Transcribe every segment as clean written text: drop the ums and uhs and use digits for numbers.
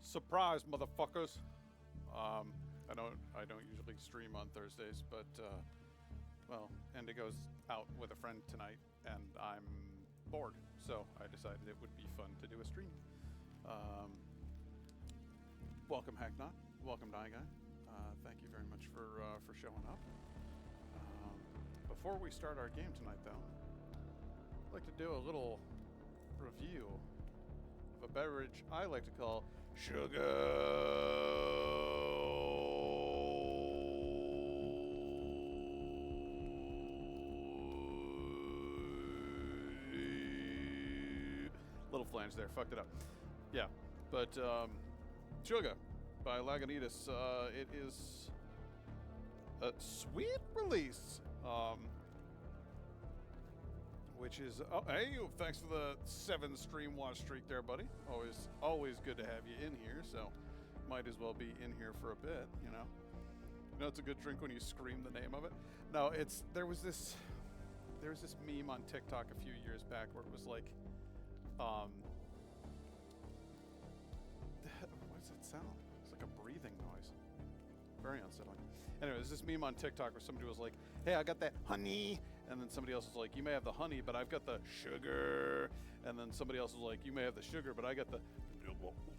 Surprise, motherfuckers! I don't usually stream on Thursdays, but well, Indigo's out with a friend tonight, and I'm bored, so I decided it would be fun to do a stream. Welcome, Hacknot. Welcome, Die Guy. Thank you very much for showing up. Before we start our game tonight, though, I'd like to do a little review of a beverage I like to call sugar. Little flange there, fucked it up. Yeah, but Sugar by Lagunitas. It is a sweet release. Which is, oh, hey, thanks for the 7 stream watch streak there, buddy. Always good to have you in here, so might as well be in here for a bit, you know. You know, it's a good drink when you scream the name of it. No, there was this meme on TikTok a few years back where it was like, what does it sound? It's like a breathing noise. Very unsettling. Anyway, there's this meme on TikTok where somebody was like, hey, I got that honey. And then somebody else was like, you may have the honey, but I've got the sugar. And then somebody else was like, you may have the sugar, but I got the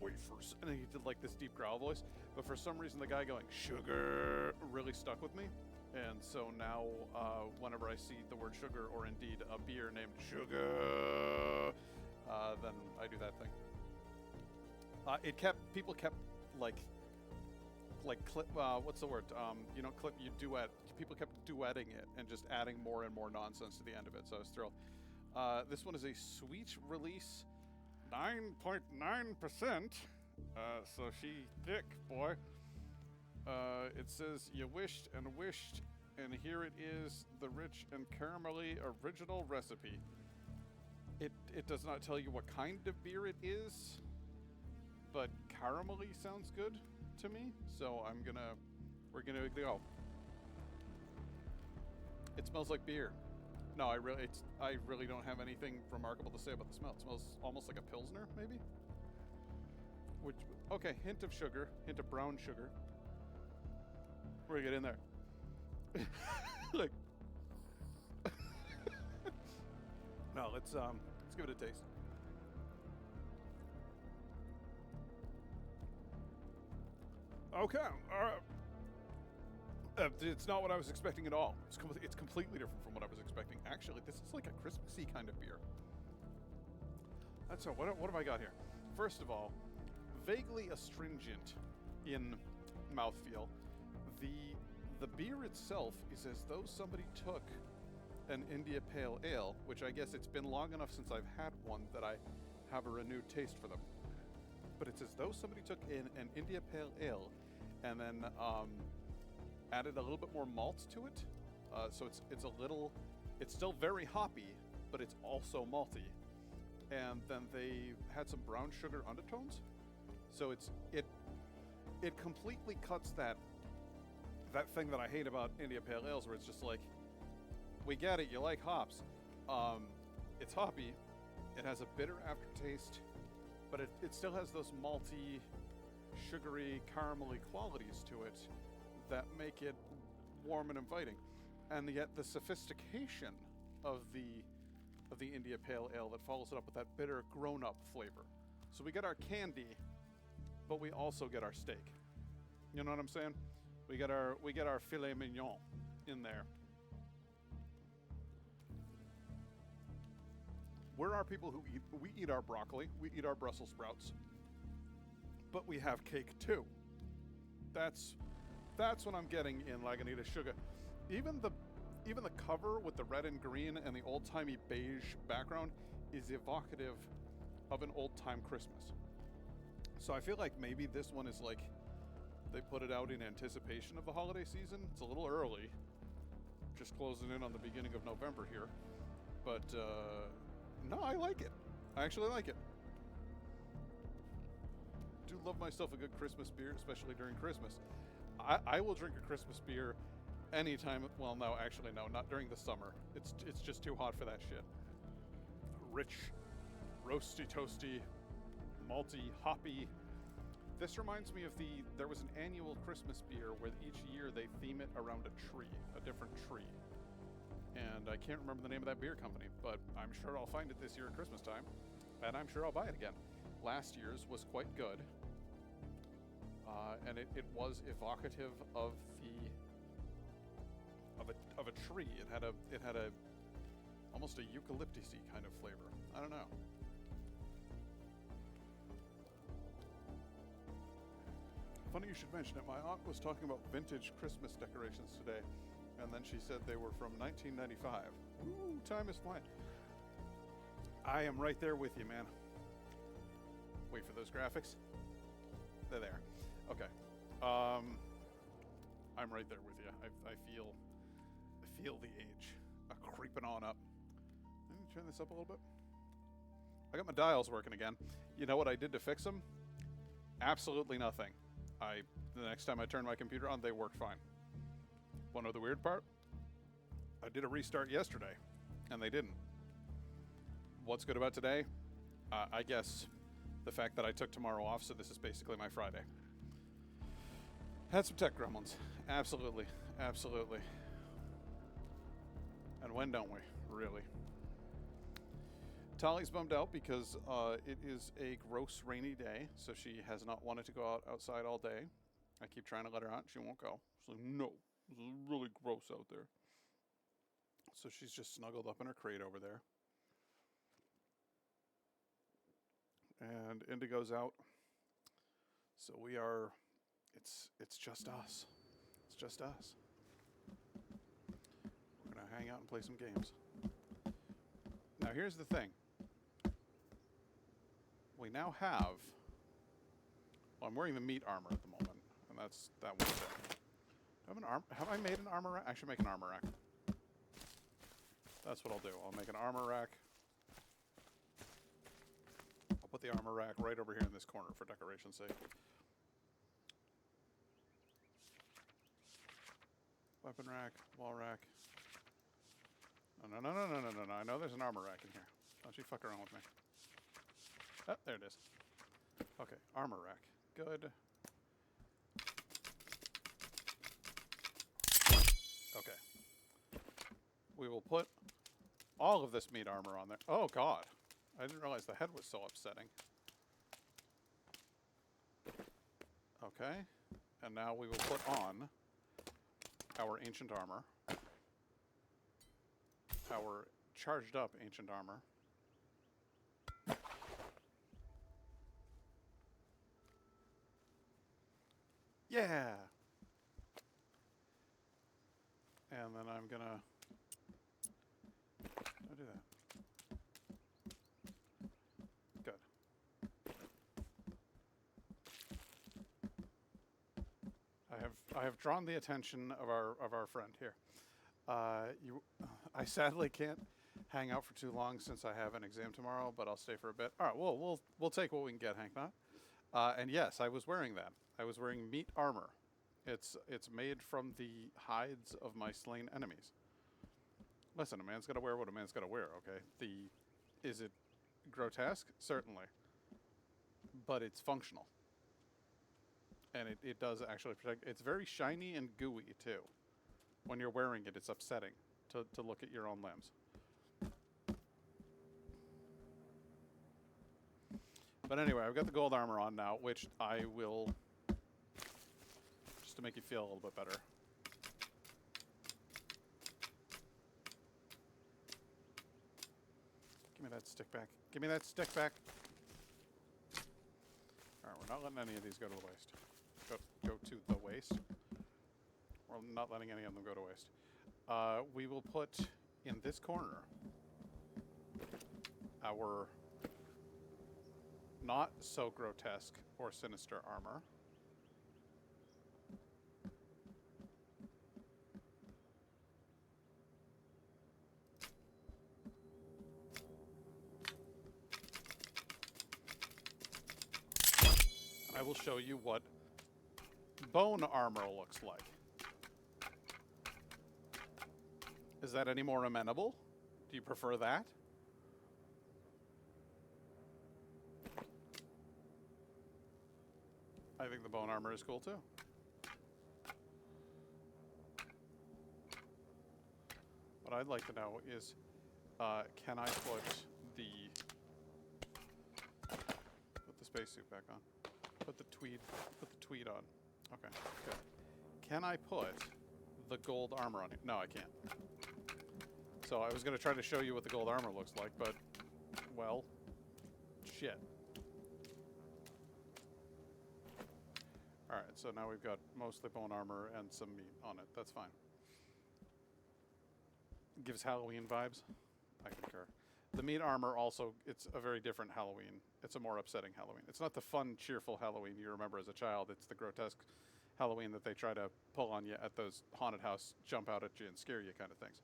wafers. And then he did like this deep growl voice. But for some reason, the guy going, sugar, really stuck with me. And so now, whenever I see the word sugar, or indeed a beer named sugar, then I do that thing. People kept like clip, what's the word? You duet. People kept duetting it and just adding more and more nonsense to the end of it. So I was thrilled. This one is a sweet release, 9.9%. So she thick, boy. It says you wished and wished, and here it is, the rich and caramelly original recipe. It does not tell you what kind of beer it is, but caramelly sounds good to me, so we're gonna go. It smells like beer. No, I really don't have anything remarkable to say about the smell. It smells almost like a Pilsner, maybe? Okay, hint of sugar, hint of brown sugar. We're gonna get in there. Like, no, let's give it a taste. Okay, it's not what I was expecting at all. It's completely different from what I was expecting. Actually, this is like a Christmassy kind of beer. That's all. What have I got here? First of all, vaguely astringent in mouthfeel. The beer itself is as though somebody took an India Pale Ale, which I guess it's been long enough since I've had one that I have a renewed taste for them. But it's as though somebody took an India Pale Ale and then added a little bit more malt to it. So it's still very hoppy, but it's also malty. And then they had some brown sugar undertones. So it completely cuts that thing that I hate about India Pale Ales, where it's just like, we get it, you like hops. It's hoppy. It has a bitter aftertaste, but it still has those malty, sugary, caramelly qualities to it that make it warm and inviting. And yet the sophistication of the India Pale Ale that follows it up with that bitter, grown-up flavor. So we get our candy, but we also get our steak. You know what I'm saying? We get our filet mignon in there. We're our people who we eat our broccoli, we eat our Brussels sprouts, but we have cake too. That's what I'm getting in Lagunitas Sugar. Even the cover with the red and green and the old-timey beige background is evocative of an old-time Christmas. So I feel like maybe this one is like they put it out in anticipation of the holiday season. It's a little early, just closing in on the beginning of November here, but no, I like it. I actually like it. Do love myself a good Christmas beer, especially during Christmas. I will drink a Christmas beer anytime. Well, no, actually, no, not during the summer. It's just too hot for that shit. Rich, roasty, toasty, malty, hoppy, This reminds me of there was an annual Christmas beer where each year they theme it around a tree, a different tree. And I can't remember the name of that beer company, but I'm sure I'll find it this year at Christmas time, and I'm sure I'll buy it again. Last year's was quite good, and it was evocative of a tree. It had a almost a eucalyptus-y kind of flavor. I don't know. Funny you should mention it. My aunt was talking about vintage Christmas decorations today, and then she said they were from 1995. Ooh, time is flying. I am right there with you, man. Wait for those graphics. They're there. Okay. I'm right there with you. I feel the age creeping on up. Let me turn this up a little bit. I got my dials working again. You know what I did to fix them? Absolutely nothing. The next time I turned my computer on, they worked fine. One other weird part, I did a restart yesterday, and they didn't. What's good about today? I guess the fact that I took tomorrow off, so this is basically my Friday. Had some tech gremlins. Absolutely. Absolutely. And when don't we? Really. Tali's bummed out because it is a gross rainy day, so she has not wanted to go outside all day. I keep trying to let her out. She won't go. She's like, no, it's really gross out there. So she's just snuggled up in her crate over there. And Indigo's out. So we are, it's just us. It's just us. We're going to hang out and play some games. Now here's the thing. We now have, well, I'm wearing the meat armor at the moment, and that was it. Have I made an armor rack? I should make an armor rack. That's what I'll do. I'll make an armor rack. I'll put the armor rack right over here in this corner for decoration's sake. Weapon rack, wall rack. No. I know there's an armor rack in here. Don't you fuck around with me. Oh, there it is. Okay, armor rack. Good. Okay. We will put all of this meat armor on there. Oh, God. I didn't realize the head was so upsetting. Okay. And now we will put on our ancient armor. Our charged up ancient armor. Yeah! And then I'm gonna... I'll do that. Good. I have drawn the attention of our friend here. I sadly can't hang out for too long since I have an exam tomorrow, but I'll stay for a bit. All right, we'll take what we can get, Hank. Not. And yes, I was wearing that. I was wearing meat armor. It's made from the hides of my slain enemies. Listen, a man's got to wear what a man's got to wear. Okay. Is it grotesque? Certainly. But it's functional. And it does actually protect. It's very shiny and gooey too. When you're wearing it, it's upsetting to look at your own limbs. But anyway, I've got the gold armor on now, which I will, just to make you feel a little bit better. Give me that stick back. Give me that stick back. Alright, we're not letting any of these go to the waste. Go to the waste. We're not letting any of them go to waste. We will put in this corner our not so grotesque or sinister armor. I will show you what bone armor looks like. Is that any more amenable? Do you prefer that? I think the bone armor is cool too. What I'd like to know is, can I put the spacesuit back on? Put the tweed on. Okay, good. Can I put the gold armor on it? No, I can't. So I was going to try to show you what the gold armor looks like, but, well, shit. Alright, so now we've got mostly bone armor and some meat on it. That's fine. Gives Halloween vibes. I concur. The meat armor also, it's a very different Halloween. It's a more upsetting Halloween. It's not the fun, cheerful Halloween you remember as a child. It's the grotesque Halloween that they try to pull on you at those haunted house, jump out at you and scare you kind of things.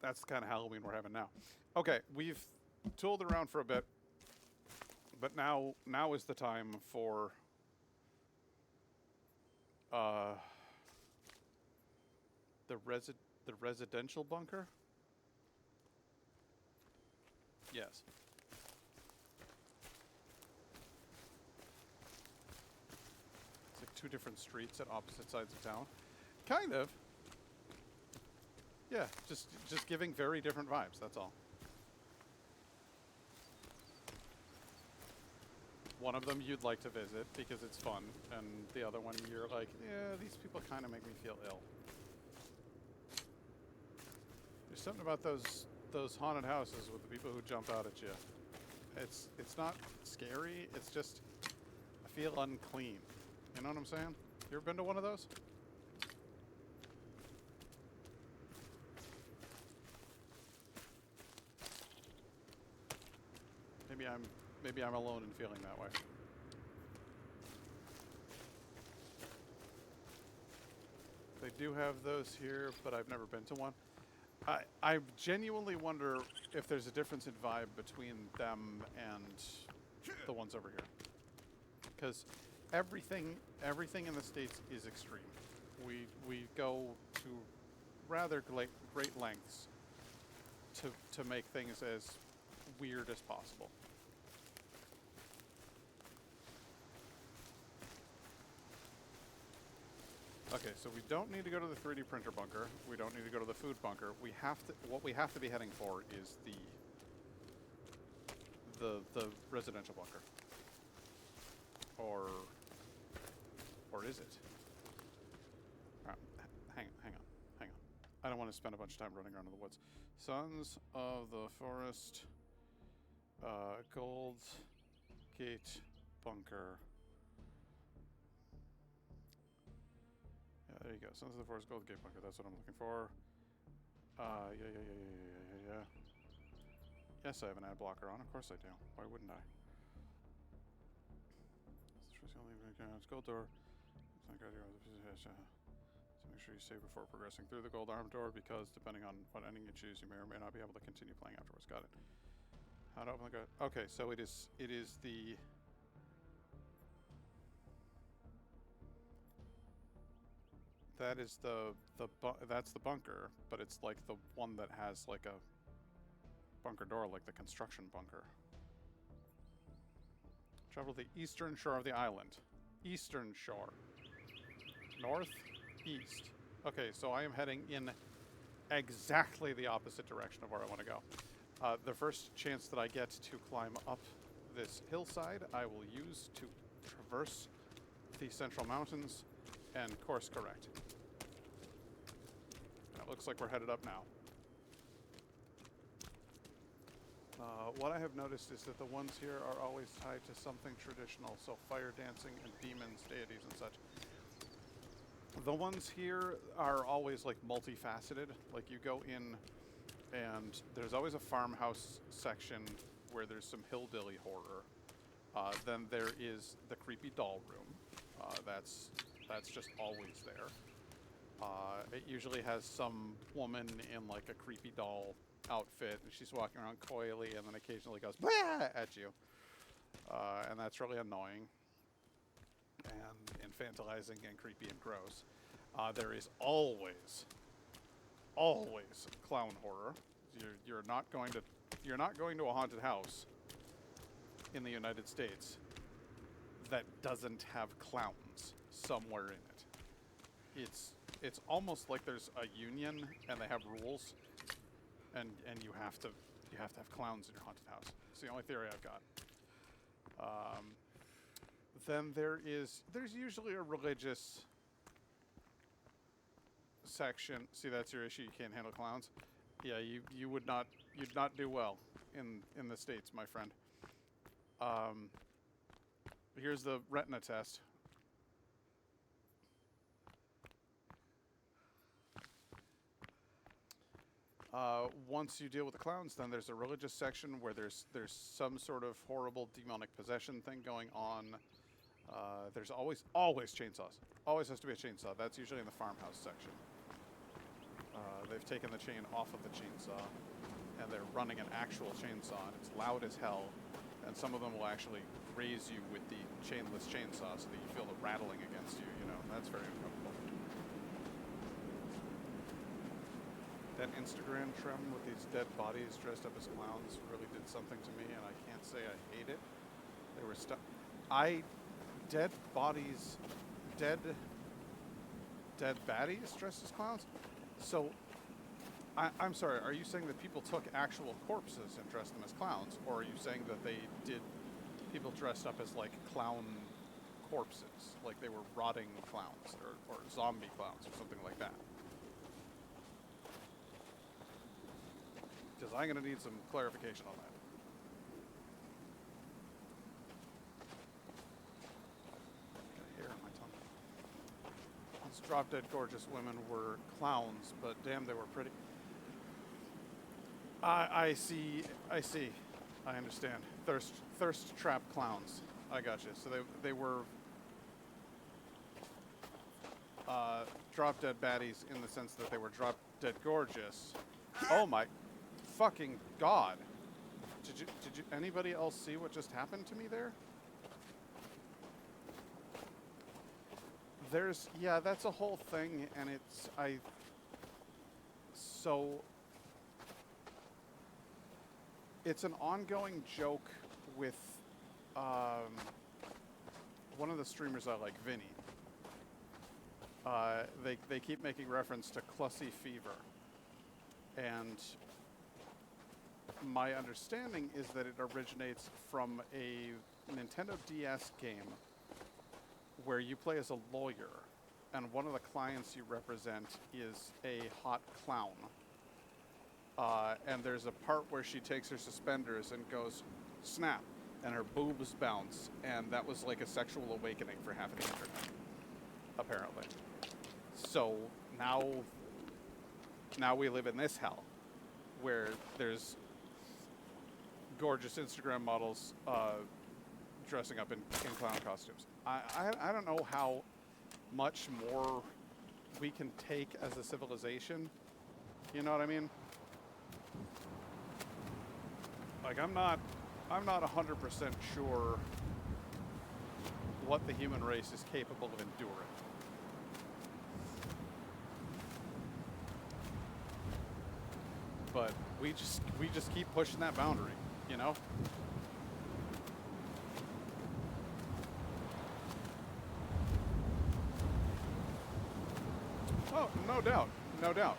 That's the kind of Halloween we're having now. Okay, we've tooled around for a bit, but now is the time for the residential bunker? Yes. It's like two different streets at opposite sides of town. Kind of. Yeah, just giving very different vibes, that's all. One of them you'd like to visit because it's fun, and the other one you're like, yeah, these people kind of make me feel ill. There's something about those haunted houses with the people who jump out at you. It's not scary, it's just, I feel unclean. You know what I'm saying? You ever been to one of those? Maybe I'm alone in feeling that way. They do have those here, but I've never been to one. I genuinely wonder if there's a difference in vibe between them and the ones over here. Because everything in the States is extreme. We go to rather great lengths to make things as weird as possible. Okay, so we don't need to go to the 3D printer bunker. We don't need to go to the food bunker. What we have to be heading for is the residential bunker. Or is it? Alright, hang on. I don't want to spend a bunch of time running around in the woods. Sons of the Forest, Gold Gate Bunker. There you go. Sons of the Forest, Gold Gate Bunker. That's what I'm looking for. Yeah. Yes, I have an ad blocker on. Of course I do. Why wouldn't I? It's gold door. So make sure you save before progressing through the gold arm door, because depending on what ending you choose, you may or may not be able to continue playing afterwards. Got it. How to open the code? Okay, so it is the. That is that's the bunker, but it's like the one that has like a bunker door, like the construction bunker. Travel the eastern shore of the island. Eastern shore. North, east. Okay, so I am heading in exactly the opposite direction of where I want to go. The first chance that I get to climb up this hillside, I will use to traverse the central mountains and course correct. And it looks like we're headed up now. What I have noticed is that the ones here are always tied to something traditional, so fire dancing and demons, deities and such. The ones here are always like multifaceted. Like you go in and there's always a farmhouse section where there's some hillbilly horror. Then there is the creepy doll room. That's just always there. It usually has some woman in like a creepy doll outfit, and she's walking around coyly and then occasionally goes "Blah!" at you. And that's really annoying and infantilizing and creepy and gross. There is always clown horror. You're not going to a haunted house in the United States that doesn't have clowns somewhere in it. It's almost like there's a union and they have rules, and you have to have clowns in your haunted house. It's the only theory I've got. Then there's usually a religious section. See, that's your issue. You can't handle clowns. Yeah, you'd not do well in the States, my friend. Here's the retina test. Once you deal with the clowns, then there's a religious section where there's some sort of horrible demonic possession thing going on. There's always chainsaws. Always has to be a chainsaw. That's usually in the farmhouse section. They've taken the chain off of the chainsaw, and they're running an actual chainsaw, and it's loud as hell. And some of them will actually raise you with the chainless chainsaw so that you feel the rattling against you. You know, that's very uncomfortable. That Instagram trend with these dead bodies dressed up as clowns really did something to me, and I can't say I hate it. They were dead bodies, dead baddies dressed as clowns? So, I'm sorry, are you saying that people took actual corpses and dressed them as clowns? Or are you saying that they did people dressed up as, like, clown corpses? Like they were rotting clowns or zombie clowns or something like that? Because I'm going to need some clarification on that. Got hair on my tongue. These drop-dead gorgeous women were clowns, but damn, they were pretty. I see. I understand. Thirst trap clowns. I got you. So they were drop-dead baddies in the sense that they were drop-dead gorgeous. Oh my fucking god! Did you anybody else see what just happened to me there? That's a whole thing, and it's an ongoing joke with one of the streamers I like, Vinny. They keep making reference to Clussy Fever, and my understanding is that it originates from a Nintendo DS game where you play as a lawyer, and one of the clients you represent is a hot clown. And there's a part where she takes her suspenders and goes, snap, and her boobs bounce, and that was like a sexual awakening for half of the internet, apparently. So now we live in this hell, where there's gorgeous Instagram models dressing up in clown costumes. I don't know how much more we can take as a civilization. You know what I mean? Like, I'm not 100% sure what the human race is capable of enduring. But we just keep pushing that boundary, you know? Oh, no doubt, no doubt.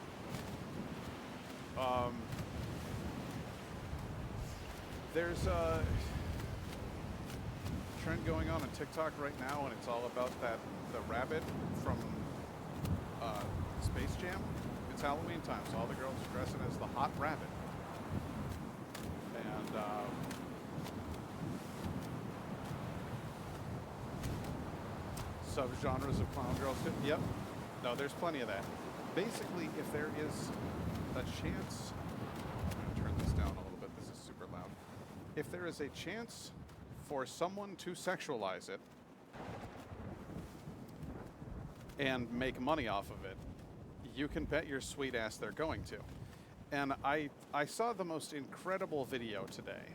There's a trend going on TikTok right now, and it's all about the rabbit from Space Jam. It's Halloween time, so all the girls are dressing as the hot rabbit. And subgenres of clown girls. Yep. No, there's plenty of that. Basically, if there is a chance, I'm going to turn this down a little bit. This is super loud. If there is a chance for someone to sexualize it and make money off of it, you can bet your sweet ass they're going to. And I saw the most incredible video today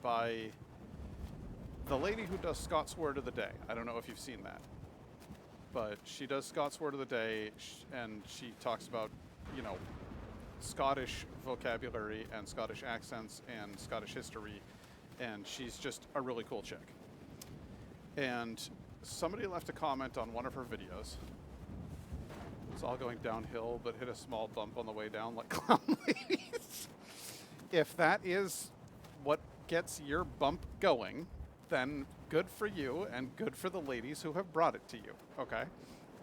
by the lady who does Scott's Word of the Day. I don't know if you've seen that, but she does Scott's Word of the Day, and she talks about, you know, Scottish vocabulary and Scottish accents and Scottish history and she's just a really cool chick. And somebody left a comment on one of her videos. It's all going downhill, but hit a small bump on the way down like clown ladies. If that is what gets your bump going, then good for you and good for the ladies who have brought it to you, okay?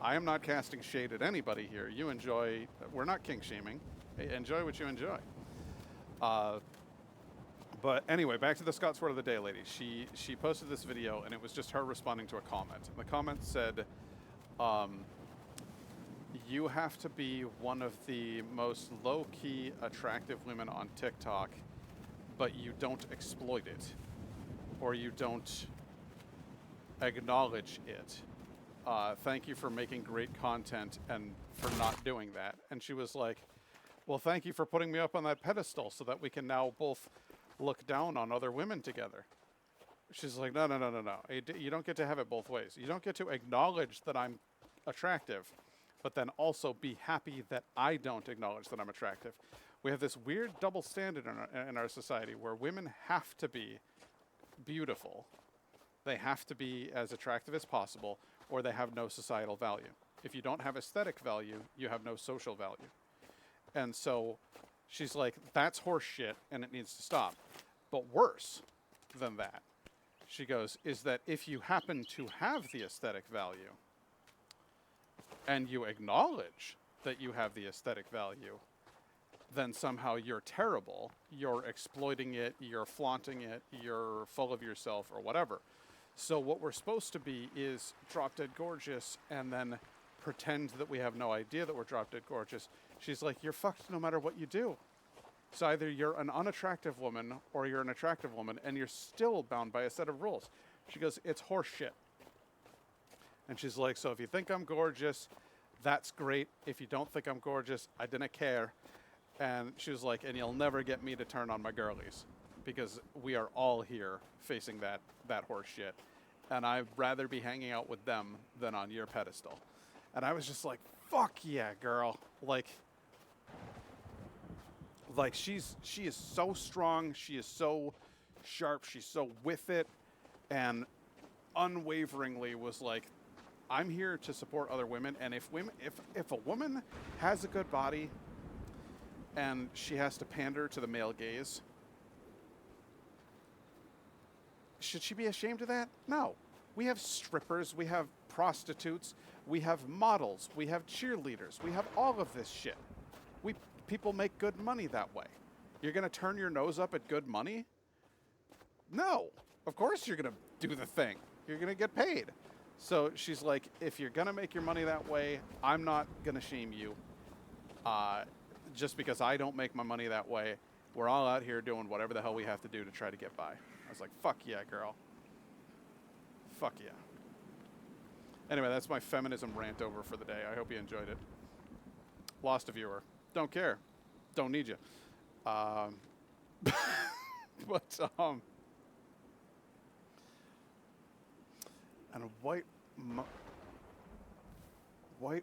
I am not casting shade at anybody here. You enjoy, we're not kink shaming. Enjoy what you enjoy. But anyway, back to the Scott's Word of the Day lady. She posted this video, and it was just her responding to a comment. And the comment said, you have to be one of the most low-key attractive women on TikTok, but you don't exploit it, or you don't acknowledge it. Thank you for making great content and for not doing that. And she was like, well, thank you for putting me up on that pedestal so that we can now both look down on other women together. She's like, no. You don't get to have it both ways. You don't get to acknowledge that I'm attractive, but then also be happy that I don't acknowledge that I'm attractive. We have this weird double standard in our society where women have to be beautiful. They have to be as attractive as possible, or they have no societal value. If you don't have aesthetic value, you have no social value. And so she's like, that's horse shit, and it needs to stop. But worse than that, she goes, is that if you happen to have the aesthetic value, and you acknowledge that you have the aesthetic value, then somehow you're terrible, you're exploiting it, you're flaunting it, you're full of yourself, or whatever. So what we're supposed to be is drop dead gorgeous and then pretend that we have no idea that we're drop dead gorgeous. She's like, you're fucked no matter what you do. So either you're an unattractive woman or you're an attractive woman, and you're still bound by a set of rules. She goes, it's horse shit. And she's like, so if you think I'm gorgeous, that's great. If you don't think I'm gorgeous, I didn't care. And she was like, and you'll never get me to turn on my girlies, because we are all here facing that horse shit. And I'd rather be hanging out with them than on your pedestal. And I was just like, fuck yeah, girl. Like she is so strong. She is so sharp. She's so with it. And unwaveringly was like, I'm here to support other women. And if a woman has a good body and she has to pander to the male gaze, should she be ashamed of that? No. We have strippers, we have prostitutes, we have models, we have cheerleaders, we have all of this shit. People make good money that way. You're going to turn your nose up at good money? No. Of course you're going to do the thing. You're going to get paid. So she's like, if you're going to make your money that way, I'm not going to shame you. Just because I don't make my money that way. We're all out here doing whatever the hell we have to do to try to get by. I was like, fuck yeah, girl. Fuck yeah. Anyway, that's my feminism rant over for the day. I hope you enjoyed it. Lost a viewer. Don't care. Don't need you. But, and a white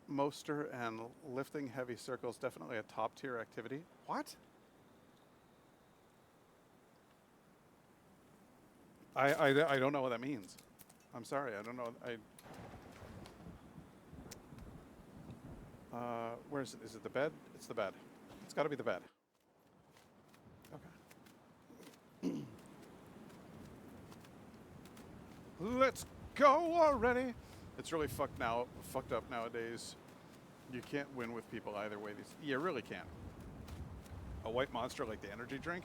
moster and lifting heavy circles, definitely a top tier activity. What? I don't know what that means. I'm sorry, I don't know. Where is it? Is it the bed? It's the bed. It's got to be the bed. Okay. Let's go already. It's really fucked up nowadays. You can't win with people either way. You really can't. A white Monster like the energy drink.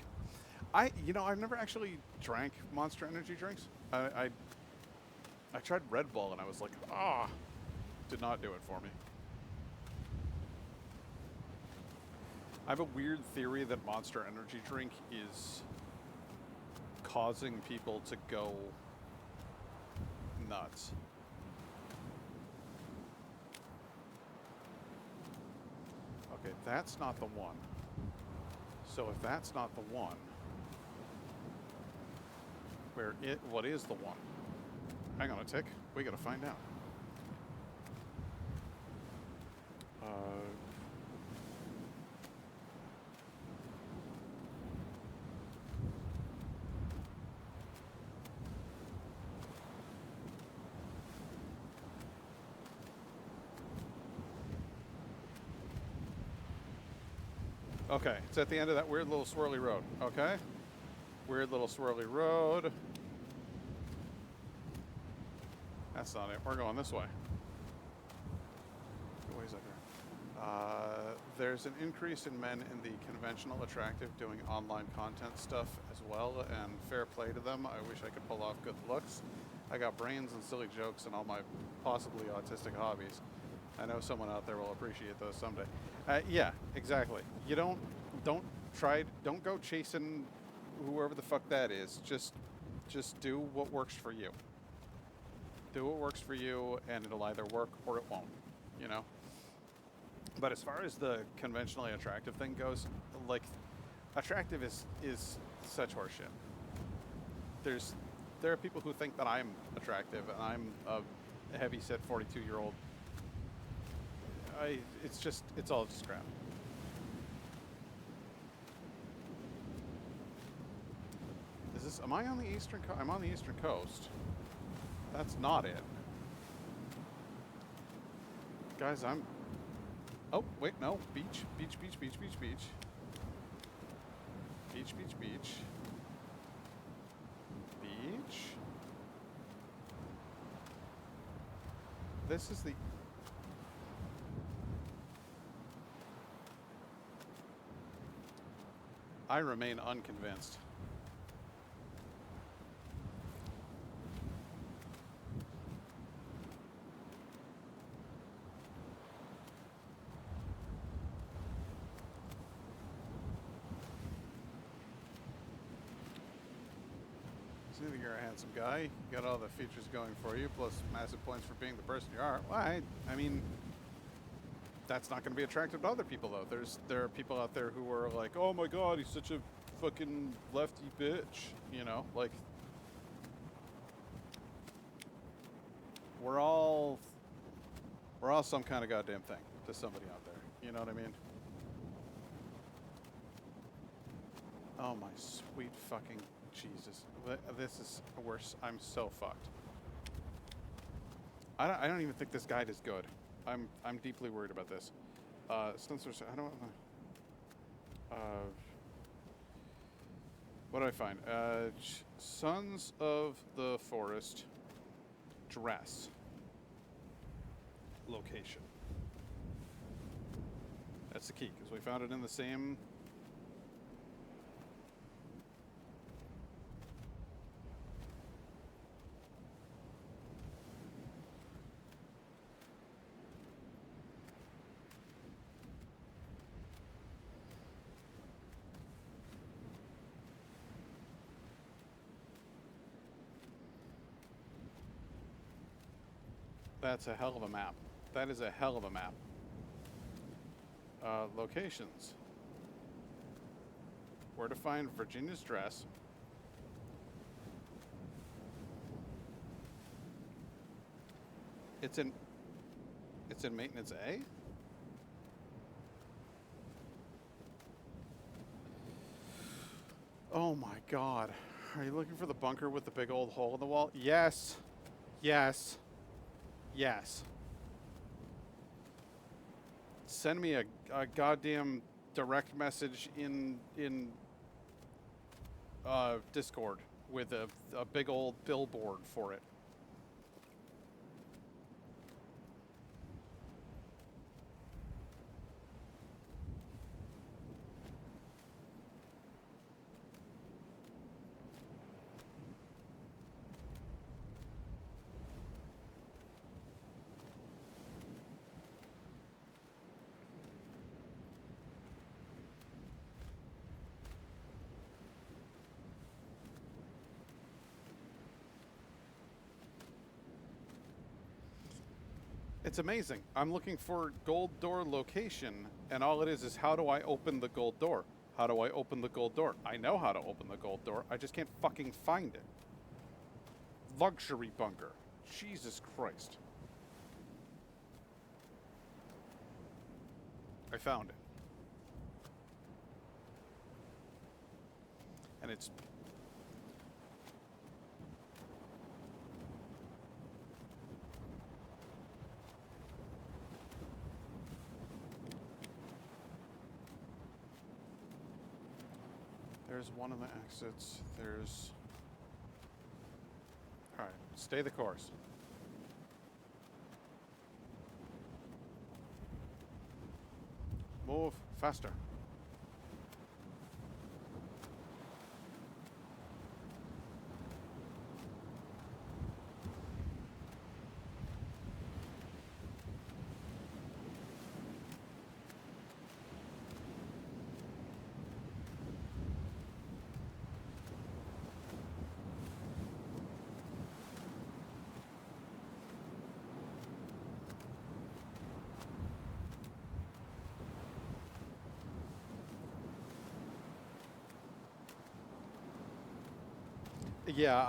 I've never actually drank Monster energy drinks. I tried Red Bull and I was like, did not do it for me. I have a weird theory that Monster energy drink is causing people to go nuts. Okay, that's not the one. So if that's not the one, what is the one? Hang on a tick. We gotta find out. Okay, it's at the end of that weird little swirly road. Okay. Weird little swirly road. That's not it. We're going this way. What ways up here? There's an increase in men in the conventional attractive doing online content stuff as well, and fair play to them. I wish I could pull off good looks. I got brains and silly jokes and all my possibly autistic hobbies. I know someone out there will appreciate those someday. Yeah, exactly. You don't go chasing whoever the fuck that is. Just do what works for you. Do what works for you, and it'll either work or it won't, you know? But as far as the conventionally attractive thing goes, like, attractive is such horseshit. There are people who think that I'm attractive, and I'm a heavy-set 42-year-old. It's all just crap. Am I on the eastern coast? I'm on the eastern coast. That's not it. Guys, oh, wait, no. Beach. Beach. This is the... I remain unconvinced. Seems like you're a handsome guy. You got all the features going for you, plus massive points for being the person you are. Well, I mean, that's not going to be attractive to other people, though. There are people out there who are like, oh my god, he's such a fucking lefty bitch. You know, like, we're all some kind of goddamn thing to somebody out there. You know what I mean? Oh my sweet fucking Jesus. This is worse. I'm so fucked. I don't even think this guide is good. I'm deeply worried about this. Sensors, I don't... what do I find? Sons of the Forest dress. Location. That's the key, because we found it in the same... That's a hell of a map. That is a hell of a map. Locations. Where to find Virginia's dress. It's in maintenance A? Oh my god. Are you looking for the bunker with the big old hole in the wall? Yes. Yes. Yes. Send me a goddamn direct message in Discord with a big old billboard for it. It's amazing. I'm looking for gold door location, and all it is how do I open the gold door? How do I open the gold door? I know how to open the gold door. I just can't fucking find it. Luxury bunker. Jesus Christ. I found it. And it's... There's one of the exits. There's... Alright, stay the course. Move faster. Yeah,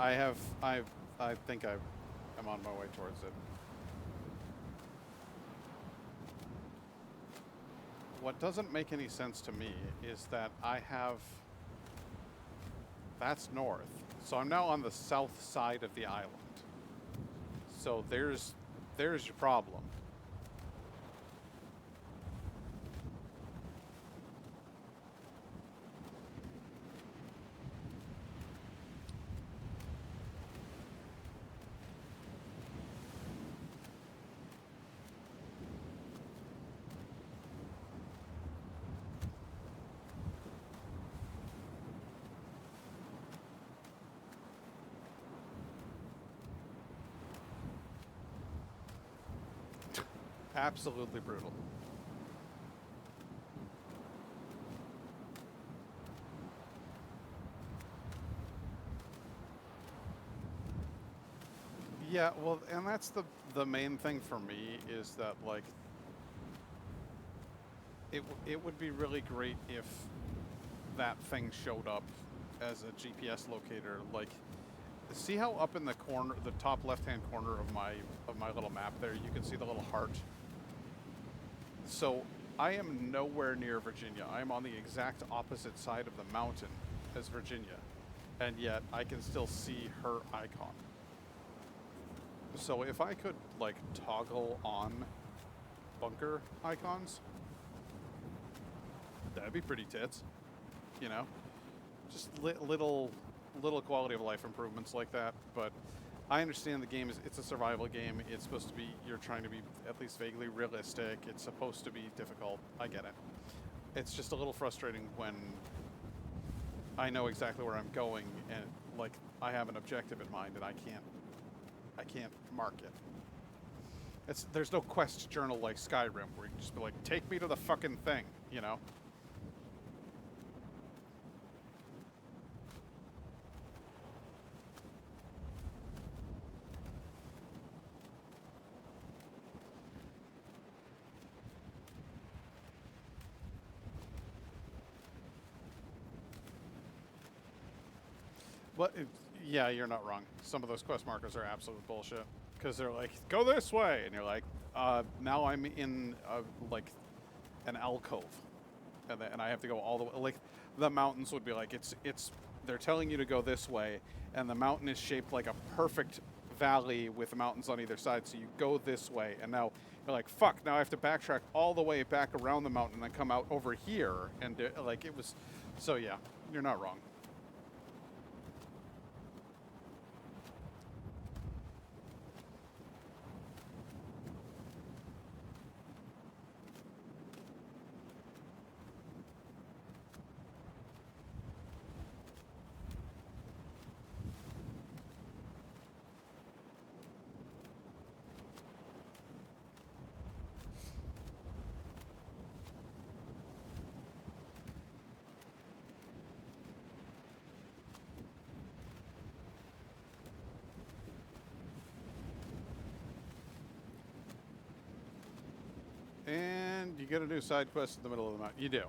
I think I'm on my way towards it. What doesn't make any sense to me is that I have... That's north. So I'm now on the south side of the island. So there's your problem. Absolutely brutal. Yeah, well, and that's the main thing for me is that, like, it would be really great if that thing showed up as a GPS locator. Like, see how up in the corner, the top left-hand corner of my little map there, you can see the little heart. So I am nowhere near Virginia. I am on the exact opposite side of the mountain as Virginia, and yet I can still see her icon. So if I could, like, toggle on bunker icons, that'd be pretty tits, you know? Just little quality of life improvements like that. But I understand the game it's a survival game. It's supposed to be, you're trying to be at least vaguely realistic. It's supposed to be difficult. I get it. It's just a little frustrating when I know exactly where I'm going and, like, I have an objective in mind and I can't mark it. There's no quest journal like Skyrim where you can just be like, take me to the fucking thing, you know? But yeah, you're not wrong. Some of those quest markers are absolute bullshit because they're like, go this way, and you're like, now I'm in like an alcove, and I have to go all the way. Like, the mountains would be like, they're telling you to go this way, and the mountain is shaped like a perfect valley with mountains on either side. So you go this way, and now you're like, fuck. Now I have to backtrack all the way back around the mountain and then come out over here, and like it was. So yeah, you're not wrong. And you get a new side quest in the middle of the mountain. You do.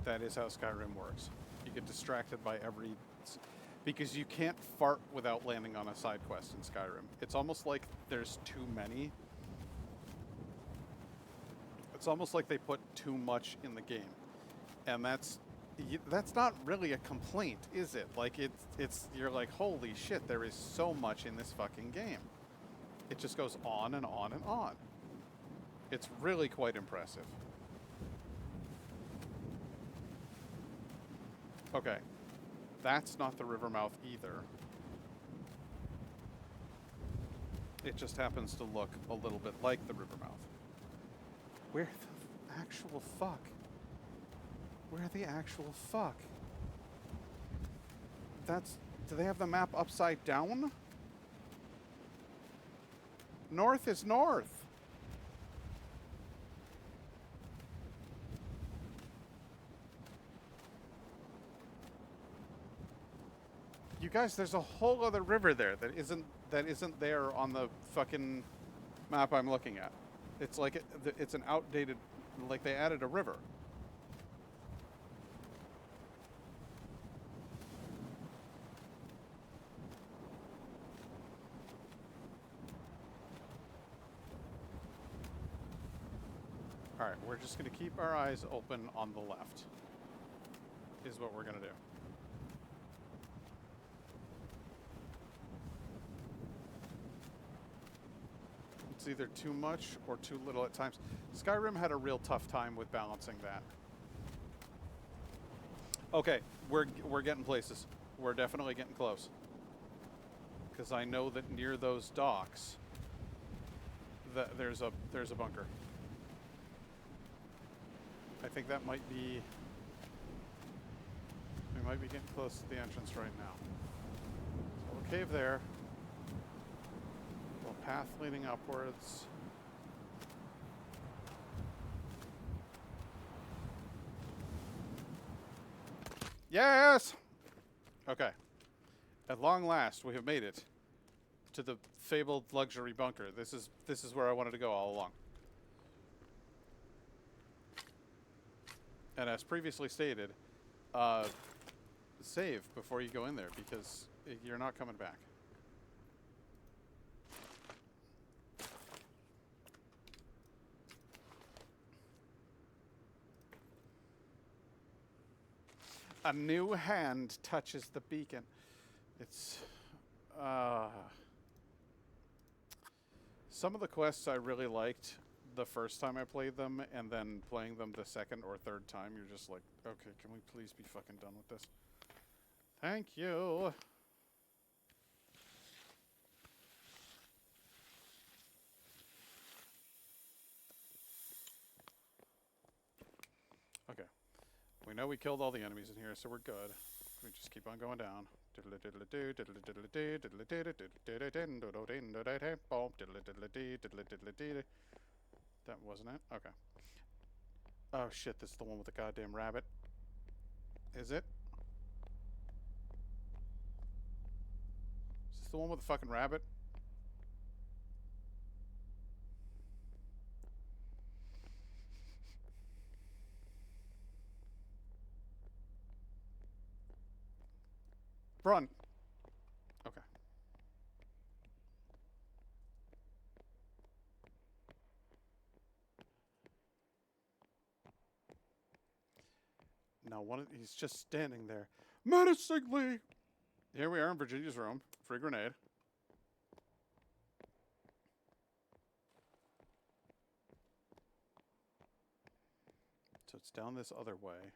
That is how Skyrim works. You get distracted by every... Because you can't fart without landing on a side quest in Skyrim. It's almost like there's too many. It's almost like they put too much in the game. And that's not really a complaint, is it? Like, you're like, holy shit, there is so much in this fucking game. It just goes on and on and on. It's really quite impressive. Okay. That's not the river mouth either. It just happens to look a little bit like the river mouth. Where the actual fuck? Where the actual fuck? That's... Do they have the map upside down? North is north. You guys, there's a whole other river there that isn't there on the fucking map I'm looking at. It's like it's an outdated, like they added a river. All right, we're just gonna keep our eyes open on the left. Is what we're gonna do. It's either too much or too little at times. Skyrim had a real tough time with balancing that. Okay, we're getting places. We're definitely getting close. Because I know that near those docks, there's a bunker. I think that might be... We might be getting close to the entrance right now. So we'll cave there. Path leading upwards. Yes! Okay. At long last, we have made it to the fabled luxury bunker. This is where I wanted to go all along. And as previously stated, save before you go in there because you're not coming back. A new hand touches the beacon. It's... Some of the quests I really liked the first time I played them, and then playing them the second or third time, you're just like, okay, can we please be fucking done with this? Thank you. Okay. We know we killed all the enemies in here, so we're good. We just keep on going down. That wasn't it? Okay. Oh shit, this is the one with the goddamn rabbit. Is it? Is this the one with the fucking rabbit? Run! Okay. Now he's just standing there. Menacingly! Here we are in Virginia's room. Free grenade. So it's down this other way.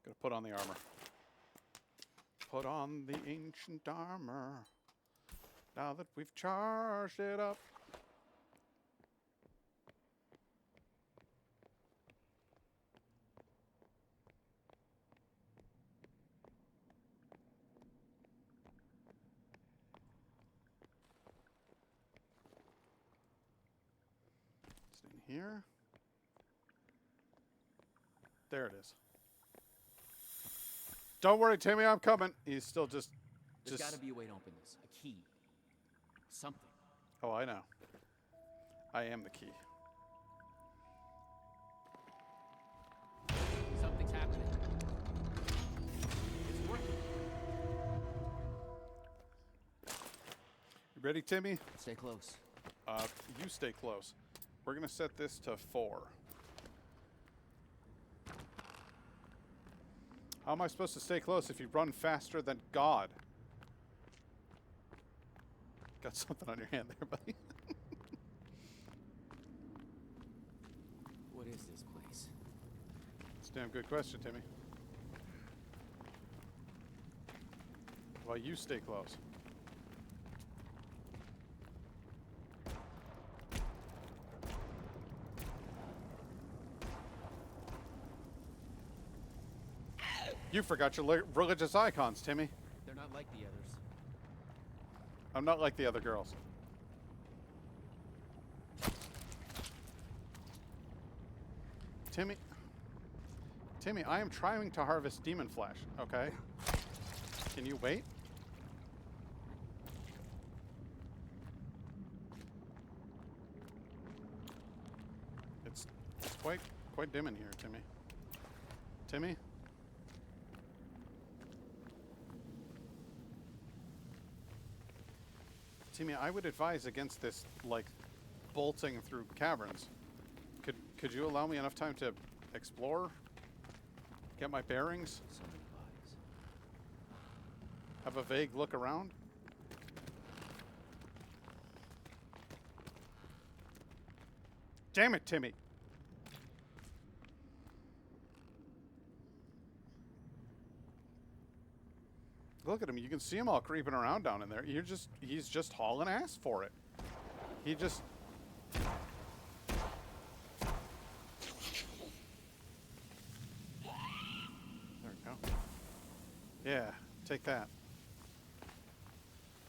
Gotta put on the armor. Put on the ancient armor. Now that we've charged it up. It's in here. There it is. Don't worry, Timmy, I'm coming. He's still just... There's gotta be a way to open this. A key. Something. Oh, I know. I am the key. Something's happening. It's working. You ready, Timmy? Stay close. You stay close. We're gonna set this to 4. How am I supposed to stay close if you run faster than God? Got something on your hand there, buddy. What is this place? It's a damn good question, Timmy. Well, you stay close. You forgot your religious icons, Timmy. They're not like the others. I'm not like the other girls. Timmy, I am trying to harvest demon flesh, okay? Can you wait? It's quite dim in here, Timmy. Timmy? Timmy, I would advise against this, like, bolting through caverns. Could you allow me enough time to explore? Get my bearings? So many bodies. Have a vague look around? Damn it, Timmy! Look at him. You can see him all creeping around down in there. He's just hauling ass for it. He just... There we go. Yeah, take that.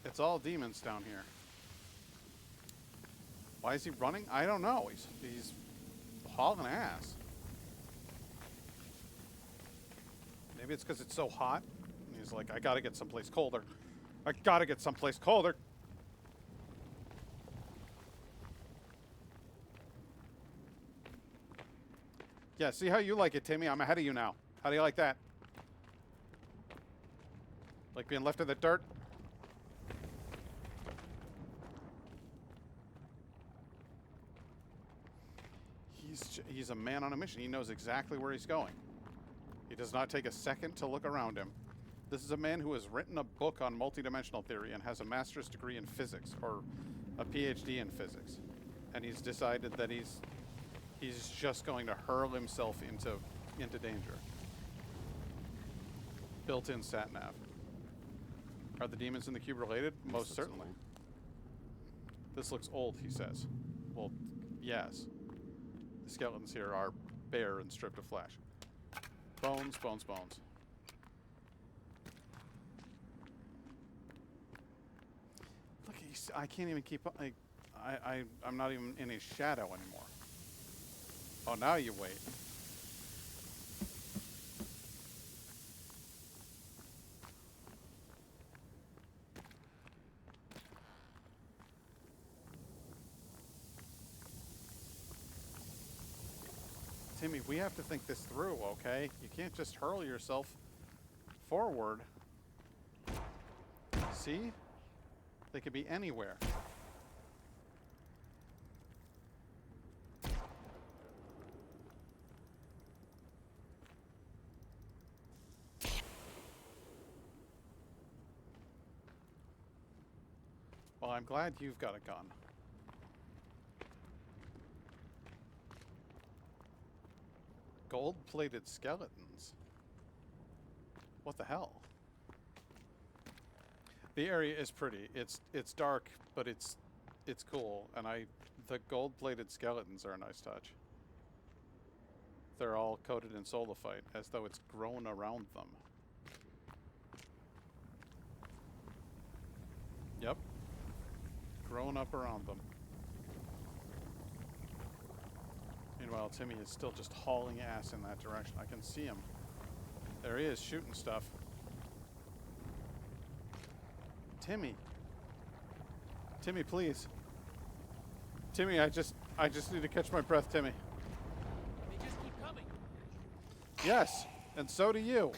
It's all demons down here. Why is he running? I don't know. He's hauling ass. Maybe it's because it's so hot. He's like, I gotta get someplace colder. I gotta get someplace colder. Yeah, see how you like it, Timmy? I'm ahead of you now. How do you like that? Like being left in the dirt? He's a man on a mission. He knows exactly where he's going. He does not take a second to look around him. This is a man who has written a book on multidimensional theory and has a master's degree in physics, or a PhD in physics. And he's decided that he's just going to hurl himself into danger. Built-in sat-nav. Are the demons in the cube related? Most certainly. This looks old, he says. Well, yes. The skeletons here are bare and stripped of flesh. Bones, bones, bones. Look, I can't even keep up. I'm not even in his shadow anymore. Oh, now you wait. Timmy, we have to think this through, okay? You can't just hurl yourself forward. See? They could be anywhere. Well, I'm glad you've got a gun. Gold-plated skeletons. What the hell? The area is pretty. It's dark, but it's cool. And the gold-plated skeletons are a nice touch. They're all coated in solidifite, as though it's grown around them. Yep. Grown up around them. Meanwhile, Timmy is still just hauling ass in that direction. I can see him. There he is, shooting stuff. Timmy. Timmy, please. Timmy, I just need to catch my breath, Timmy. They just keep coming. Yes, and so do you.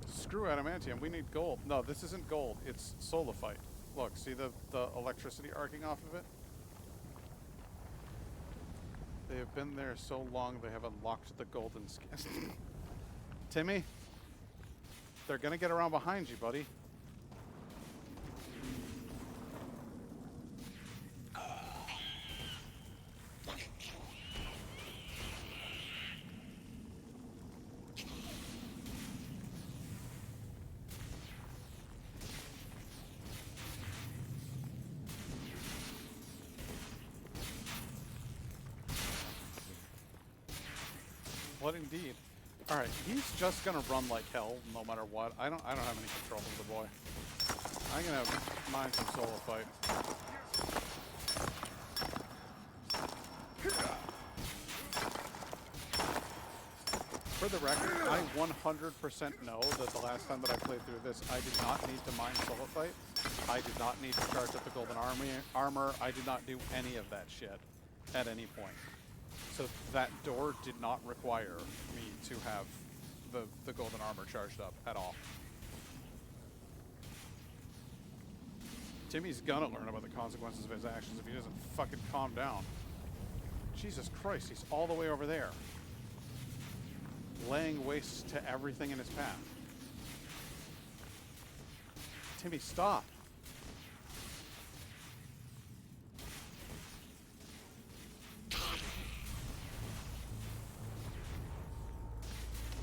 Screw adamantium, we need gold. No, this isn't gold, it's solifite. Look, see the electricity arcing off of it? They have been there so long they have unlocked the golden skin. Timmy? They're gonna get around behind you, buddy. What indeed? All right, he's just gonna run like hell no matter what. I don't have any control of the boy. I'm gonna mine some solo fight. For the record, I 100% know that the last time that I played through this, I did not need to mine solo fight. I did not need to charge up the golden armor. I did not do any of that shit at any point. So that door did not require me to have the golden armor charged up at all. Timmy's gonna learn about the consequences of his actions if he doesn't fucking calm down. Jesus Christ, he's all the way over there, laying waste to everything in his path. Timmy, stop.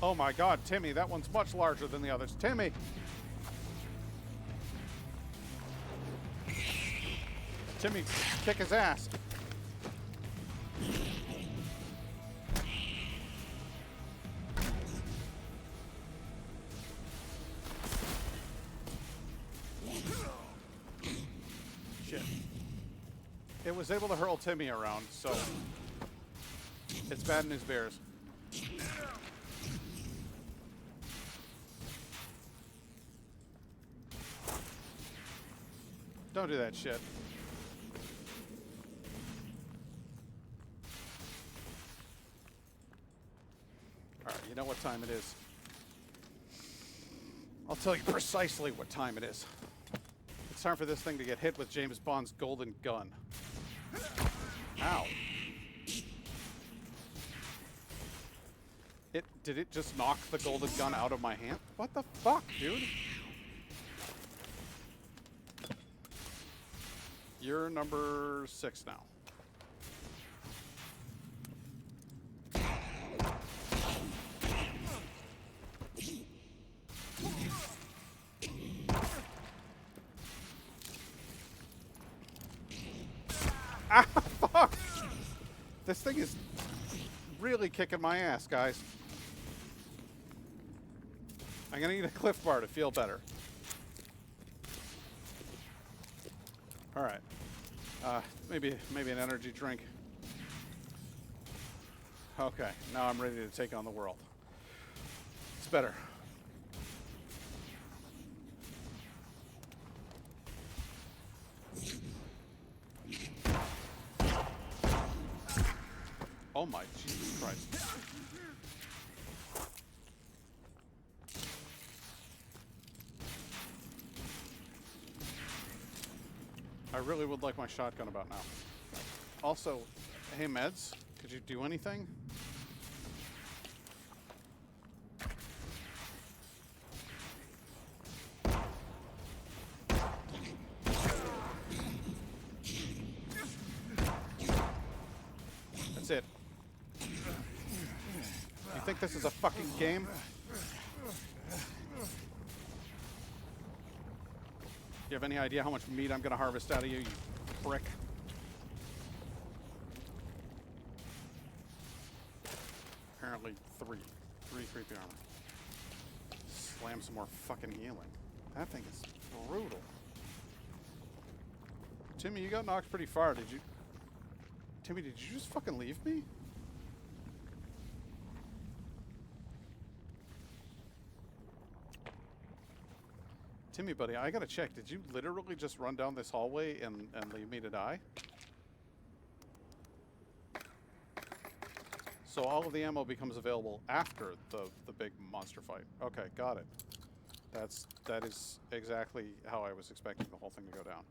Oh my god, Timmy, that one's much larger than the others. Timmy! Timmy, kick his ass. Shit. It was able to hurl Timmy around, so it's bad news bears. Don't do that shit. Alright, you know what time it is. I'll tell you precisely what time it is. It's time for this thing to get hit with James Bond's golden gun. Ow. Did it just knock the golden gun out of my hand? What the fuck, dude? You're number 6 now. Ah, fuck! This thing is really kicking my ass, guys. I'm gonna need a Cliff Bar to feel better. All right. Maybe an energy drink. Okay, now I'm ready to take on the world. It's better. Oh my Jesus Christ. I really would like my shotgun about now. Also, hey Meds, could you do anything? That's it. You think this is a fucking game? Do you have any idea how much meat I'm gonna harvest out of you, you prick? Apparently 3 creepy armor. Slam some more fucking healing. That thing is brutal. Timmy, you got knocked pretty far. Did you? Timmy, did you just fucking leave me? Timmy, buddy, I gotta check. Did you literally just run down this hallway and leave me to die? So all of the ammo becomes available after the big monster fight. Okay, got it. That is exactly how I was expecting the whole thing to go down.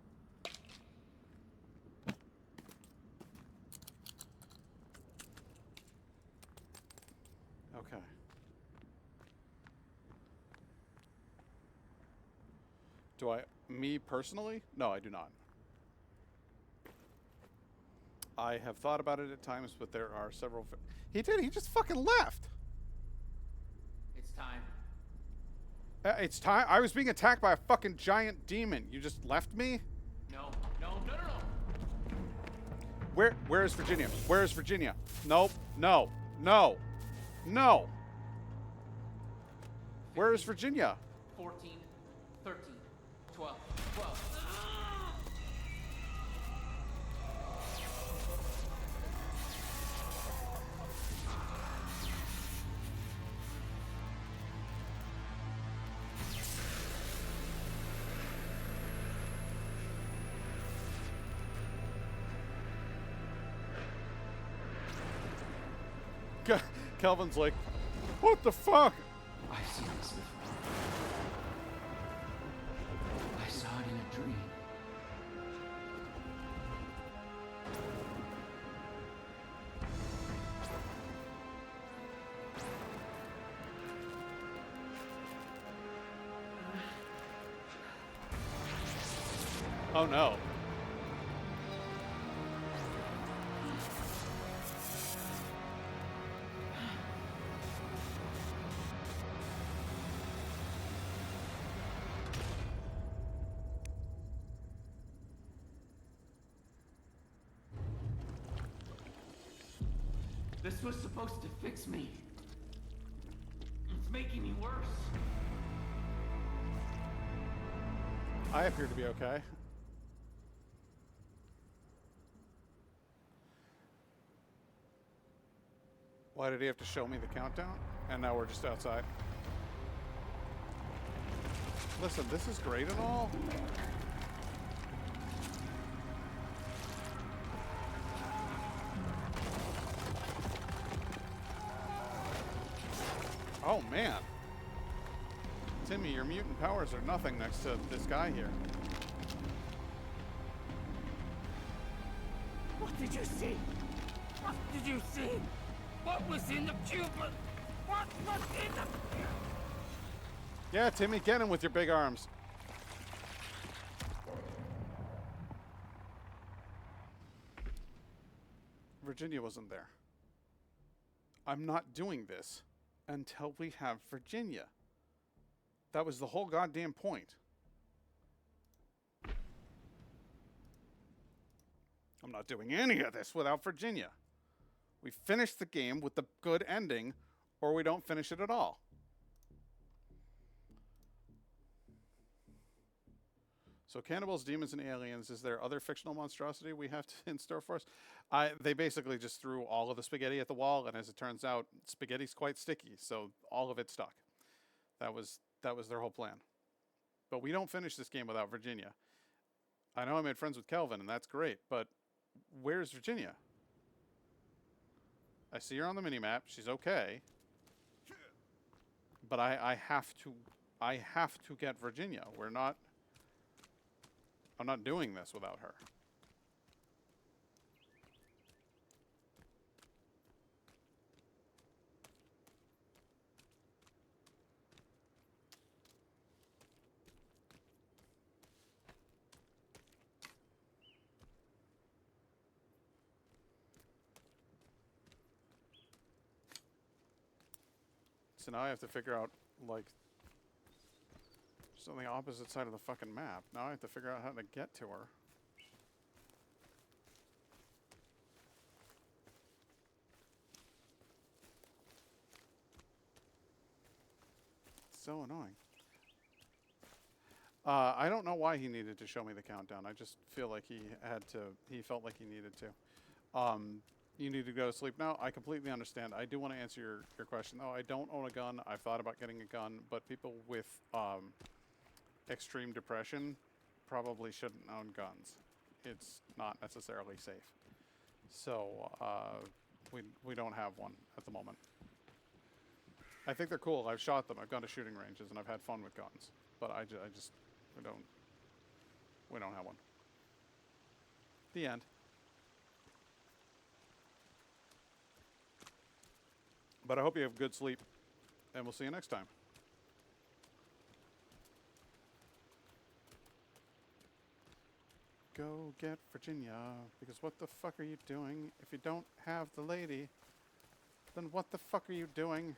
Okay. Do I, me personally? No, I do not. I have thought about it at times, but there are several. He just fucking left. It's time. It's time. I was being attacked by a fucking giant demon. You just left me? No. Where is Virginia? Where is Virginia? Nope. No. No. No. Where is Virginia? 14, 13, 12, 12. Calvin's like, what the fuck? I've seen this before. I saw it in a dream. Oh no. This was supposed to fix me. It's making me worse. I appear to be okay. Why did he have to show me the countdown? And now we're just outside. Listen, this is great and all. Oh man. Timmy, your mutant powers are nothing next to this guy here. What did you see? What did you see? What was in the cube? What was in the cube? Yeah, Timmy, get him with your big arms. Virginia wasn't there. I'm not doing this until we have Virginia. That was the whole goddamn point. I'm not doing any of this without Virginia. We finish the game with the good ending, or we don't finish it at all. So cannibals, demons, and aliens, is there other fictional monstrosity we have in store for us? They basically just threw all of the spaghetti at the wall, and as it turns out, spaghetti's quite sticky, so all of it stuck. That was their whole plan. But we don't finish this game without Virginia. I know I made friends with Kelvin, and that's great, but where's Virginia? I see her on the minimap. She's okay. But I have to get Virginia. I'm not doing this without her. So now I have to figure out, like, she's on the opposite side of the fucking map. Now I have to figure out how to get to her. It's so annoying. I don't know why he needed to show me the countdown. I just feel like he felt like he needed to. You need to go to sleep now. I completely understand. I do want to answer your question, though. I don't own a gun. I've thought about getting a gun, but people with extreme depression probably shouldn't own guns. It's not necessarily safe. So we don't have one at the moment. I think they're cool. I've shot them. I've gone to shooting ranges, and I've had fun with guns. But we don't have one. The end. But I hope you have good sleep, and we'll see you next time. Go get Virginia, because what the fuck are you doing? If you don't have the lady, then what the fuck are you doing?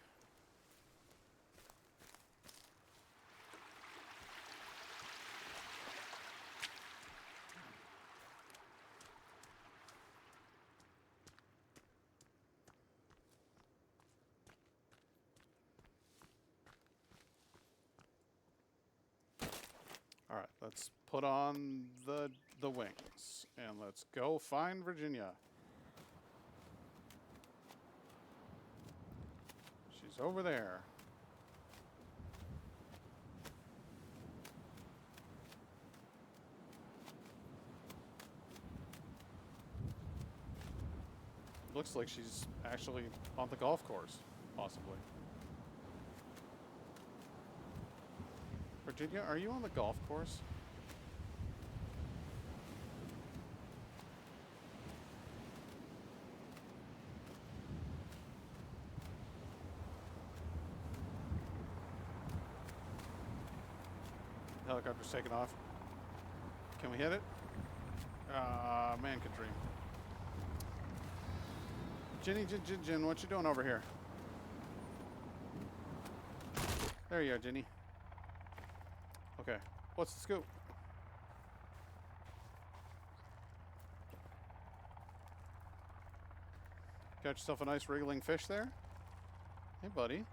Let's put on the wings and let's go find Virginia. She's over there. Looks like she's actually on the golf course, possibly. Virginia, are you on the golf course? Helicopter's taking off. Can we hit it? Man could dream. Ginny, Jin, what you doing over here? There you are, Ginny. Okay, what's the scoop? Got yourself a nice wriggling fish there? Hey, buddy.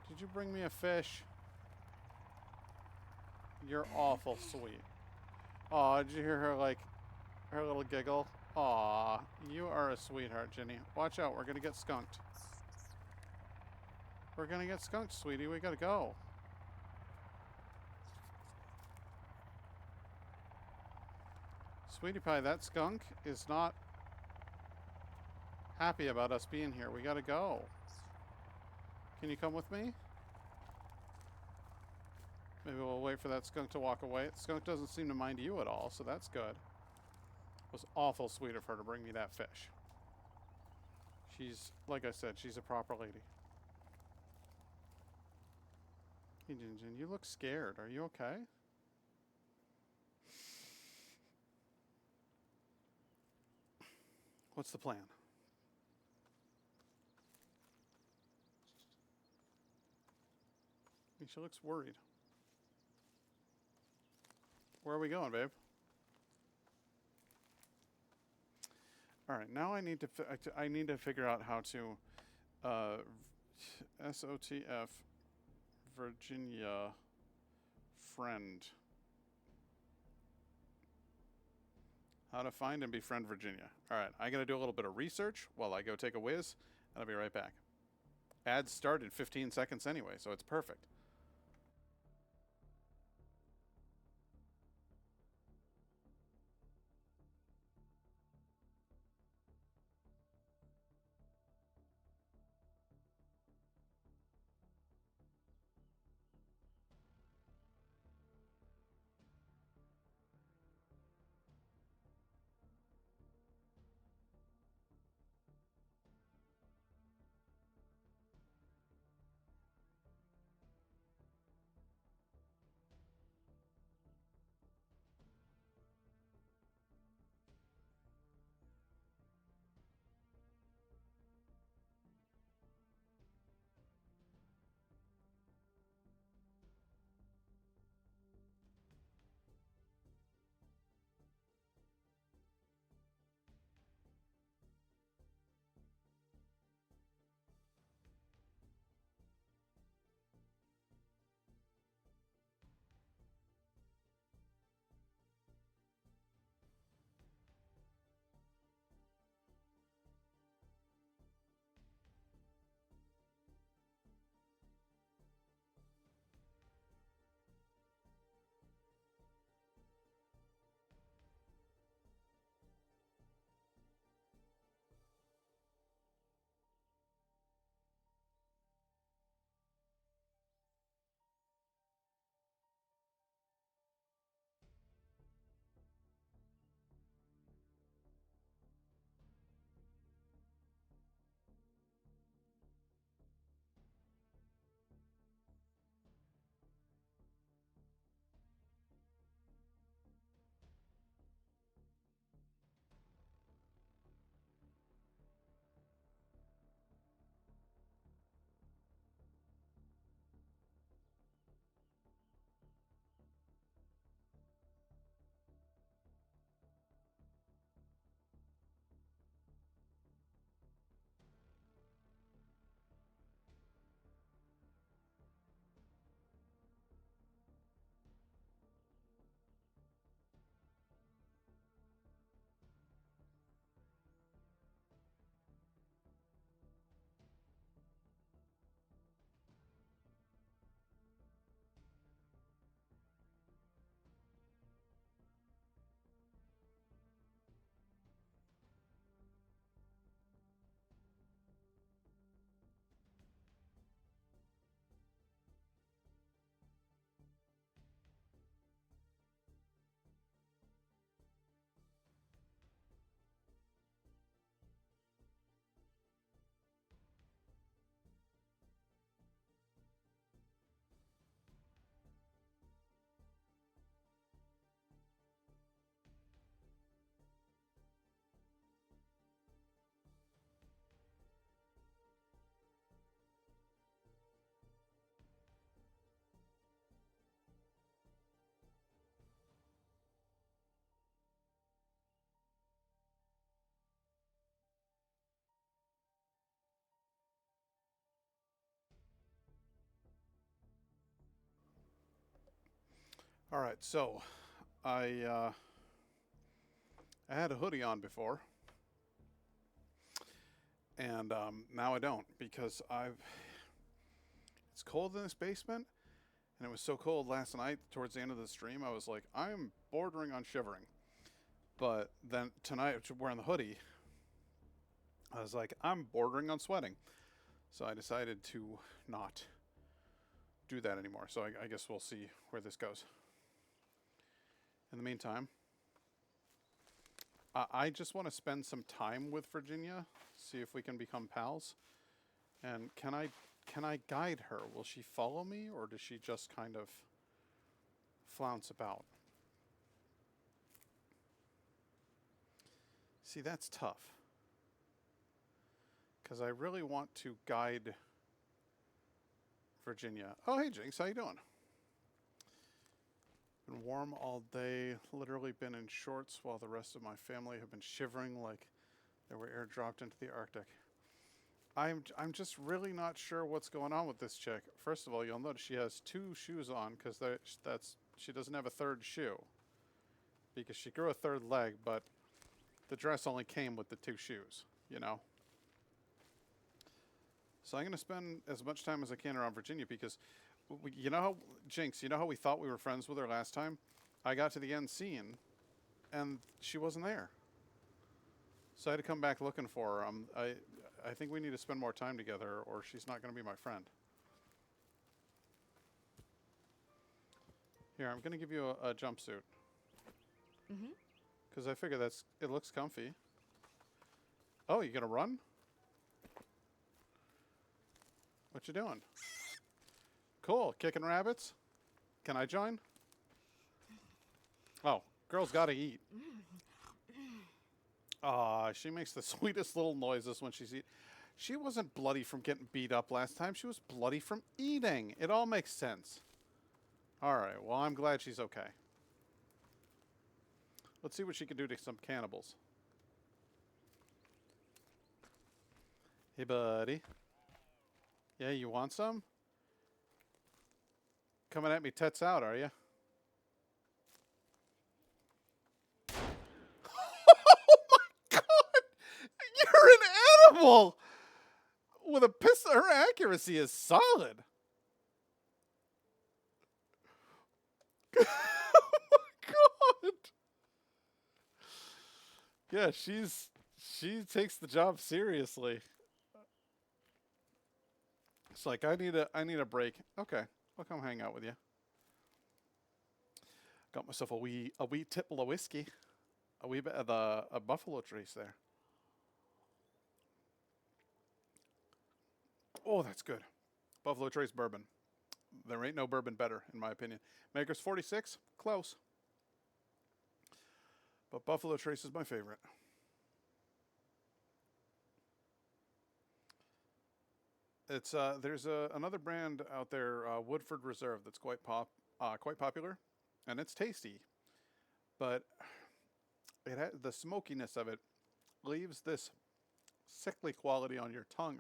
Did you bring me a fish? You're awful sweet. Aw, did you hear her, like, her little giggle? Aw, you are a sweetheart, Ginny. Watch out, we're gonna get skunked. We're gonna get skunked, sweetie. We gotta go. Sweetie pie, that skunk is not happy about us being here. We gotta go. Can you come with me? Maybe we'll wait for that skunk to walk away. The skunk doesn't seem to mind you at all, so that's good. It was awful sweet of her to bring me that fish. She's, like I said, she's a proper lady. Hey, Jinjin, you look scared. Are you okay? What's the plan? I mean, she looks worried. Where are we going, babe? All right, now I need to figure out how to SOTF Virginia friend. How to find and befriend Virginia. All right, I gotta do a little bit of research while I go take a whiz, and I'll be right back. Ads start in 15 seconds anyway, so it's perfect. All right, so I had a hoodie on before, and now I don't because I've. It's cold in this basement, and it was so cold last night. Towards the end of the stream, I was like, I'm bordering on shivering. But then tonight, wearing the hoodie, I was like, I'm bordering on sweating. So I decided to not do that anymore. So I guess we'll see where this goes. In the meantime, I just want to spend some time with Virginia, see if we can become pals. And can I guide her? Will she follow me, or does she just kind of flounce about? See, that's tough. Because I really want to guide Virginia. Oh, hey, Jinx, how you doing? Been warm all day. Literally been in shorts while the rest of my family have been shivering like they were airdropped into the Arctic. I'm just really not sure what's going on with this chick. First of all, you'll notice she has 2 shoes on because she doesn't have a third shoe. Because she grew a third leg, but the dress only came with the 2 shoes, you know? So I'm going to spend as much time as I can around Virginia because, you know how, Jinx, you know how we thought we were friends with her last time? I got to the end scene, and she wasn't there. So I had to come back looking for her. I think we need to spend more time together, or she's not going to be my friend. Here, I'm going to give you a jumpsuit. Mm-hmm. Because I figure it looks comfy. Oh, you going to run? What you doing? Cool. Kicking rabbits? Can I join? Oh, girls gotta eat. Aw, she makes the sweetest little noises when she's eating. She wasn't bloody from getting beat up last time. She was bloody from eating. It all makes sense. Alright, well, I'm glad she's okay. Let's see what she can do to some cannibals. Hey, buddy. Yeah, you want some? Coming at me tits out, are you? Oh my god! You're an animal! With a pistol, her accuracy is solid. Oh my god! Yeah, she takes the job seriously. It's like I need a break. Okay, I'll come hang out with you. Got myself a wee tipple of whiskey, a wee bit of a Buffalo Trace there. Oh, that's good. Buffalo Trace bourbon. There ain't no bourbon better, in my opinion. Maker's 46, close. But Buffalo Trace is my favorite. It's there's another brand out there, Woodford Reserve, that's quite popular, and it's tasty, but the smokiness of it leaves this sickly quality on your tongue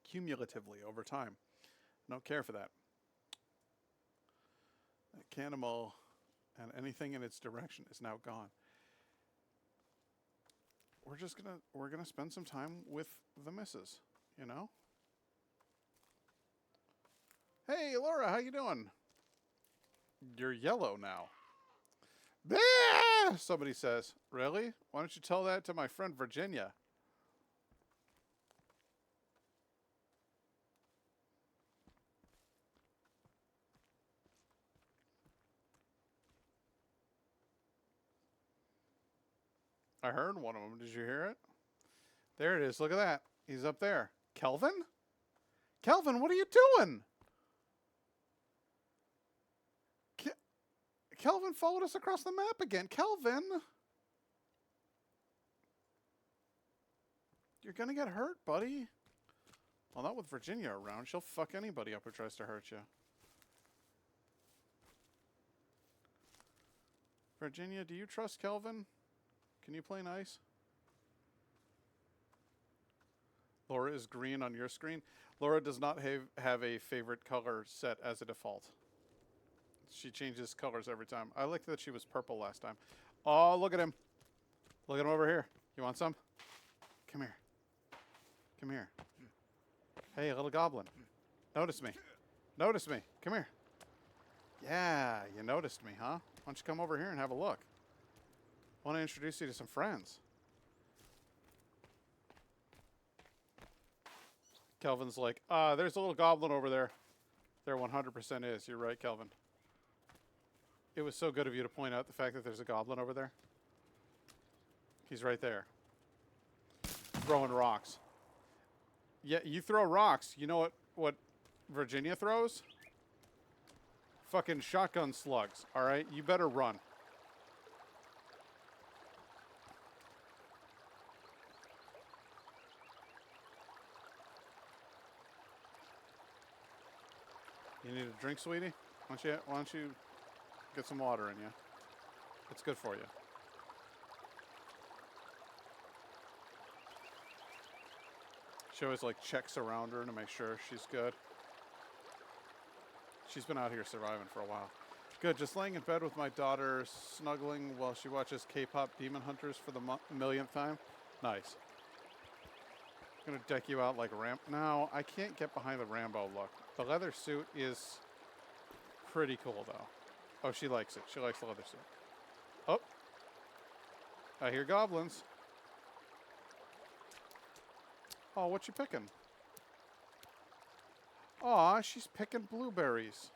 cumulatively over time. I don't care for that. That cannibal and anything in its direction is now gone. We're gonna spend some time with the missus, you know? Hey, Laura, how you doing? You're yellow now. Ah! Somebody says, really? Why don't you tell that to my friend Virginia? I heard one of them. Did you hear it? There it is. Look at that. He's up there. Kelvin? Kelvin, what are you doing? Kelvin followed us across the map again. Kelvin! You're gonna get hurt, buddy. Well, not with Virginia around. She'll fuck anybody up who tries to hurt you. Virginia, do you trust Kelvin? Can you play nice? Laura is green on your screen. Laura does not have a favorite color set as a default. She changes colors every time. I liked that she was purple last time. Oh, look at him. Look at him over here. You want some? Come here. Come here. Hey, little goblin. Notice me. Notice me. Come here. Yeah, you noticed me, huh? Why don't you come over here and have a look? I want to introduce you to some friends. Kelvin's like, there's a little goblin over there. There 100% is. You're right, Kelvin. It was so good of you to point out the fact that there's a goblin over there. He's right there. Throwing rocks. Yeah, you throw rocks. You know what Virginia throws? Fucking shotgun slugs, alright? You better run. You need a drink, sweetie? Why don't you get some water in you? It's good for you. She always like checks around her to make sure she's good. She's been out here surviving for a while. Good, just laying in bed with my daughter, snuggling while she watches K-pop Demon Hunters for the millionth time. Nice. I'm gonna deck you out like No, I can't get behind the Rambo look. The leather suit is pretty cool, though. Oh, she likes it. She likes the leather suit. Oh. I hear goblins. Oh, what you picking? Aw, she's picking blueberries.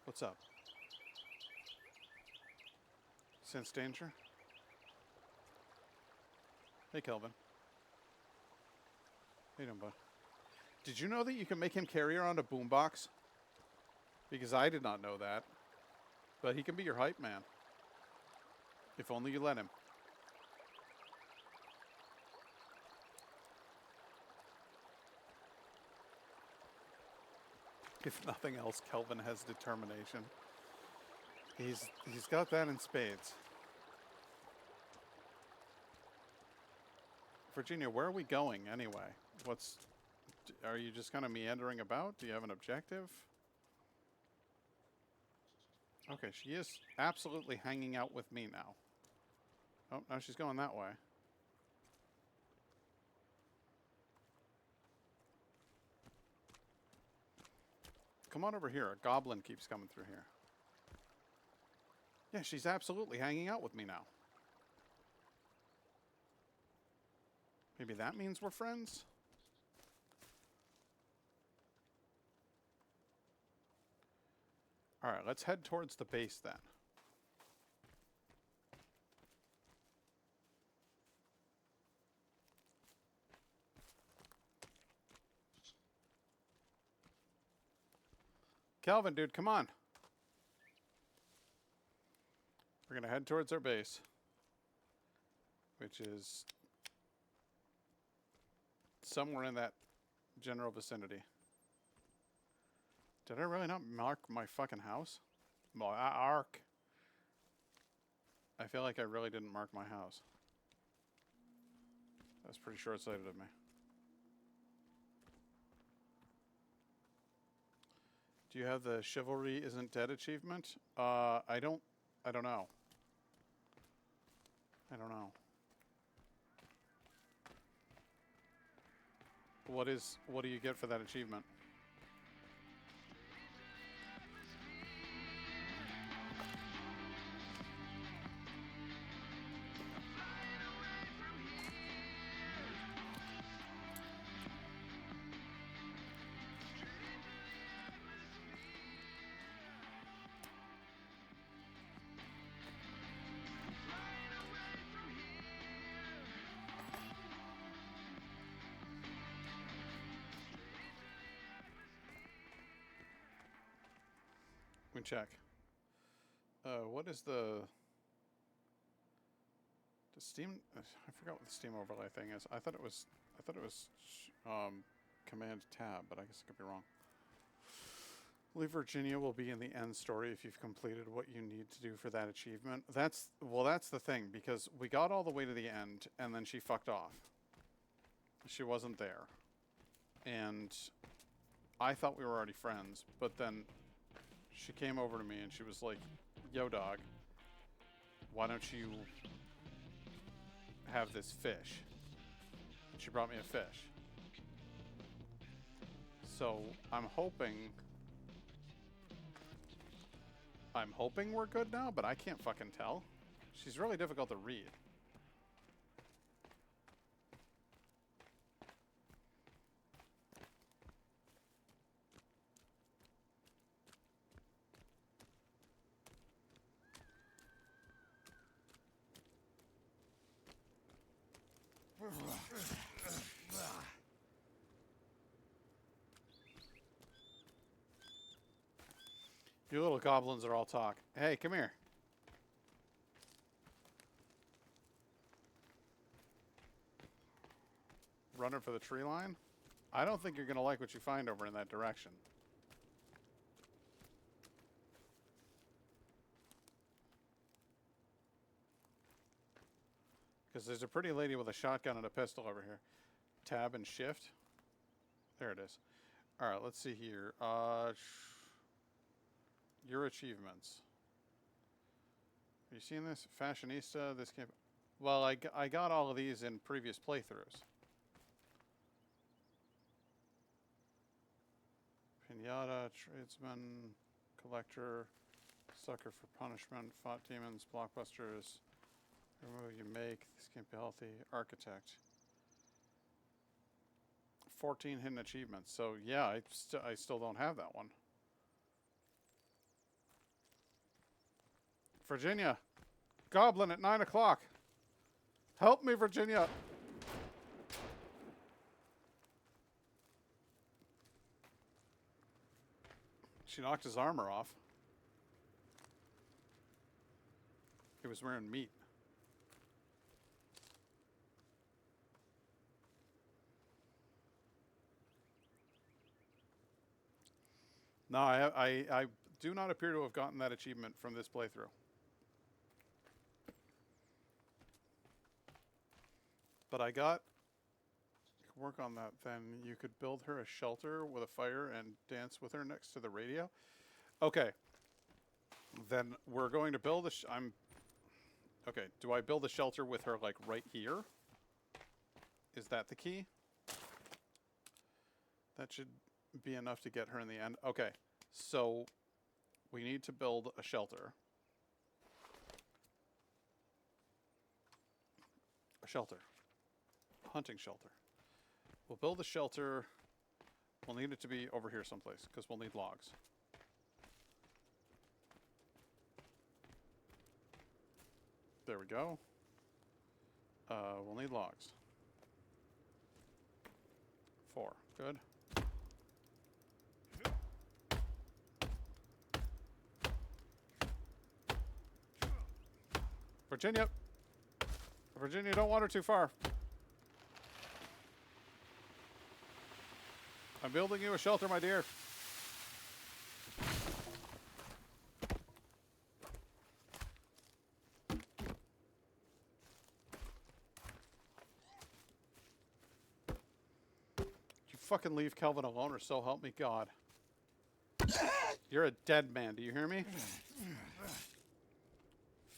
What's up? Sense danger? Hey, Kelvin. How you doing, bud? Did you know that you can make him carry around a boombox? Because I did not know that. But he can be your hype man. If only you let him. If nothing else, Kelvin has determination. He's got that in spades. Virginia, where are we going anyway? Are you just kind of meandering about? Do you have an objective? Okay, she is absolutely hanging out with me now. Oh, now she's going that way. Come on over here. A goblin keeps coming through here. Yeah, she's absolutely hanging out with me now. Maybe that means we're friends? Alright, let's head towards the base then. Calvin, dude, come on. We're going to head towards our base, which is somewhere in that general vicinity. Did I really not mark my fucking house? My arc. I feel like I really didn't mark my house. That's pretty short-sighted of me. Do you have the Chivalry Isn't Dead achievement? I don't know. I don't know. What do you get for that achievement? Let me check. What is the Steam? I forgot what the Steam overlay thing is. I thought it was Command Tab, but I guess I could be wrong. Leave Virginia will be in the end story if you've completed what you need to do for that achievement. That's the thing, because we got all the way to the end and then she fucked off. She wasn't there. and I thought we were already friends, but then she came over to me and she was like, yo, dog, why don't you have this fish? And she brought me a fish. So I'm hoping we're good now, but I can't fucking tell. She's really difficult to read. You little goblins are all talk. Hey, come here. Running for the tree line? I don't think you're going to like what you find over in that direction. Because there's a pretty lady with a shotgun and a pistol over here. Tab and shift. There it is. Alright, let's see here. Your achievements. Have you seen this? Fashionista, this game. Well, I got all of these in previous playthroughs. Pinata, tradesman, collector, sucker for punishment, fought demons, blockbusters, remove you make, this can't be healthy, architect. 14 hidden achievements. So yeah, I still don't have that one. Virginia, goblin at 9 o'clock. Help me, Virginia. She knocked his armor off. He was wearing meat. No, I do not appear to have gotten that achievement from this playthrough. But I got... work on that, then you could build her a shelter with a fire and dance with her next to the radio. Okay. Then we're going to build a... okay, do I build a shelter with her, like, right here? Is that the key? That should be enough to get her in the end. Okay, so we need to build a shelter. A shelter. Hunting shelter. We'll build a shelter. We'll need it to be over here someplace, because we'll need logs. There we go. We'll need logs. 4. Good. Virginia! Virginia, don't wander too far. I'm building you a shelter, my dear. You fucking leave Kelvin alone, or so help me God. You're a dead man, do you hear me?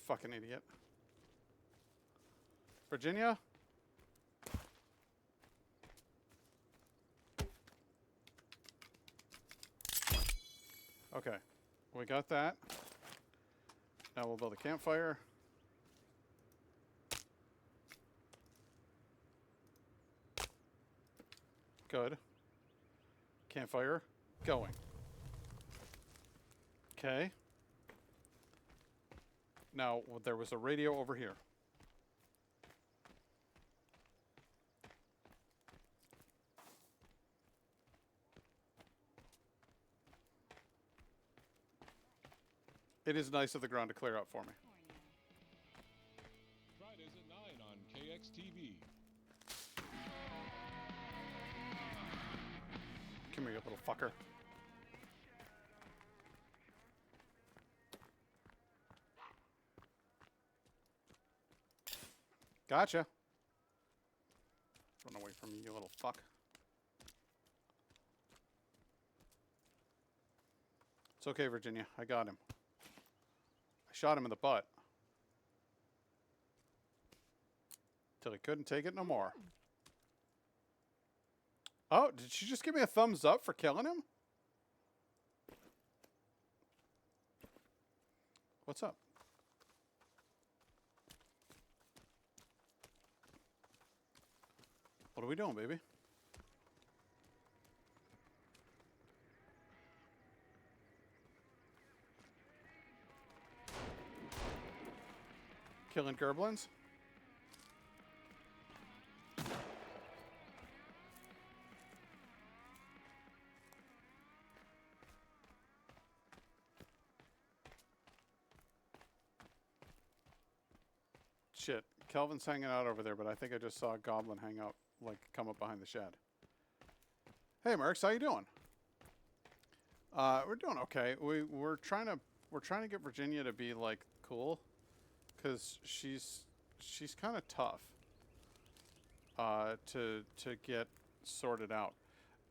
Fucking idiot. Virginia? Okay, we got that. Now we'll build a campfire. Good. Campfire going. Okay. Now, there was a radio over here. It is nice of the ground to clear up for me. Fridays at 9 on KXTV. Come here, you little fucker. Gotcha. Run away from me, you little fuck. It's okay, Virginia. I got him. I shot him in the butt. Till he couldn't take it no more. Oh, did she just give me a thumbs up for killing him? What's up? What are we doing, baby? Killing gerblins? Shit. Kelvin's hanging out over there, but I think I just saw a goblin hang out, like, come up behind the shed. Hey, Mercs, how you doing? We're doing okay. We're trying to get Virginia to be, like, cool, because she's kind of tough to get sorted out.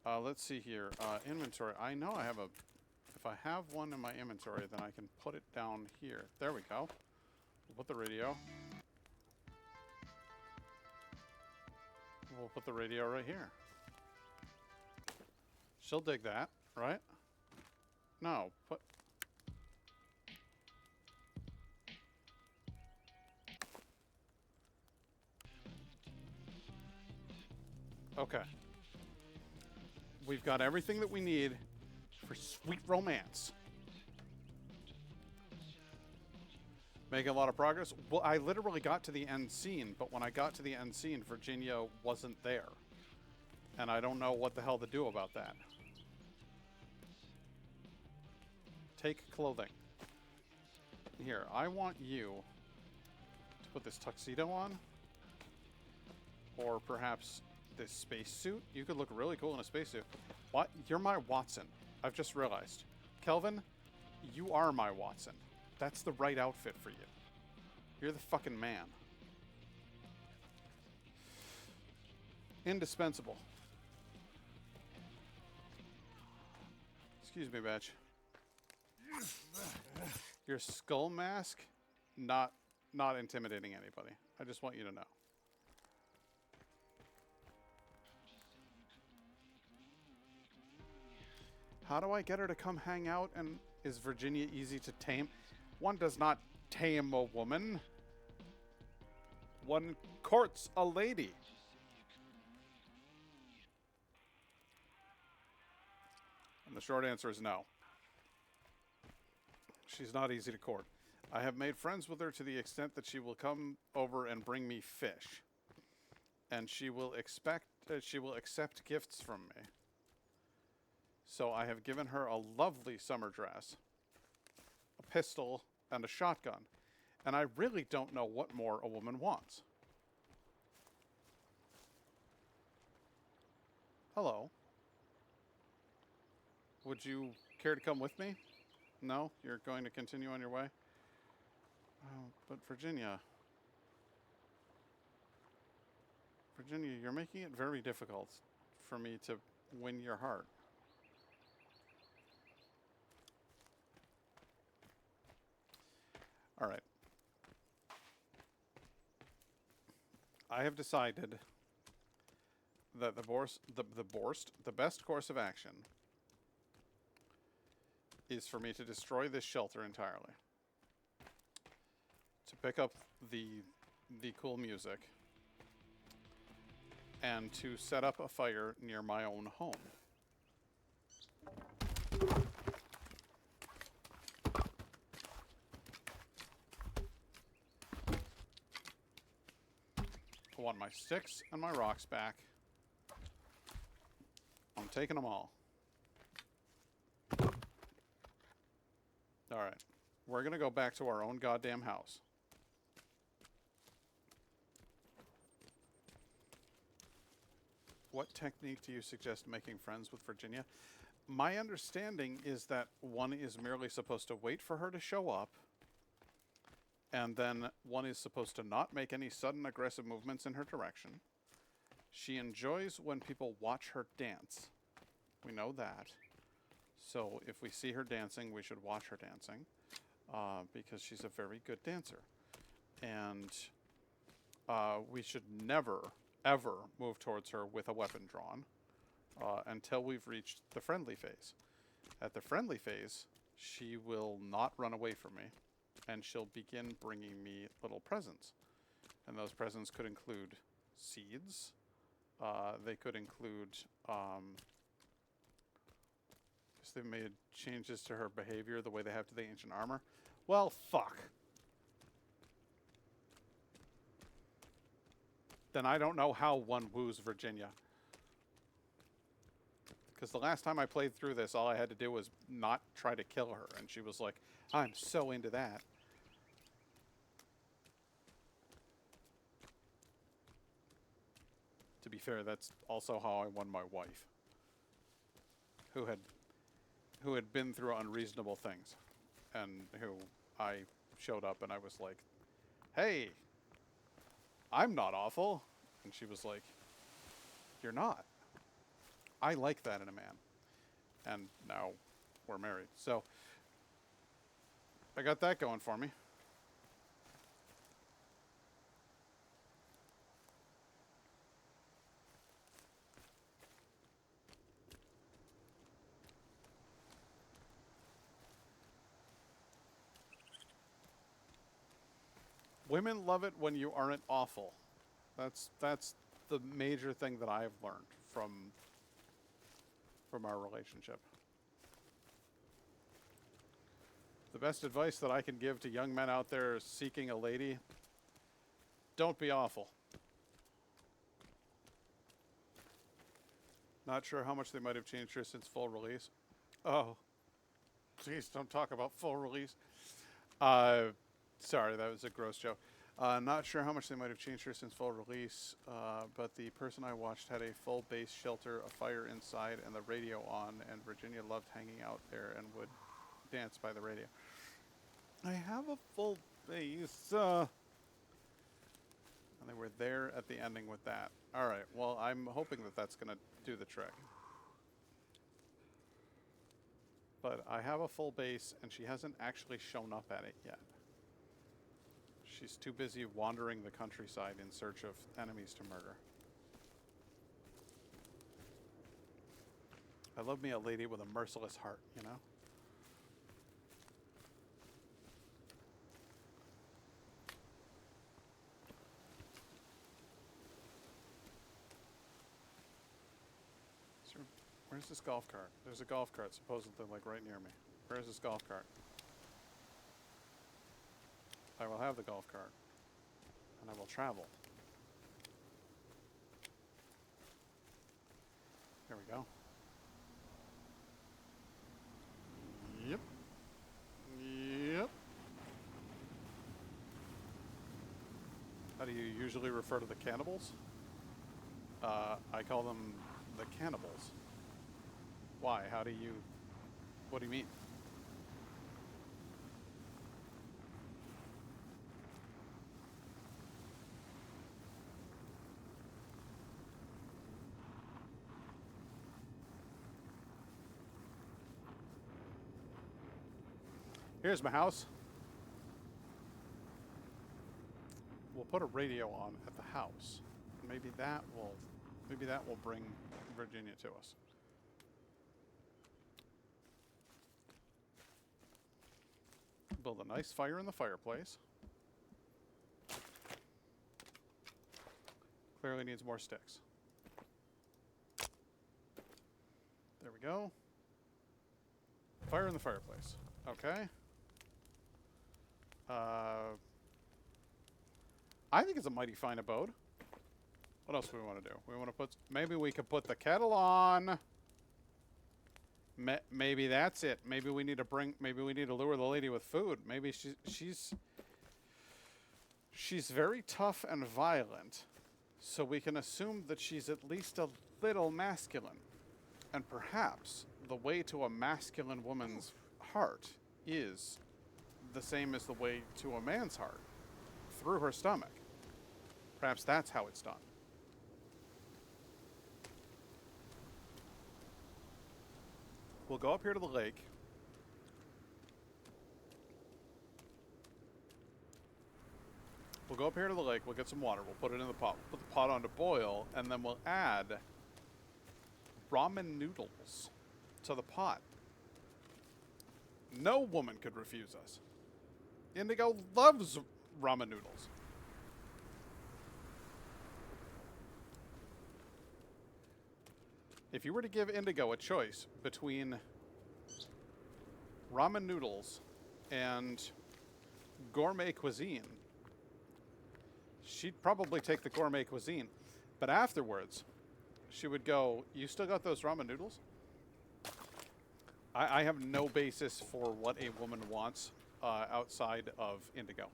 Let's see here. Inventory. I know I have a... If I have one in my inventory, then I can put it down here. There we go. We'll put the radio. We'll put the radio right here. She'll dig that, right? No, put... Okay. We've got everything that we need for sweet romance. Making a lot of progress. Well, I literally got to the end scene, but when I got to the end scene, Virginia wasn't there. And I don't know what the hell to do about that. Take clothing. Here, I want you to put this tuxedo on. Or perhaps this spacesuit. You could look really cool in a spacesuit. What? You're my Watson. I've just realized. Kelvin, you are my Watson. That's the right outfit for you. You're the fucking man. Indispensable. Excuse me, Batch. Your skull mask, not intimidating anybody. I just want you to know. How do I get her to come hang out? And is Virginia easy to tame? One does not tame a woman. One courts a lady. And the short answer is no. She's not easy to court. I have made friends with her to the extent that she will come over and bring me fish. And she will accept gifts from me. So I have given her a lovely summer dress, a pistol, and a shotgun. And I really don't know what more a woman wants. Hello. Would you care to come with me? No? You're going to continue on your way? Oh, but Virginia... Virginia, you're making it very difficult for me to win your heart. All right. I have decided that the best course of action is for me to destroy this shelter entirely. To pick up the cool music and to set up a fire near my own home. I want my sticks and my rocks back. I'm taking them all. Alright. We're going to go back to our own goddamn house. What technique do you suggest making friends with Virginia? My understanding is that one is merely supposed to wait for her to show up, and then one is supposed to not make any sudden aggressive movements in her direction. She enjoys when people watch her dance. We know that. So if we see her dancing, we should watch her dancing, because she's a very good dancer. And we should never, ever move towards her with a weapon drawn until we've reached the friendly phase. At the friendly phase, she will not run away from me, and she'll begin bringing me little presents. And those presents could include seeds. They could include... they've made changes to her behavior the way they have to the ancient armor. Well, fuck. Then I don't know how one woos Virginia. Because the last time I played through this, all I had to do was not try to kill her. And she was like, I'm so into that. To be fair, that's also how I won my wife. Who had been through unreasonable things. And who I showed up and I was like, hey, I'm not awful. And she was like, you're not. I like that in a man. And now we're married. So I got that going for me. Women love it when you aren't awful. That's the major thing that I've learned from our relationship. The best advice that I can give to young men out there seeking a lady, don't be awful. Not sure how much they might have changed her since full release. Oh, please don't talk about full release. Sorry, that was a gross joke. Not sure how much they might have changed her since full release, but the person I watched had a full base shelter, a fire inside, and the radio on, and Virginia loved hanging out there and would dance by the radio. I have a full base. And they were there at the ending with that. All right, well, I'm hoping that that's going to do the trick. But I have a full base, and she hasn't actually shown up at it yet. She's too busy wandering the countryside in search of enemies to murder. I love me a lady with a merciless heart, you know? So, where's this golf cart? There's a golf cart supposedly like right near me. Where's this golf cart? I will have the golf cart, and I will travel. There we go. Yep. Yep. How do you usually refer to the cannibals? I call them the cannibals. Why? What do you mean? Here's my house. We'll put a radio on at the house. Maybe that will bring Virginia to us. Build a nice fire in the fireplace. Clearly needs more sticks. There we go. Fire in the fireplace. Okay. I think it's a mighty fine abode. What else do we want to do? We want to put... Maybe we could put the kettle on. Maybe that's it. Maybe we need to lure the lady with food. Maybe she's very tough and violent. So we can assume that she's at least a little masculine. And perhaps the way to a masculine woman's heart is the same as the way to a man's heart. Through her stomach. Perhaps that's how it's done. We'll go up here to the lake. We'll go up here to the lake. We'll get some water. We'll put it in the pot. We'll put the pot on to boil, and then we'll add ramen noodles to the pot. No woman could refuse us. Indigo loves ramen noodles. If you were to give Indigo a choice between ramen noodles and gourmet cuisine, she'd probably take the gourmet cuisine. But afterwards, she would go, "You still got those ramen noodles?" I have no basis for what a woman wants outside of Indigo.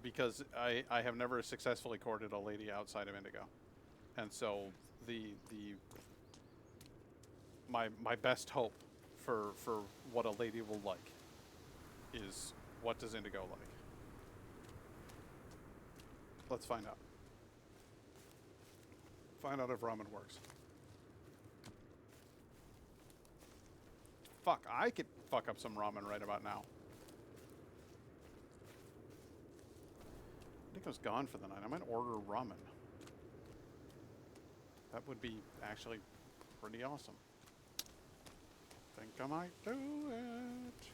Because I have never successfully courted a lady outside of Indigo. And so my best hope for what a lady will like is, what does Indigo like? Let's find out. Find out if ramen works. Fuck, I could fuck up some ramen right about now. Indigo's gone for the night. I might order ramen. That would be actually pretty awesome. Think I might do it.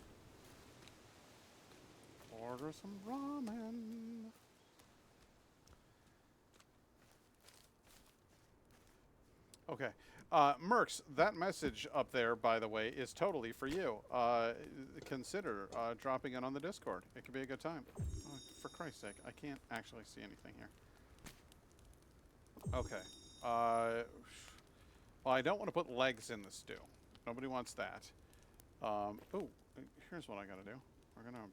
Order some ramen. Okay. Mercs, that message up there, by the way, is totally for you. Consider dropping it on the Discord. It could be a good time. Oh, for Christ's sake, I can't actually see anything here. Okay. Well, I don't want to put legs in the stew. Nobody wants that. Oh, here's what I gotta do. We're gonna...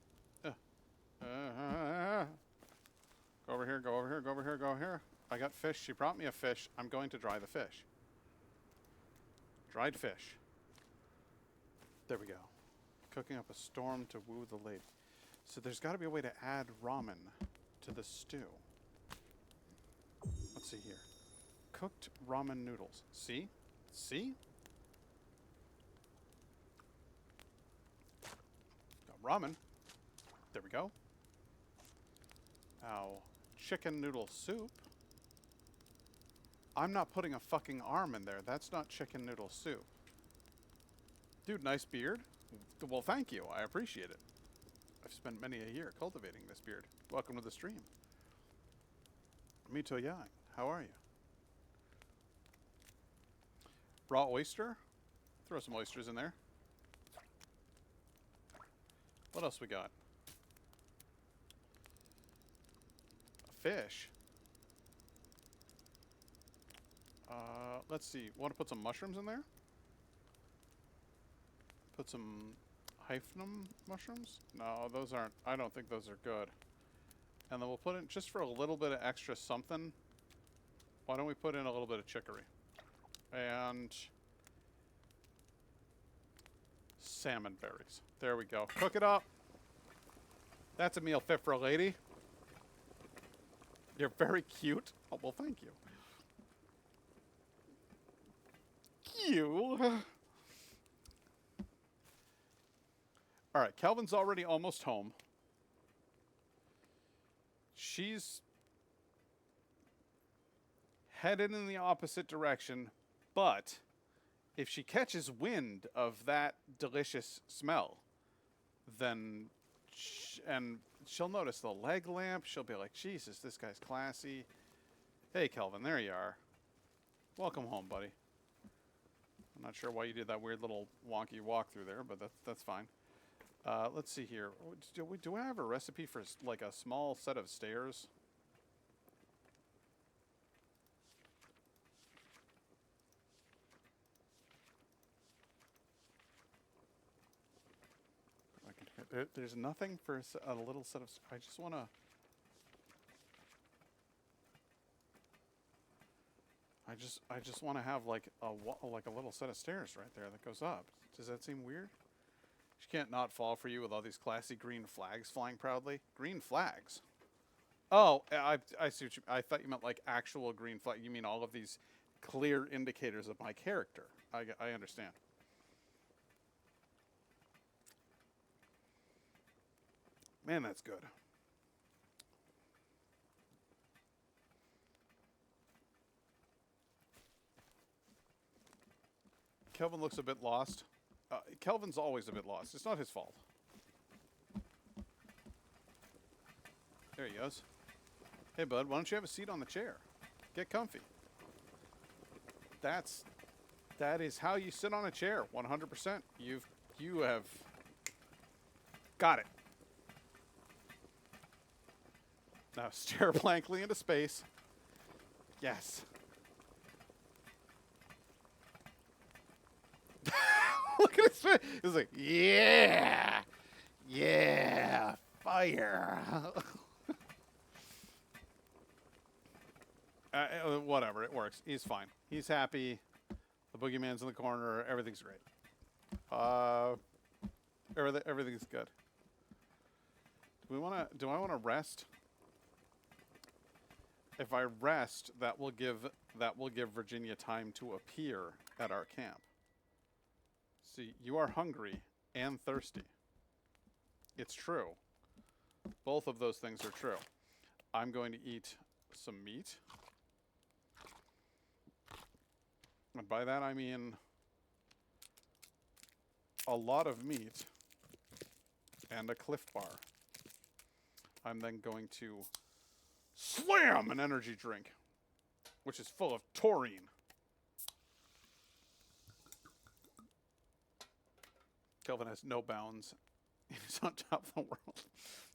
go over here, go over here, go over here, go over here. I got fish. She brought me a fish. I'm going to dry the fish. Dried fish. There we go. Cooking up a storm to woo the lady. So there's got to be a way to add ramen to the stew. Let's see here. Cooked ramen noodles. See? See? Got ramen. There we go. Now, chicken noodle soup. I'm not putting a fucking arm in there. That's not chicken noodle soup. Dude, nice beard. Well, thank you. I appreciate it. I've spent many a year cultivating this beard. Welcome to the stream. Mito Yang, how are you? Raw oyster? Throw some oysters in there. What else we got? A fish. Let's see. Want to put some mushrooms in there? Put some hyphenum mushrooms? No, those aren't. I don't think those are good. And then we'll put in, just for a little bit of extra something, why don't we put in a little bit of chicory? And salmon berries. There we go. Cook it up. That's a meal fit for a lady. You're very cute. Oh, well, thank you. All right, Calvin's already almost home. She's headed in the opposite direction, but if she catches wind of that delicious smell, then and she'll notice the leg lamp. She'll be like, Jesus, this guy's classy. Hey, Calvin, there you are. Welcome home, buddy. I'm not sure why you did that weird little wonky walk through there, but that's fine. Let's see here. Do I have a recipe for like a small set of stairs? There's nothing for a little set of. I just want to. I just want to have like a little set of stairs right there that goes up. Does that seem weird? She can't not fall for you with all these classy green flags flying proudly. Green flags. Oh, I see what you. I thought you meant like actual green flag. You mean all of these clear indicators of my character? I understand. Man, that's good. Kelvin looks a bit lost. Kelvin's always a bit lost. It's not his fault. There he goes. Hey, bud, why don't you have a seat on the chair? Get comfy. That is how you sit on a chair. 100%. You have got it. Now stare blankly into space. Yes. Look at his face. He's like, yeah, yeah, fire. Whatever, it works. He's fine. He's happy. The boogeyman's in the corner. Everything's great. Everything's good. Do I want to rest? If I rest, that will give Virginia time to appear at our camp. See, you are hungry and thirsty. It's true. Both of those things are true. I'm going to eat some meat. And by that I mean a lot of meat and a Cliff Bar. I'm then going to slam an energy drink, which is full of taurine. Kelvin has no bounds. He's on top of the world.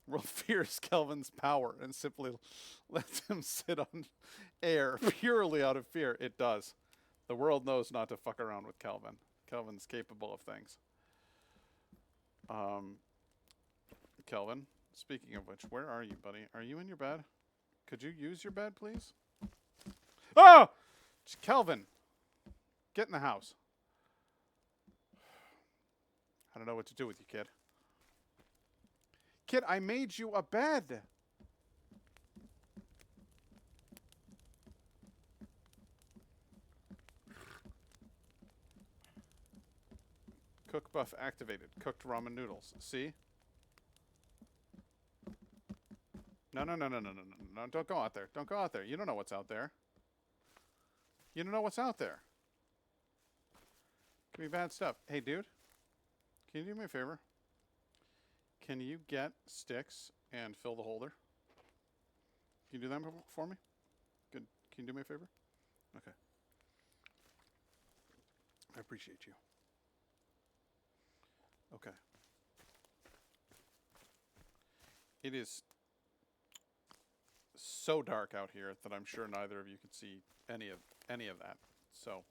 The world fears Kelvin's power and simply lets him sit on air purely out of fear. It does. The world knows not to fuck around with Kelvin. Kelvin's capable of things. Kelvin, speaking of which, where are you, buddy? Are you in your bed? Could you use your bed, please? Oh! Kelvin! Get in the house. I don't know what to do with you, kid. Kid, I made you a bed. Cook buff activated. Cooked ramen noodles. See? No. Don't go out there. Don't go out there. You don't know what's out there. You don't know what's out there. Could be bad stuff. Hey, dude. Can you do me a favor? Can you get sticks and fill the holder? Can you do that for me? Good. Can you do me a favor? Okay. I appreciate you. Okay. It is so dark out here that I'm sure neither of you can see any of that. So,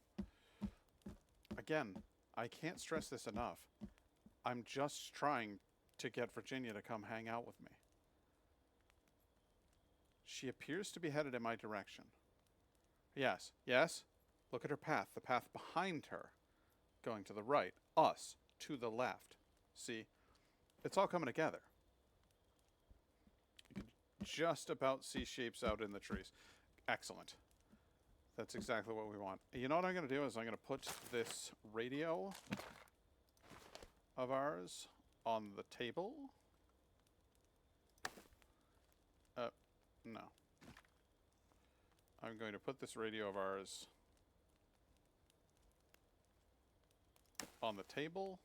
again, I can't stress this enough. I'm just trying to get Virginia to come hang out with me. She appears to be headed in my direction. Yes. Look at her path. The path behind her, going to the right. Us, to the left. See? It's all coming together. You can just about see shapes out in the trees. Excellent. That's exactly what we want. You know what I'm going to do is I'm going to put this radio of ours on the table. No. I'm going to put this radio of ours on the table.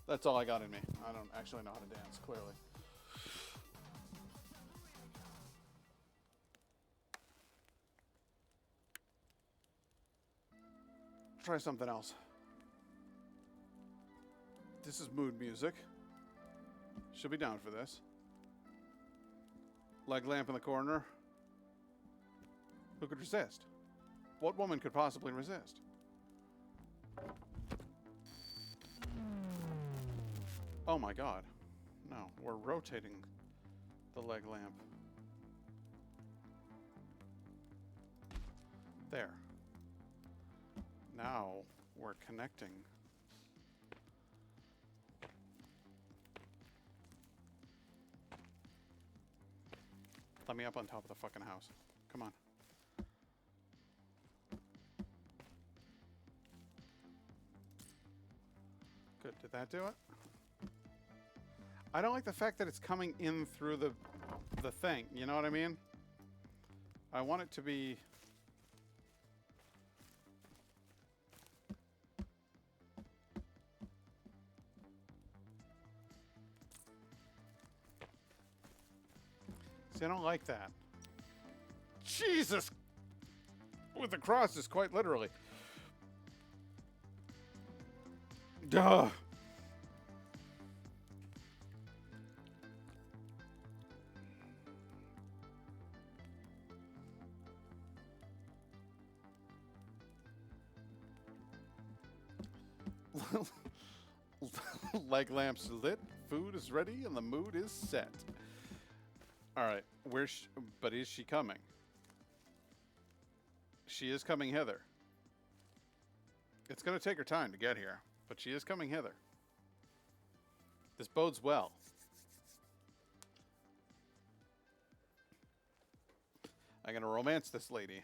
That's all I got in me. I don't actually know how to dance, clearly. Try something else. This is mood music. She'll be down for this. Leg lamp in the corner. Who could resist? What woman could possibly resist? Oh my god. No, we're rotating the leg lamp. There. Now we're we're connecting. Let me up on top of the fucking house. Come on. Good. Did that do it? I don't like the fact that it's coming in through the thing. You know what I mean? I want it to be... See, I don't like that. Jesus! With the crosses, quite literally. Duh! Leg lamps lit, food is ready, and the mood is set. Alright, but is she coming? She is coming hither. It's going to take her time to get here, but she is coming hither. This bodes well. I'm going to romance this lady.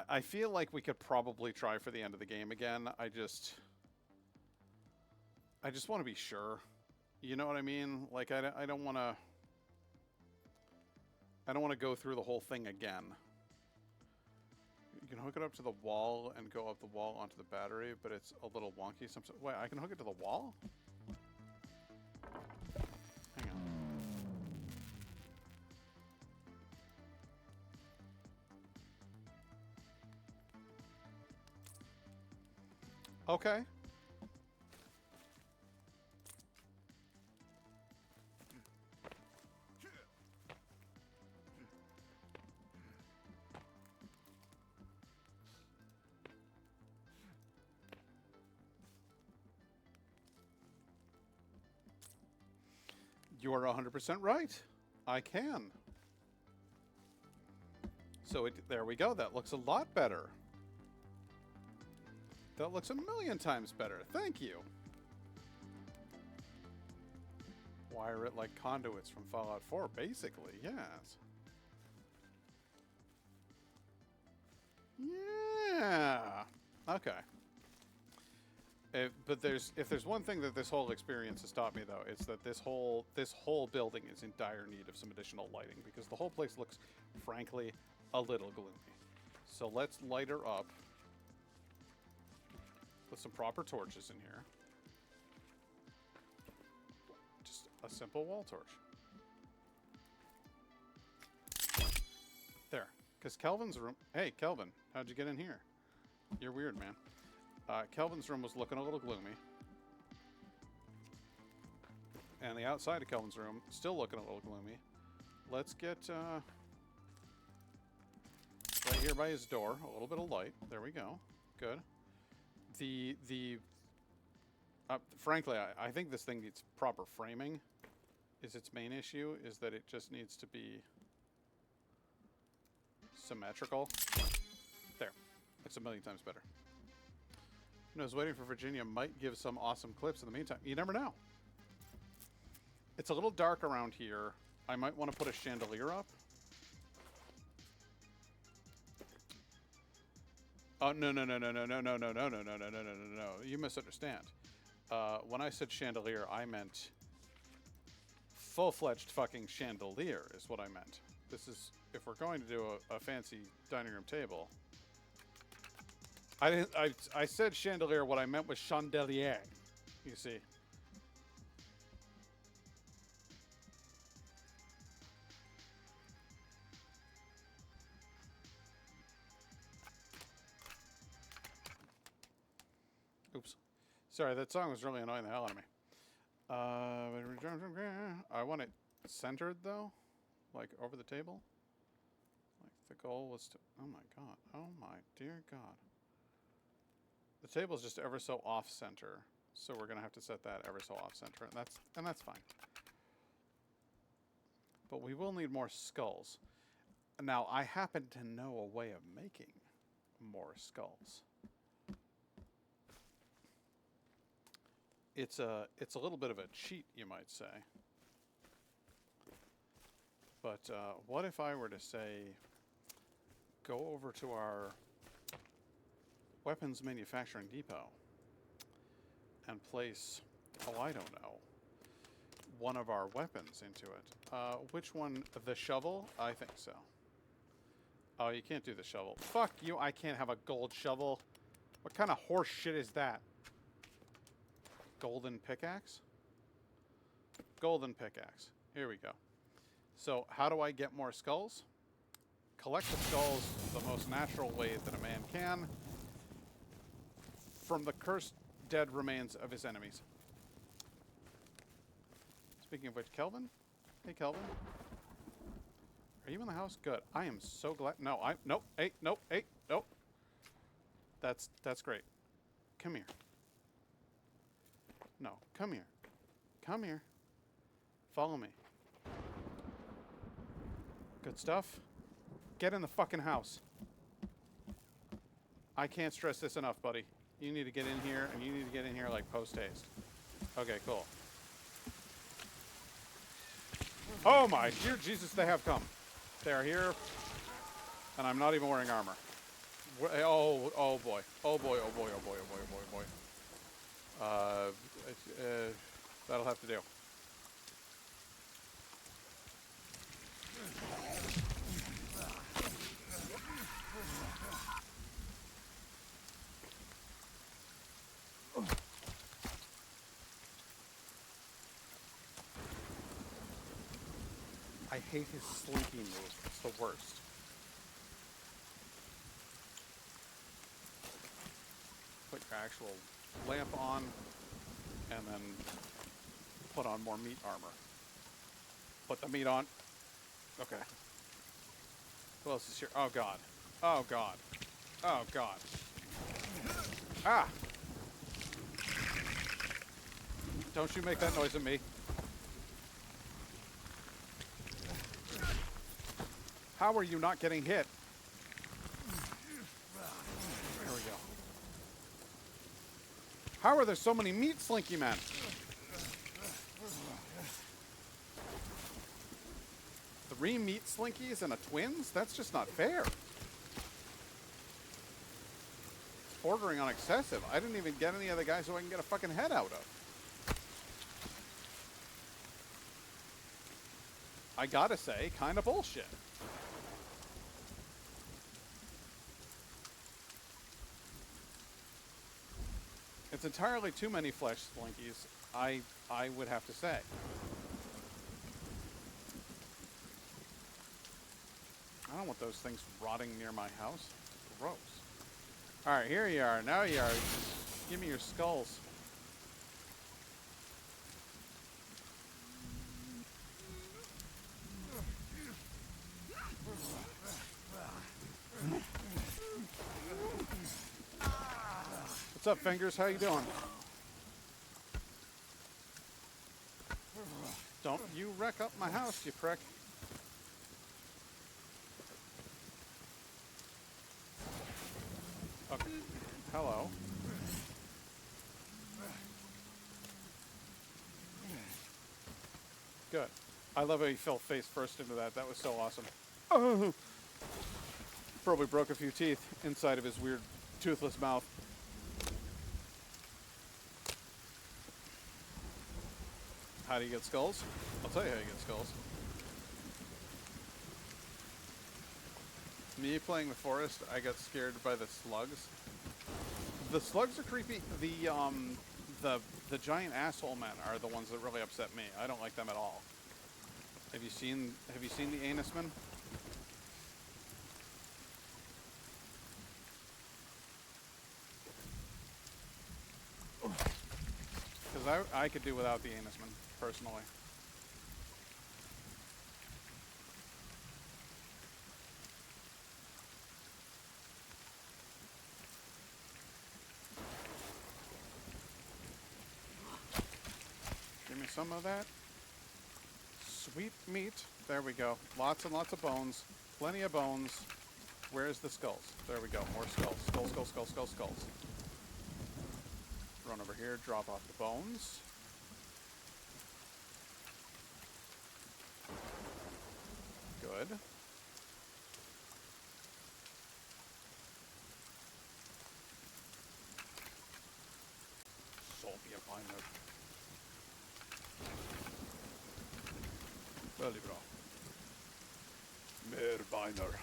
I feel like we could probably try for the end of the game again. I just want to be sure. You know what I mean? Like, I don't want to... I don't want to go through the whole thing again. You can hook it up to the wall and go up the wall onto the battery, but it's a little wonky. Wait, I can hook it to the wall? Hang on. Okay. You are 100% right. I can. So there we go. That looks a lot better. That looks a million times better. Thank you. Wire it like conduits from Fallout 4, basically. Yes. Yeah. Okay. But if there's one thing that this whole experience has taught me, though, it's that this whole building is in dire need of some additional lighting, because the whole place looks, frankly, a little gloomy. So let's light her up with some proper torches in here. Just a simple wall torch. There. Because Kelvin's room... Hey, Kelvin, how'd you get in here? You're weird, man. Kelvin's room was looking a little gloomy. And the outside of Kelvin's room, still looking a little gloomy. Let's get right here by his door, a little bit of light. There we go. Good. Frankly, I think this thing needs proper framing. Is its main issue, is that it just needs to be symmetrical. There. It's a million times better. Who knows, waiting for Virginia might give some awesome clips in the meantime. You never know. It's a little dark around here. I might want to put a chandelier up. Oh, no. You misunderstand. When I said chandelier, I meant full-fledged fucking chandelier is what I meant. This is, if we're going to do a fancy dining room table... I said chandelier. What I meant was chandelier. You see. Oops. Sorry, that song was really annoying the hell out of me. I want it centered though, like over the table. Like the goal was to. Oh my god. Oh my dear god. The table's just ever so off-center, so we're gonna have to set that ever so off-center, and that's fine. But we will need more skulls. Now, I happen to know a way of making more skulls. It's a little bit of a cheat, you might say. But what if I were to say, go over to our weapons manufacturing depot and place, oh, I don't know, one of our weapons into it. Which one? The shovel? I think so. Oh, you can't do the shovel. Fuck you, I can't have a gold shovel. What kind of horse shit is that? Golden pickaxe? Golden pickaxe. Here we go. So, how do I get more skulls? Collect the skulls the most natural way that a man can from the cursed dead remains of his enemies. Speaking of which, Kelvin? Hey, Kelvin. Are you in the house? Good. I am so glad. No, nope. Hey, nope. Hey, nope. That's great. Come here. No, come here. Come here. Follow me. Good stuff. Get in the fucking house. I can't stress this enough, buddy. You need to get in here, and you need to get in here like post-haste. Okay, cool. Oh my dear Jesus, they have come. They are here, and I'm not even wearing armor. Oh, oh boy. Oh boy, oh boy, oh boy, oh boy, oh boy, oh boy. That'll have to do. I hate his slinky move. It's the worst. Put your actual lamp on, and then put on more meat armor. Put the meat on. Okay. Who else is here? Oh god. Oh god. Oh god. Ah! Don't you make that noise at me. How are you not getting hit? There we go. How are there so many meat slinky men? Three meat slinkies and a twins? That's just not fair. It's bordering on excessive. I didn't even get any of the guys who I can get a fucking head out of. I gotta say, kind of bullshit. It's entirely too many flesh slinkies, I would have to say. I don't want those things rotting near my house. Gross. Alright, here you are. Now you are. Give me your skulls. What's up, Fingers? How you doing? Don't you wreck up my house, you prick. Okay. Hello. Good. I love how you fell face first into that. That was so awesome. Oh! Probably broke a few teeth inside of his weird toothless mouth. How do you get skulls? I'll tell you how you get skulls. Me playing the forest, I got scared by the slugs. The slugs are creepy. The giant asshole men are the ones that really upset me. I don't like them at all. Have you seen the anus men? Because I could do without the anus men, personally. Give me some of that. Sweet meat. There we go. Lots and lots of bones. Plenty of bones. Where's the skulls? There we go. More skulls. Skulls, skulls, skulls, skulls, skulls. Run over here, drop off the bones. Good. Soviet miner. Väldigt bra. Mer miner.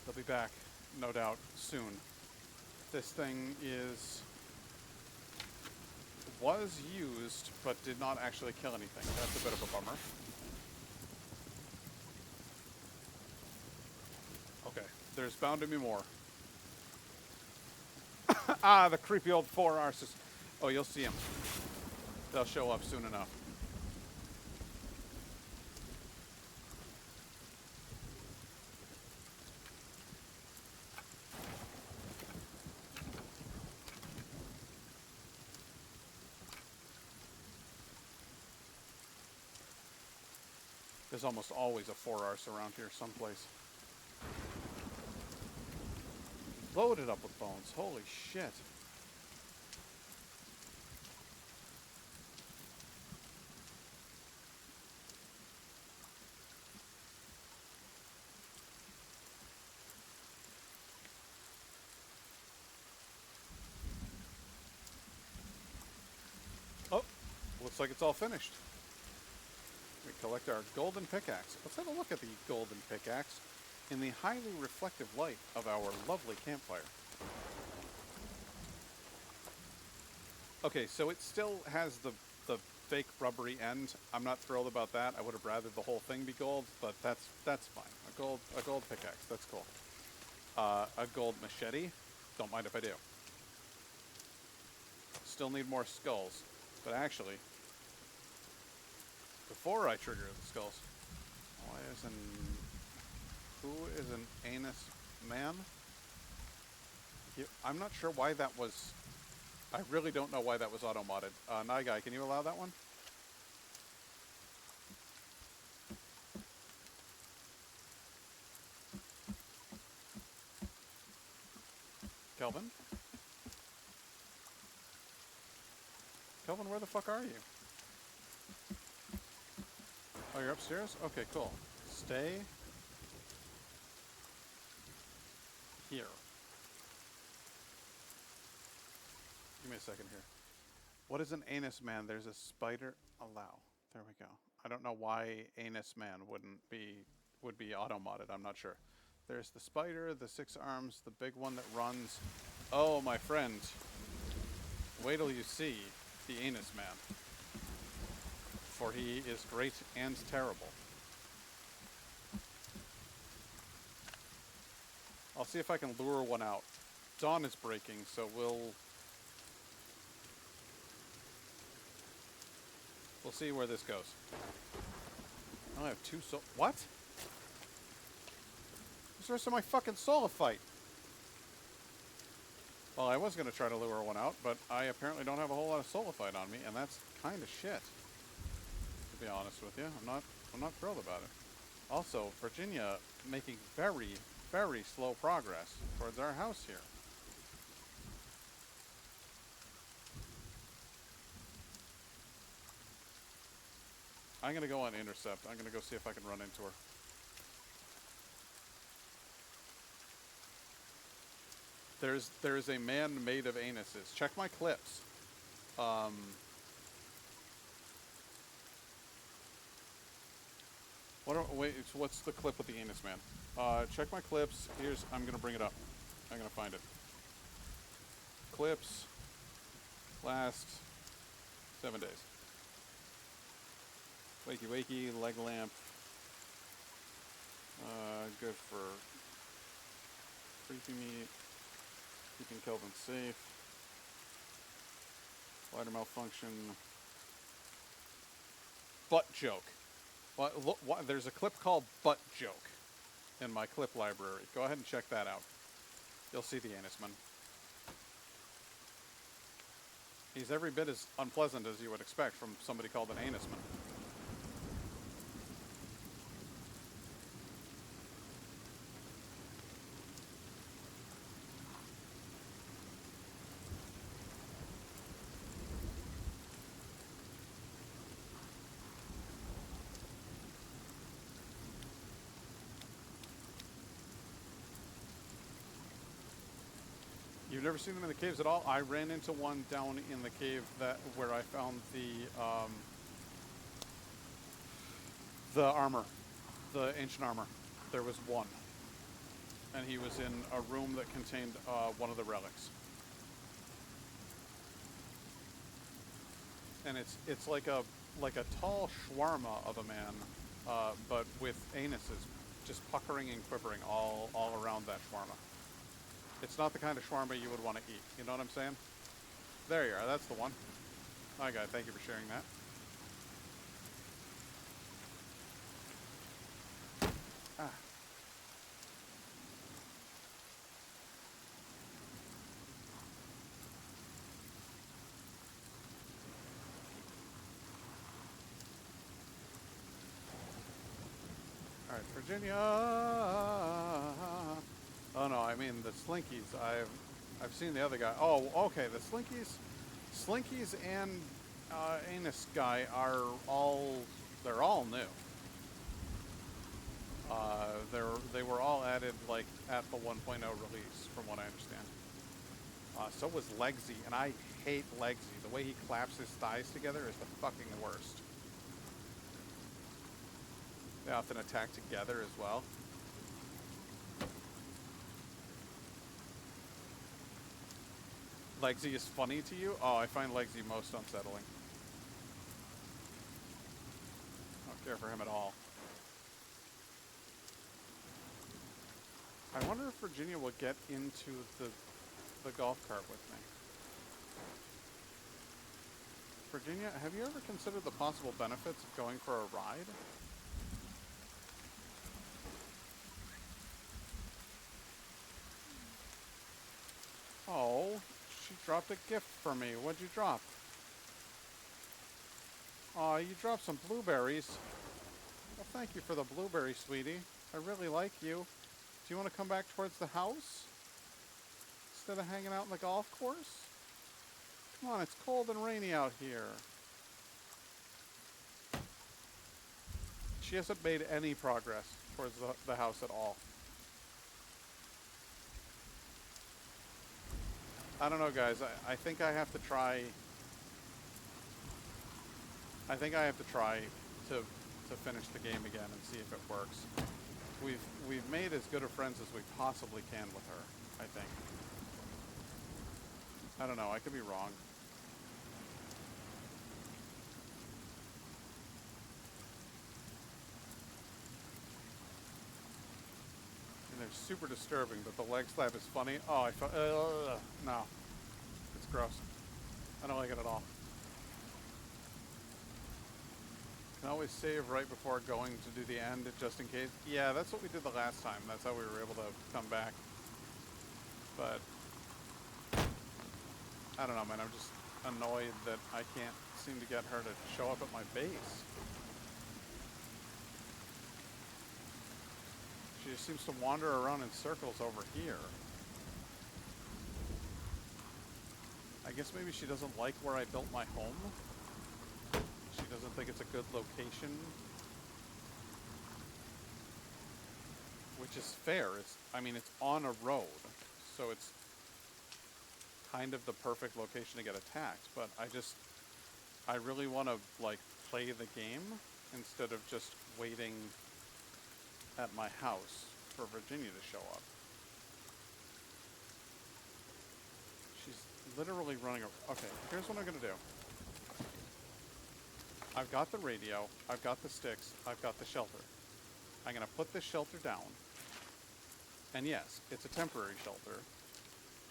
They'll be back, no doubt, soon. This thing was used, but did not actually kill anything. That's a bit of a bummer. Okay, there's bound to be more. Ah, the creepy old four arses. Oh, you'll see them. They'll show up soon enough. There's almost always a 4-arse around here someplace. Loaded up with bones. Holy shit. Oh, looks like it's all finished. We collect our golden pickaxe. Let's have a look at the golden pickaxe in the highly reflective light of our lovely campfire. Okay, so it still has the fake rubbery end. I'm not thrilled about that. I would have rather the whole thing be gold, but that's fine. A gold pickaxe, that's cool. A gold machete, don't mind if I do. Still need more skulls, but actually, before I trigger the skulls, who is an anus man? I'm not sure why that was. I really don't know why that was auto-modded. Nyguy, can you allow that one? Kelvin? Kelvin, where the fuck are you? Oh, you're upstairs? Okay, cool. Stay here. Give me a second here. What is an anus man? There's a spider. Allow. There we go. I don't know why anus man would be auto-modded. I'm not sure. There's the spider, the 6 arms, the big one that runs. Oh, my friend. Wait till you see the anus man. For he is great and terrible. I'll see if I can lure one out. Dawn is breaking, so we'll see where this goes. I only have 2 soul. What? Where's the rest of my fucking solifite? Well, I was going to try to lure one out, but I apparently don't have a whole lot of solifite on me, and that's kind of shit. To be honest with you, I'm not thrilled about it. Also, Virginia making very, very slow progress towards our house here. I'm going to go on intercept. I'm going to go see if I can run into her. There's a man made of anuses. Check my clips. What's the clip with the anus man? Check my clips. I'm going to bring it up. I'm going to find it. Clips. Last 7 days. Wakey wakey, leg lamp. Good for creepy meat. Keeping Kelvin safe. Lighter malfunction. Butt joke. What, there's a clip called Butt Joke in my clip library. Go ahead and check that out. You'll see the anus man. He's every bit as unpleasant as you would expect from somebody called an anusman. You've never seen them in the caves at all? I ran into one down in the cave where I found the armor, the ancient armor. There was one, and he was in a room that contained one of the relics. And it's like a tall shawarma of a man, but with anuses just puckering and quivering all around that shawarma. It's not the kind of shawarma you would want to eat. You know what I'm saying? There you are. That's the one. Hi, guy. Thank you for sharing that. Ah. All right, Virginia. Oh no, I mean the Slinkies. I've seen the other guy. Oh, okay. The Slinkies and Anus guy are they're all new. They were all added like at the 1.0 release, from what I understand. So was Legsy, and I hate Legsy. The way he claps his thighs together is the fucking worst. They often attack together as well. Legsy is funny to you? Oh, I find Legsy most unsettling. I don't care for him at all. I wonder if Virginia will get into the golf cart with me. Virginia, have you ever considered the possible benefits of going for a ride? Oh, she dropped a gift for me. What'd you drop? Aw, you dropped some blueberries. Well, thank you for the blueberry, sweetie. I really like you. Do you want to come back towards the house? Instead of hanging out in the golf course? Come on, it's cold and rainy out here. She hasn't made any progress towards the house at all. I don't know, guys. I think I have to try... I think I have to try to finish the game again and see if it works. We've made as good of friends as we possibly can with her, I think. I don't know, I could be wrong. And they're super disturbing, but the leg slap is funny. Oh, I felt... no. It's gross. I don't like it at all. Can always save right before going to do the end, just in case. Yeah, that's what we did the last time. That's how we were able to come back. But I don't know, man. I'm just annoyed that I can't seem to get her to show up at my base. She just seems to wander around in circles over here. I guess maybe she doesn't like where I built my home. She doesn't think it's a good location. Which is fair. I mean, it's on a road, so it's kind of the perfect location to get attacked. But I really want to, like, play the game instead of just waiting at my house for Virginia to show up. She's literally running over. Okay, here's what I'm going to do. I've got the radio, I've got the sticks, I've got the shelter. I'm going to put this shelter down. And yes, it's a temporary shelter,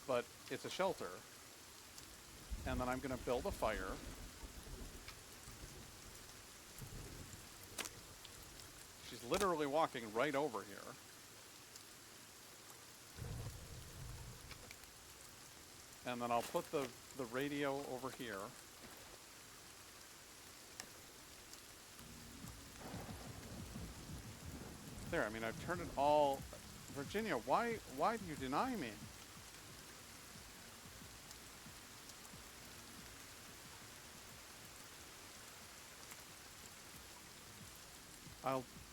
but it's a shelter. And then I'm going to build a fire. She's literally walking right over here. And then I'll put the radio over here. There, I mean, I've turned it all... Virginia, why do you deny me?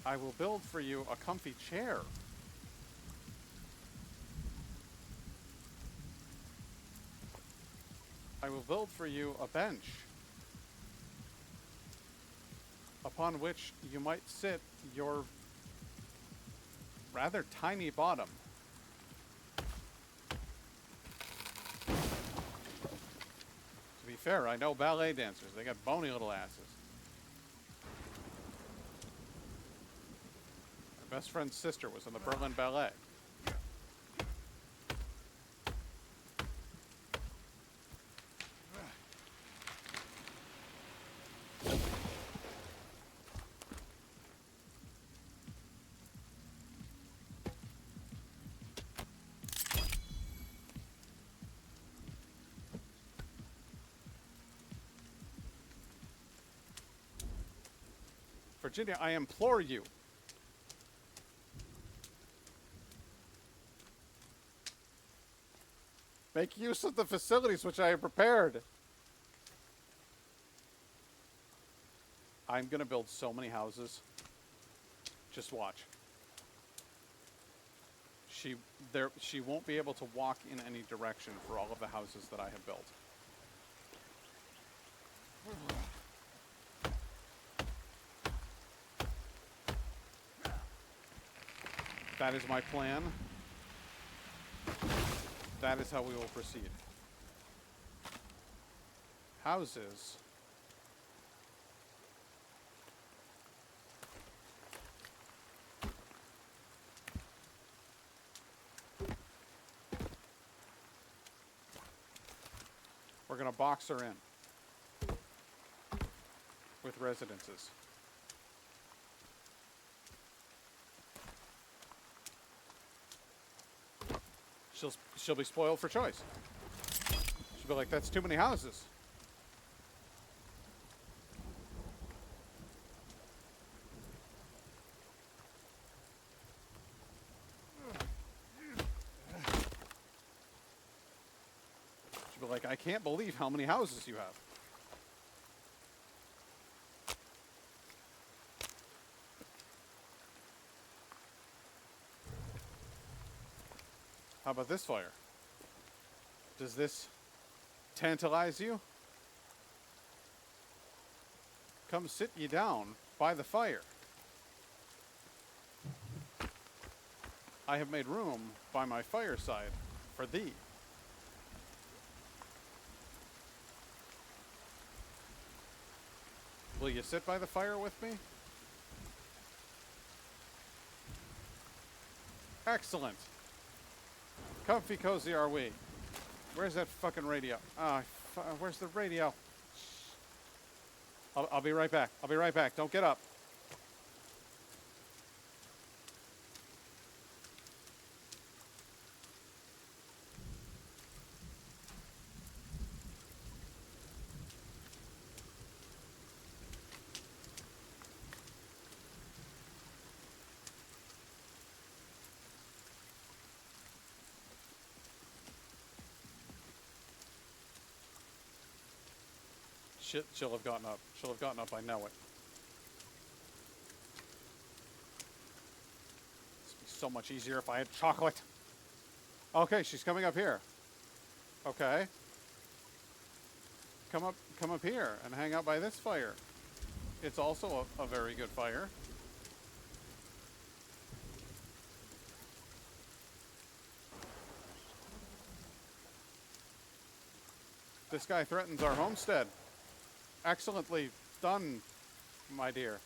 I will build for you a comfy chair. I will build for you a bench upon which you might sit your rather tiny bottom. To be fair, I know ballet dancers. They got bony little asses. My best friend's sister was in the Berlin Ballet. Virginia, I implore you. Make use of the facilities which I have prepared. I'm gonna build so many houses. Just watch. She won't be able to walk in any direction for all of the houses that I have built. That is my plan. That is how we will proceed. Houses. We're going to box her in with residences. She'll be spoiled for choice. She'll be like, that's too many houses. She'll be like, I can't believe how many houses you have. How about this fire? Does this tantalize you? Come sit ye down by the fire. I have made room by my fireside for thee. Will you sit by the fire with me? Excellent. Comfy cozy are we. Where's that fucking radio? Where's the radio? I'll be right back. I'll be right back. Don't get up. She'll have gotten up. She'll have gotten up, I know it. This would be so much easier if I had chocolate. Okay, she's coming up here. Okay. Come up here and hang out by this fire. It's also a very good fire. This guy threatens our homestead. Excellently done, my dear.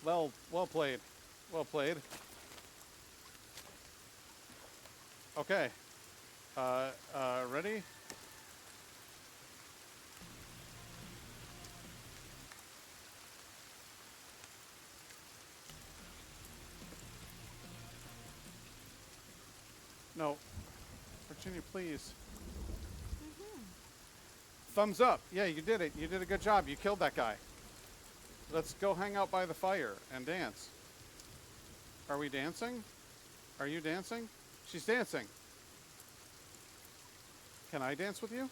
Well played. Well played. Okay. Ready? No. Virginia, please. Thumbs up. Yeah, you did it. You did a good job. You killed that guy. Let's go hang out by the fire and dance. Are we dancing? Are you dancing? She's dancing. Can I dance with you?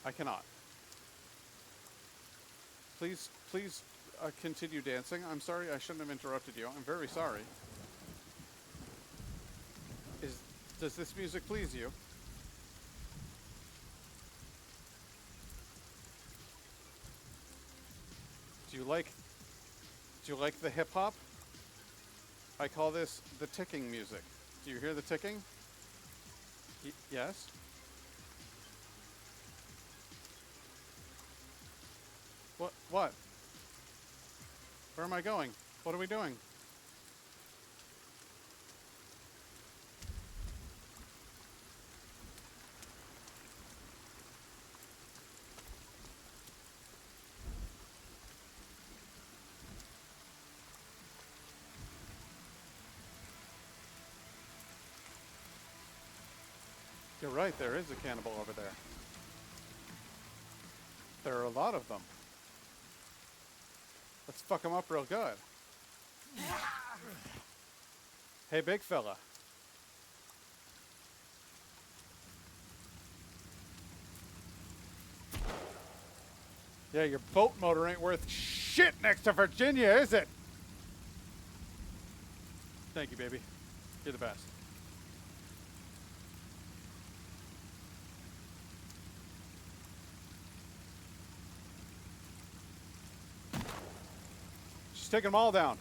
I cannot. Please continue dancing. I'm sorry, I shouldn't have interrupted you. I'm very sorry. Does this music please you? Do you like the hip hop? I call this the ticking music. Do you hear the ticking? Yes? What? Where am I going? What are we doing? You're right, there is a cannibal over there. There are a lot of them. Let's fuck them up real good. Hey, big fella. Yeah, your boat motor ain't worth shit next to Virginia, is it? Thank you, baby. You're the best. She's taking them all down.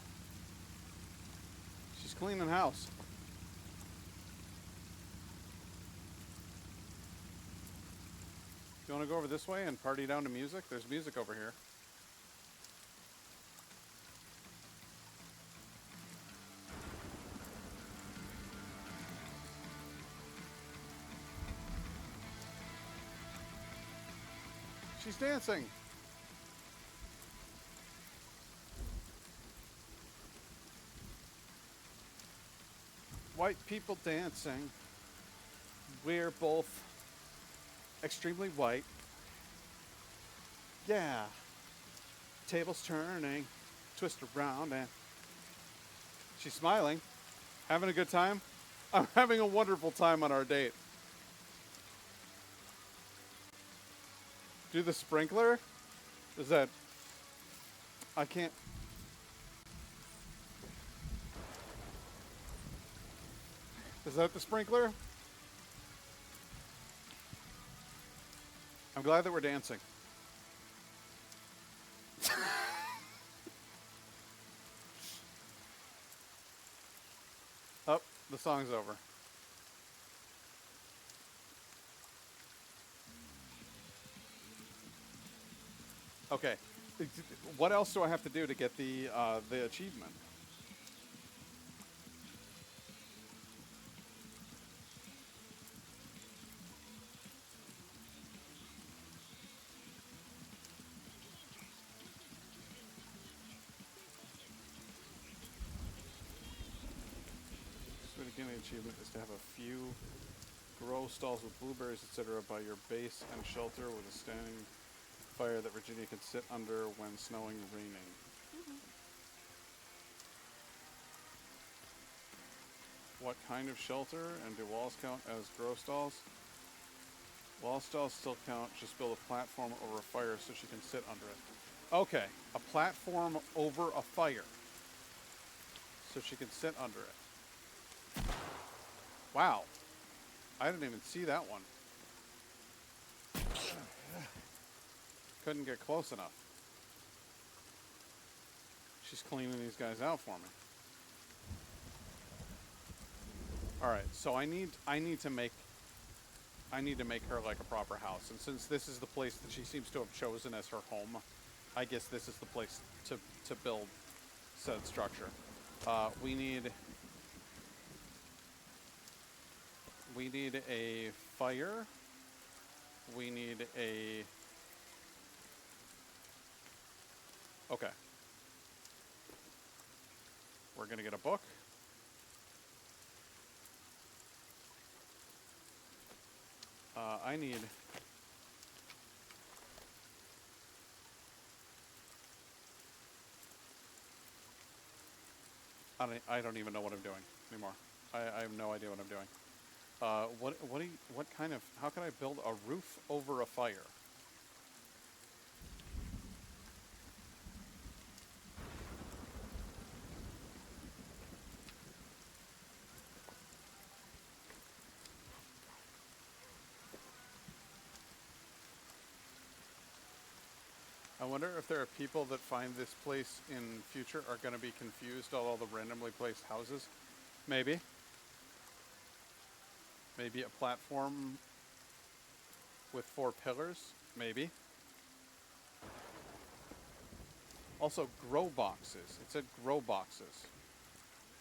She's cleaning house. You want to go over this way and party down to music? There's music over here. She's dancing. White people dancing. We're both extremely white. Yeah. Tables turning, twist around, and she's smiling. Having a good time? I'm having a wonderful time on our date. Do the sprinkler? Is that... I can't... Is that the sprinkler? I'm glad that we're dancing. Oh, the song's over. Okay. What else do I have to do to get the achievement? Beginning achievement is to have a few grow stalls with blueberries, etc. by your base and shelter with a standing fire that Virginia can sit under when snowing or raining. What kind of shelter, and do walls count as grow stalls? Wall stalls still count, just build a platform over a fire so she can sit under it. Okay, a platform over a fire so she can sit under it. Wow. I didn't even see that one. Couldn't get close enough. She's cleaning these guys out for me. Alright, so I need to make her like a proper house. And since this is the place that she seems to have chosen as her home, I guess this is the place to build said structure. We need a fire. We need a... Okay. We're gonna get a book. I need I don't even know what I'm doing anymore. I have no idea what I'm doing. What kind of, how can I build a roof over a fire? I wonder if there are people that find this place in future are going to be confused at all the randomly placed houses. Maybe. Maybe a platform with 4 pillars. Maybe. Also, grow boxes. It said grow boxes.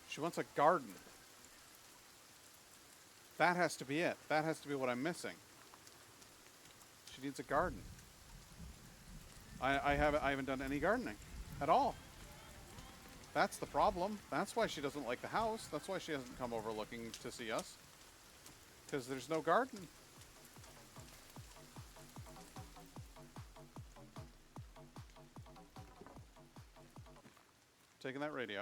She wants a garden. That has to be it. That has to be what I'm missing. She needs a garden. I haven't done any gardening at all. That's the problem. That's why she doesn't like the house. That's why she hasn't come over looking to see us. Because there's no garden. Taking that radio.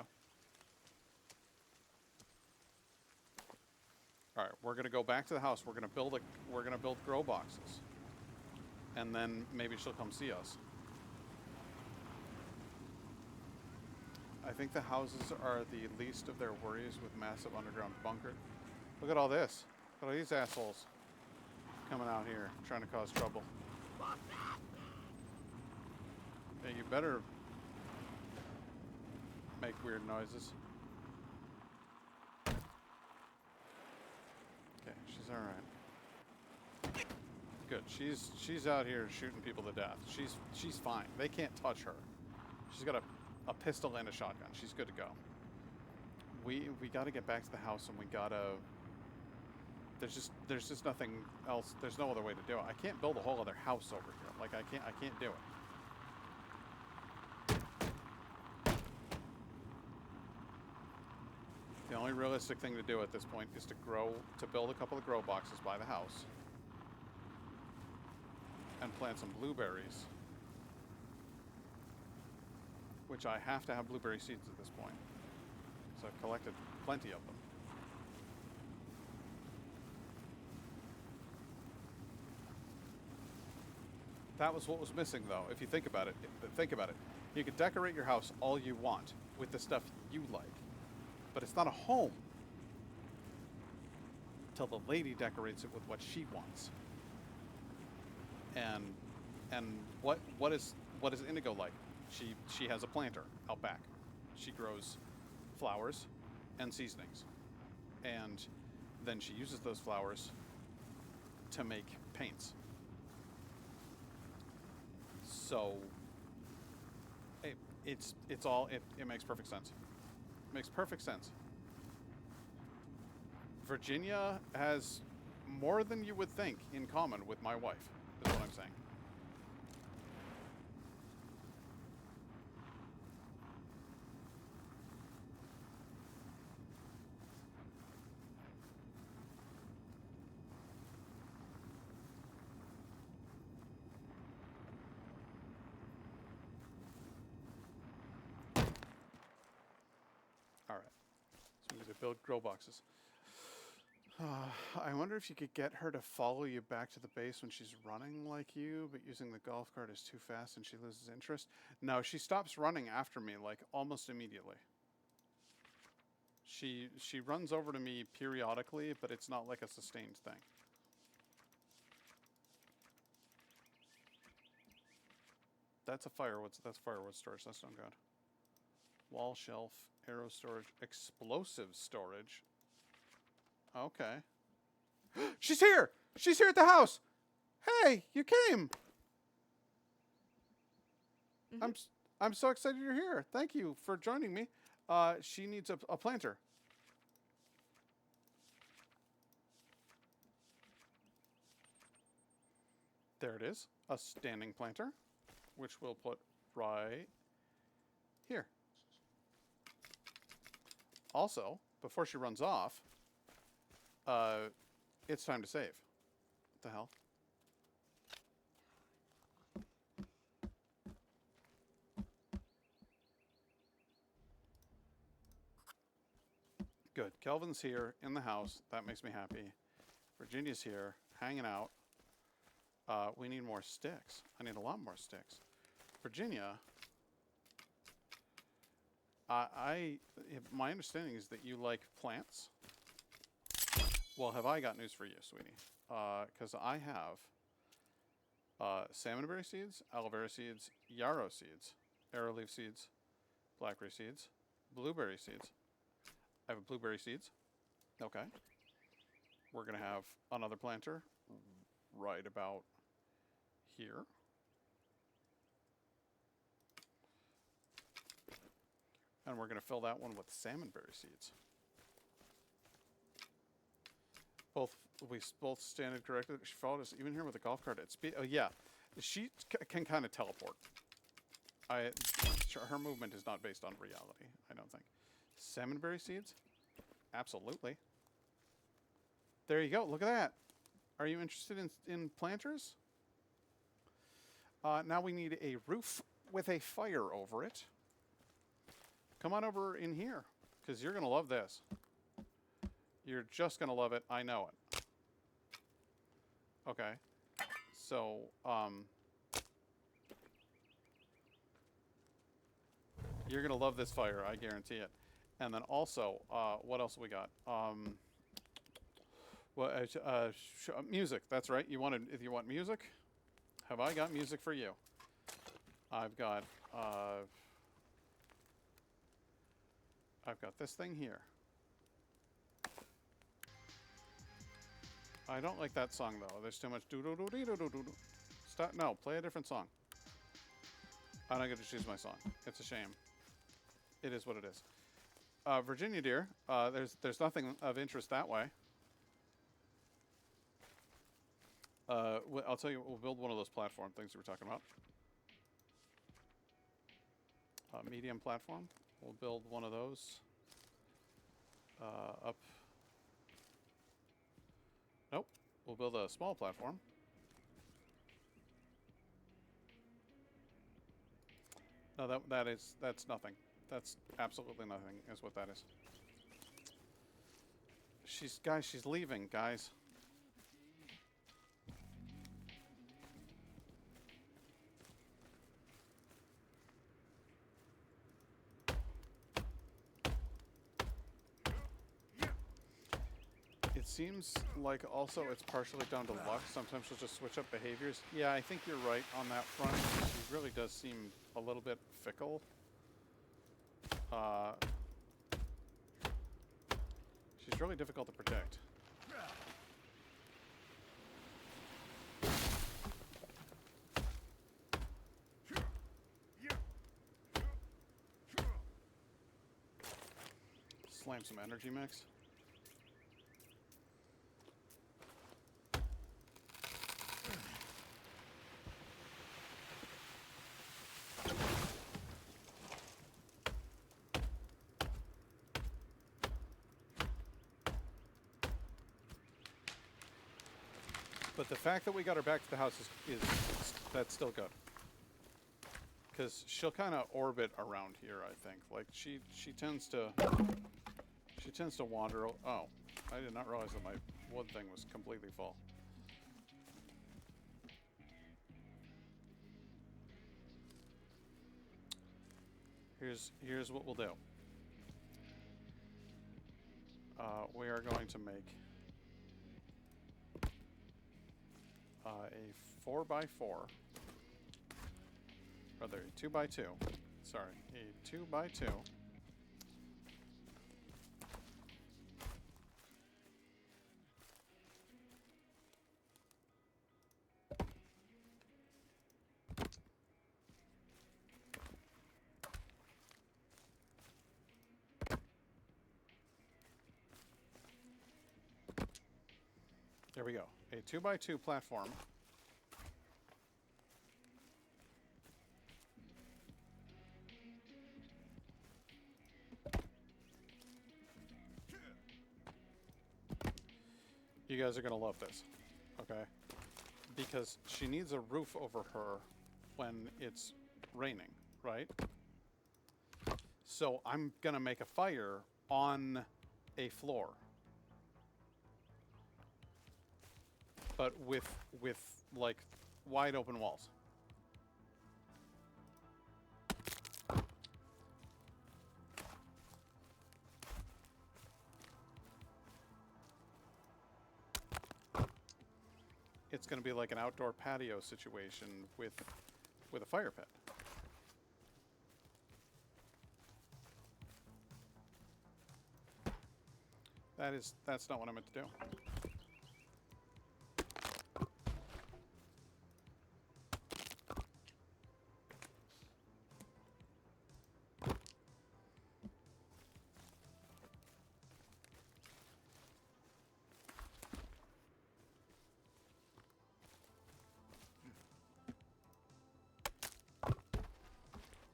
All right, we're gonna go back to the house. We're gonna build grow boxes, and then maybe she'll come see us. I think the houses are the least of their worries with massive underground bunker. Look at all this. Look at all these assholes coming out here trying to cause trouble. Hey, you better make weird noises. Okay, she's all right. Good. She's out here shooting people to death. She's fine. They can't touch her. She's got a pistol and a shotgun. She's good to go. We got to get back to the house, and we gotta. There's just nothing else. There's no other way to do it. I can't build a whole other house over here. Like I can't do it. The only realistic thing to do at this point is to build a couple of grow boxes by the house and plant some blueberries, which I have to have blueberry seeds at this point. So I've collected plenty of them. That was what was missing, though. If you think about it, you could decorate your house all you want with the stuff you like, but it's not a home till the lady decorates it with what she wants. And what is Indigo like? She has a planter out back. She grows flowers and seasonings, and then she uses those flowers to make paints. So it makes perfect sense. It makes perfect sense. Virginia has more than you would think in common with my wife, is what I'm saying. Build grow boxes. I wonder if you could get her to follow you back to the base when she's running like you, but using the golf cart is too fast and she loses interest. No, she stops running after me like almost immediately. She runs over to me periodically, but it's not like a sustained thing. That's firewood storage. That's not good. Wall shelf, arrow storage, explosive storage. Okay. She's here! She's here at the house! Hey, you came! Mm-hmm. I'm so excited you're here. Thank you for joining me. She needs a planter. There it is. A standing planter, which we'll put right here. Also, before she runs off, it's time to save. What the hell? Good. Kelvin's here in the house. That makes me happy. Virginia's here, hanging out. We need more sticks. I need a lot more sticks. Virginia, my understanding is that you like plants. Well, have I got news for you, sweetie? Because I have salmonberry seeds, aloe vera seeds, yarrow seeds, arrowleaf seeds, blackberry seeds, blueberry seeds. I have blueberry seeds. Okay. We're going to have another planter right about here. And we're going to fill that one with salmonberry seeds. We both standed correctly. She followed us even here with a golf cart at speed. Oh, yeah. She can kind of teleport. Her movement is not based on reality, I don't think. Salmonberry seeds? Absolutely. There you go. Look at that. Are you interested in planters? Now we need a roof with a fire over it. Come on over in here, because you're going to love this. You're just going to love it. I know it. Okay. So, you're going to love this fire. I guarantee it. And then also, what else have we got? Music. That's right. If you want music, have I got music for you? I've got this thing here. I don't like that song though. There's too much do do do do do do do. Stop. No, play a different song. I'm not going to choose my song. It's a shame. It is what it is. Virginia, dear, there's nothing of interest that way. I'll tell you, we'll build one of those platform things we were talking about. Medium platform. We'll build one of those. Up. Nope. We'll build a small platform. No, that's nothing. That's absolutely nothing, is what that is. She's leaving, guys. It seems like also it's partially down to luck. Sometimes she'll just switch up behaviors. Yeah, I think you're right on that front. She really does seem a little bit fickle. She's really difficult to protect. Slam some energy mix. But the fact that we got her back to the house is that's still good. Because she'll kind of orbit around here, I think. Like she tends to wander. Oh, I did not realize that my wood thing was completely full. Here's what we'll do. We are going to make a 4x4, rather a 2x2, sorry, a 2x2. There we go. A 2x2 platform. You guys are going to love this, okay? Because she needs a roof over her when it's raining, right? So I'm going to make a fire on a floor, but with like wide open walls. It's going to be like an outdoor patio situation with a fire pit. That's not what I meant to do.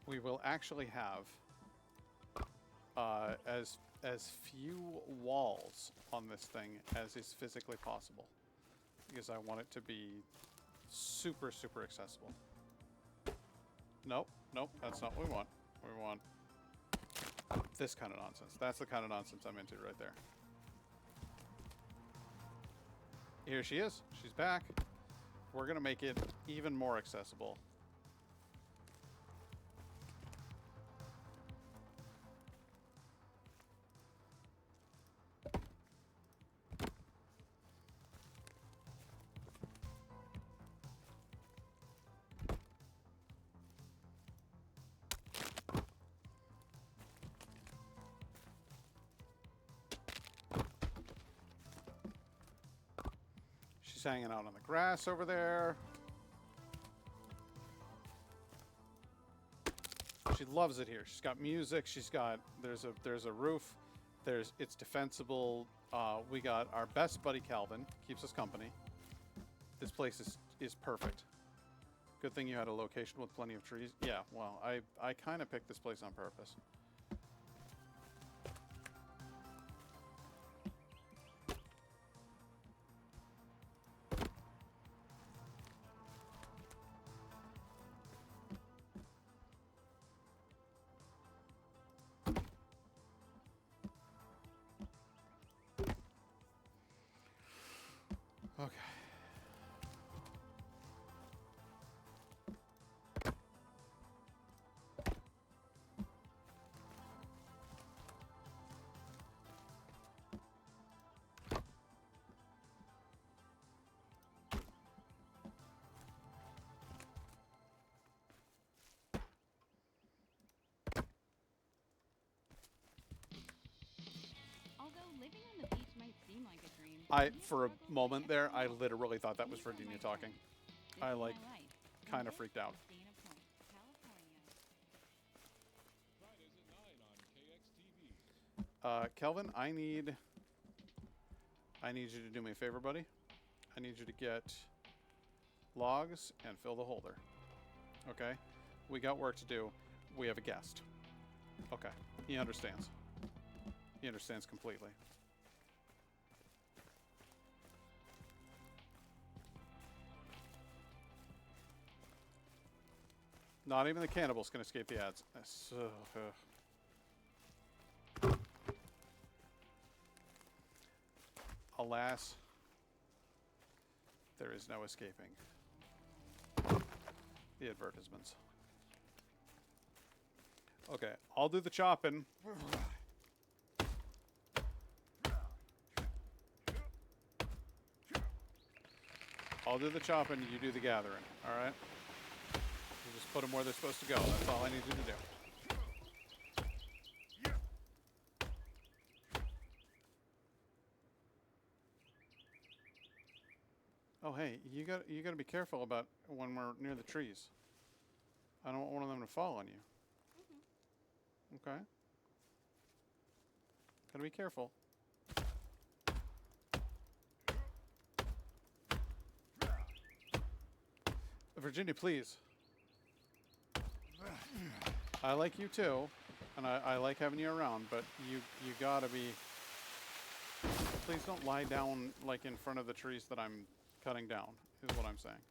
We will actually have as few walls on this thing as is physically possible, because I want it to be super, super accessible. Nope, nope, that's not what we want. We want this kind of nonsense. That's the kind of nonsense I'm into right there. Here she is. She's back. We're going to make it even more accessible. Hanging out on the grass over there. She loves it here. She's got music. She's got there's a roof. It's defensible. We got our best buddy Calvin, keeps us company. This place is perfect. Good thing you had a location with plenty of trees. Yeah, well, I kind of picked this place on purpose. Okay. Although living on the beach might seem like a dream. For a moment there, I literally thought that was Virginia talking. I like kind of freaked out. Fridays at 9 on KXTV. Kelvin, I need you to do me a favor, buddy. I need you to get logs and fill the holder. Okay? We got work to do. We have a guest. Okay. He understands. He understands completely. Not even the cannibals can escape the ads. Alas, there is no escaping the advertisements. Okay, I'll do the chopping. I'll do the chopping, you do the gathering, alright? You just put them where they're supposed to go. That's all I need you to do. Oh, hey, you got to be careful about when we're near the trees. I don't want one of them to fall on you. Okay. Gotta be careful. Virginia, please. I like you too, and I like having you around, but you gotta be... Please don't lie down like in front of the trees that I'm cutting down, is what I'm saying.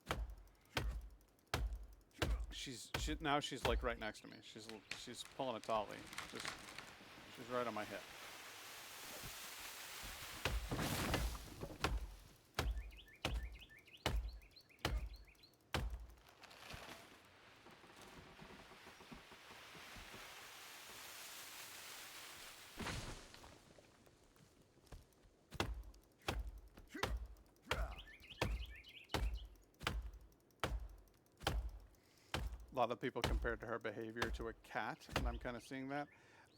Now she's like right next to me. She's pulling a tolly. She's right on my hip. A lot of people compared to her behavior to a cat, and I'm kind of seeing that.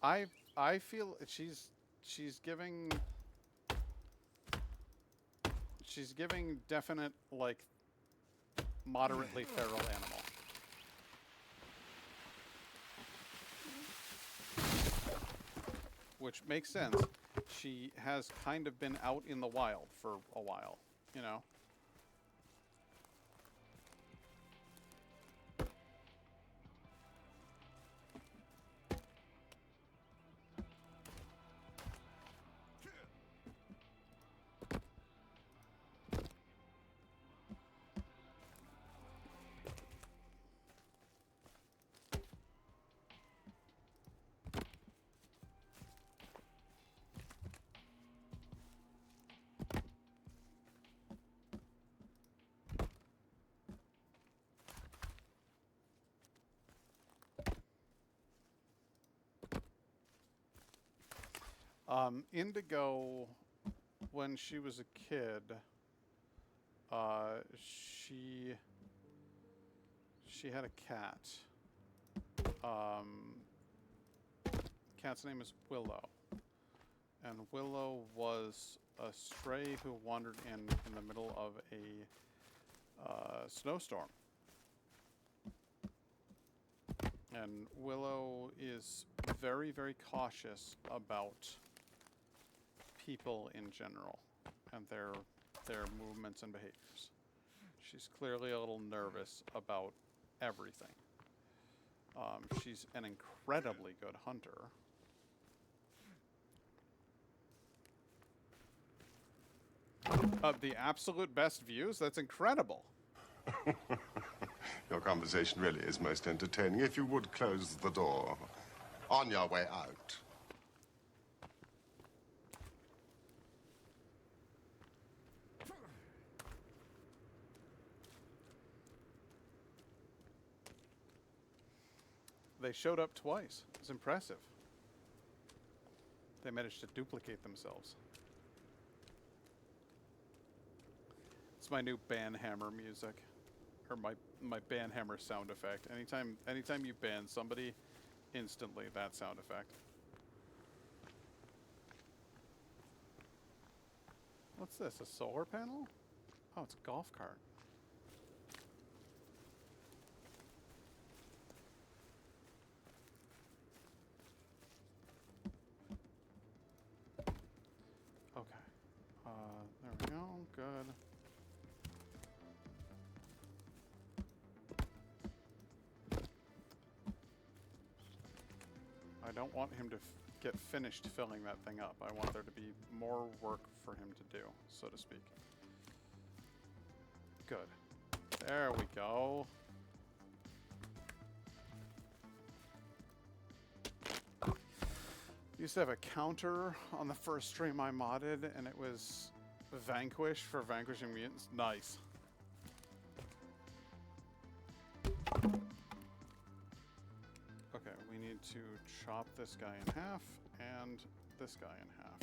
I feel she's giving definite, like, moderately feral animal. Which makes sense. She has kind of been out in the wild for a while, you know? Indigo, when she was a kid, she had a cat. Cat's name is Willow, and Willow was a stray who wandered in the middle of a snowstorm. And Willow is very, very cautious about people in general and their movements and behaviors. She's clearly a little nervous about everything. She's an incredibly good hunter. The absolute best views? That's incredible. Your conversation really is most entertaining. If you would close the door on your way out. They showed up twice. It's impressive. They managed to duplicate themselves. It's my new banhammer music. Or my banhammer sound effect. Anytime you ban somebody, instantly that sound effect. What's this? A solar panel? Oh, it's a golf cart. Okay. There we go. Good. I don't want him to get finished filling that thing up. I want there to be more work for him to do, so to speak. Good. There we go. Used to have a counter on the first stream I modded, and it was Vanquish for vanquishing mutants. Nice. Okay, we need to chop this guy in half and this guy in half.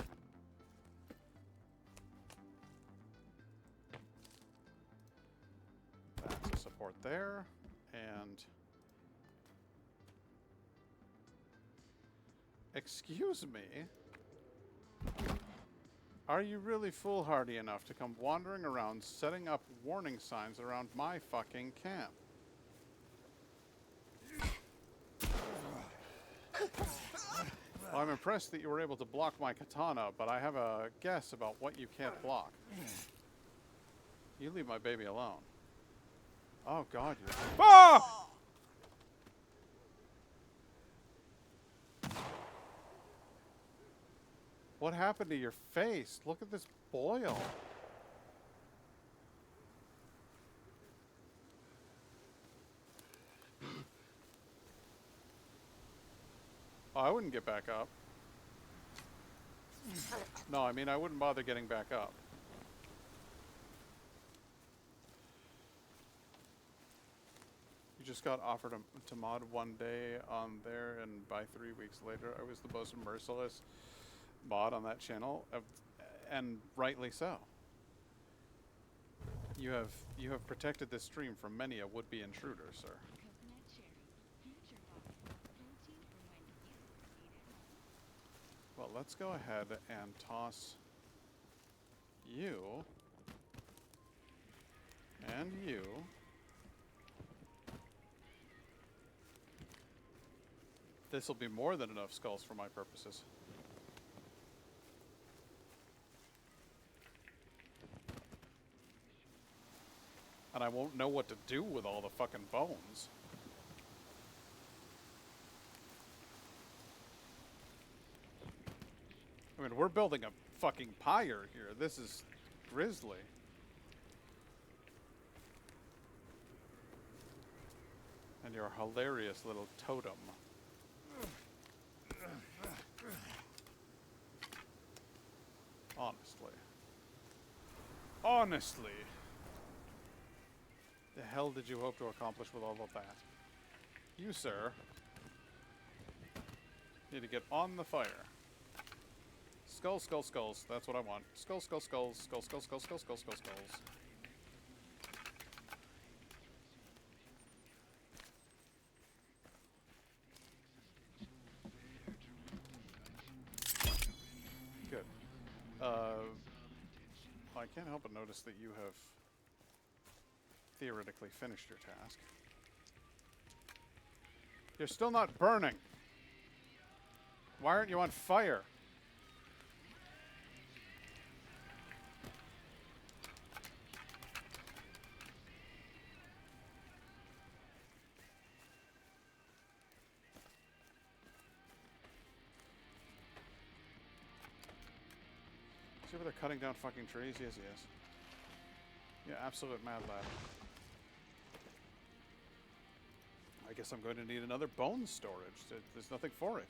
That's a support there, and... Excuse me? Are you really foolhardy enough to come wandering around setting up warning signs around my fucking camp? Well, I'm impressed that you were able to block my katana, but I have a guess about what you can't block. You leave my baby alone. Oh god, you're... Ah! What happened to your face? Look at this boil. Oh, I wouldn't get back up. No, I mean, I wouldn't bother getting back up. You just got offered to mod one day on there, and by 3 weeks later, I was the most merciless mod on that channel, and rightly so. You have protected this stream from many a would-be intruder, sir. Coconut cherry. But let's go ahead and toss you and you. This will be more than enough skulls for my purposes. And I won't know what to do with all the fucking bones. I mean, we're building a fucking pyre here. This is grisly. And your hilarious little totem. Honestly. The hell did you hope to accomplish with all of that? You, sir, need to get on the fire. Skulls, skulls, skulls. That's what I want. Skulls, skulls, skulls, skulls, skulls, skulls, skulls, skulls, skulls, skulls. Good. I can't help but notice that you have theoretically finished your task. You're still not burning. Why aren't you on fire? See where they're cutting down fucking trees? Yes, yes. Yeah, absolute mad lad. I guess I'm going to need another bone storage. There's nothing for it.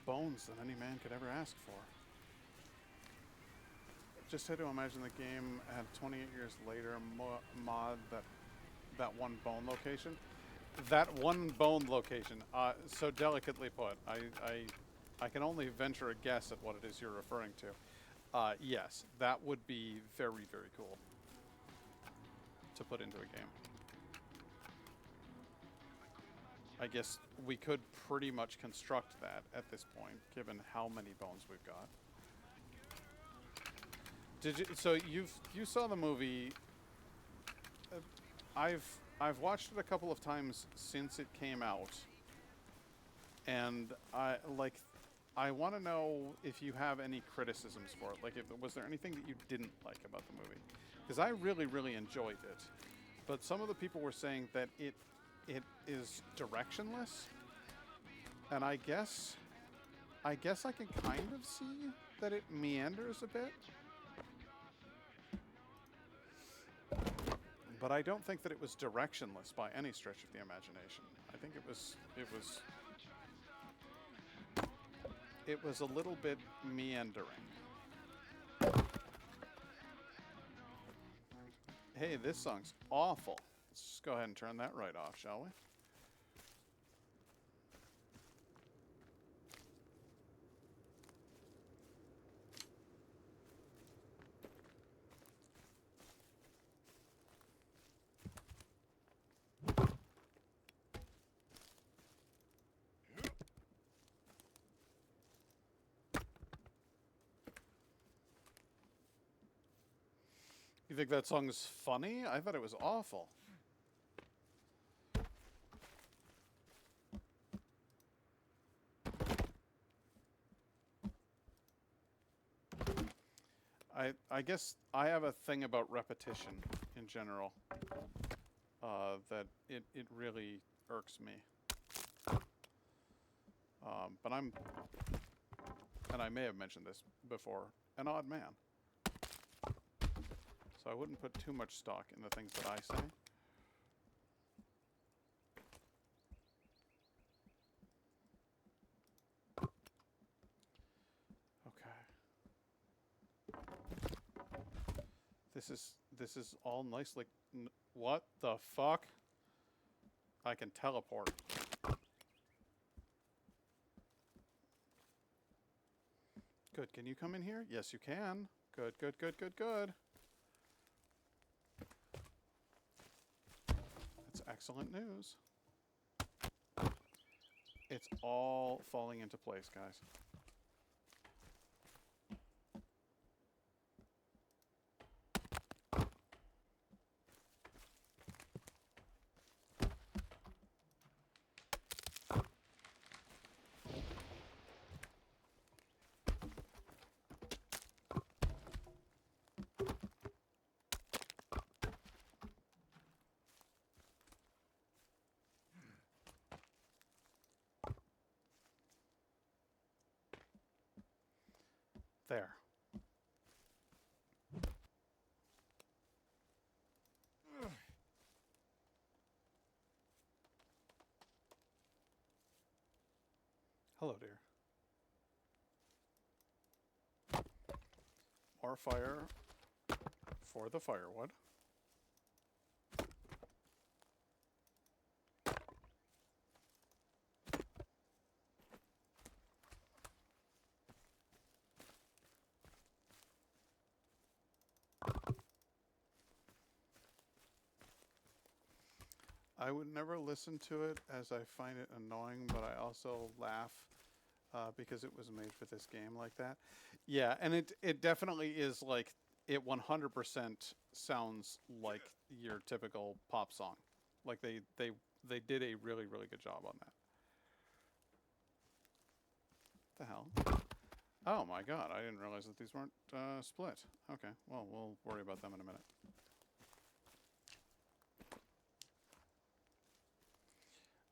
Bones than any man could ever ask for. Just had to imagine the game had 28 years later mod that one bone location. That one bone location, so delicately put. I can only venture a guess at what it is you're referring to. Yes, that would be very, very cool to put into a game. I guess we could pretty much construct that at this point, given how many bones we've got. Did you? So you saw the movie? I've watched it a couple of times since it came out, and I want to know if you have any criticisms for it. Like, was there anything that you didn't like about the movie? Because I really, really enjoyed it, but some of the people were saying that it is directionless, and I guess I can kind of see that it meanders a bit, but I don't think that it was directionless by any stretch of the imagination. I think it was a little bit meandering. Hey, this song's awful. Let's just go ahead and turn that right off, shall we? You think that song's funny? I thought it was awful. I guess I have a thing about repetition in general that it really irks me. But I'm, and I may have mentioned this before, an odd man. So I wouldn't put too much stock in the things that I say. This is all nicely... What the fuck? I can teleport. Good. Can you come in here? Yes, you can. Good, good, good, good, good. That's excellent news. It's all falling into place, guys. There. Hello, dear. More fire for the firewood. I would never listen to it as I find it annoying, but I also laugh because it was made for this game like that. Yeah, and it definitely is like, it 100% sounds like your typical pop song. Like they did a really, really good job on that. What the hell? Oh my god, I didn't realize that these weren't split. Okay, well, we'll worry about them in a minute.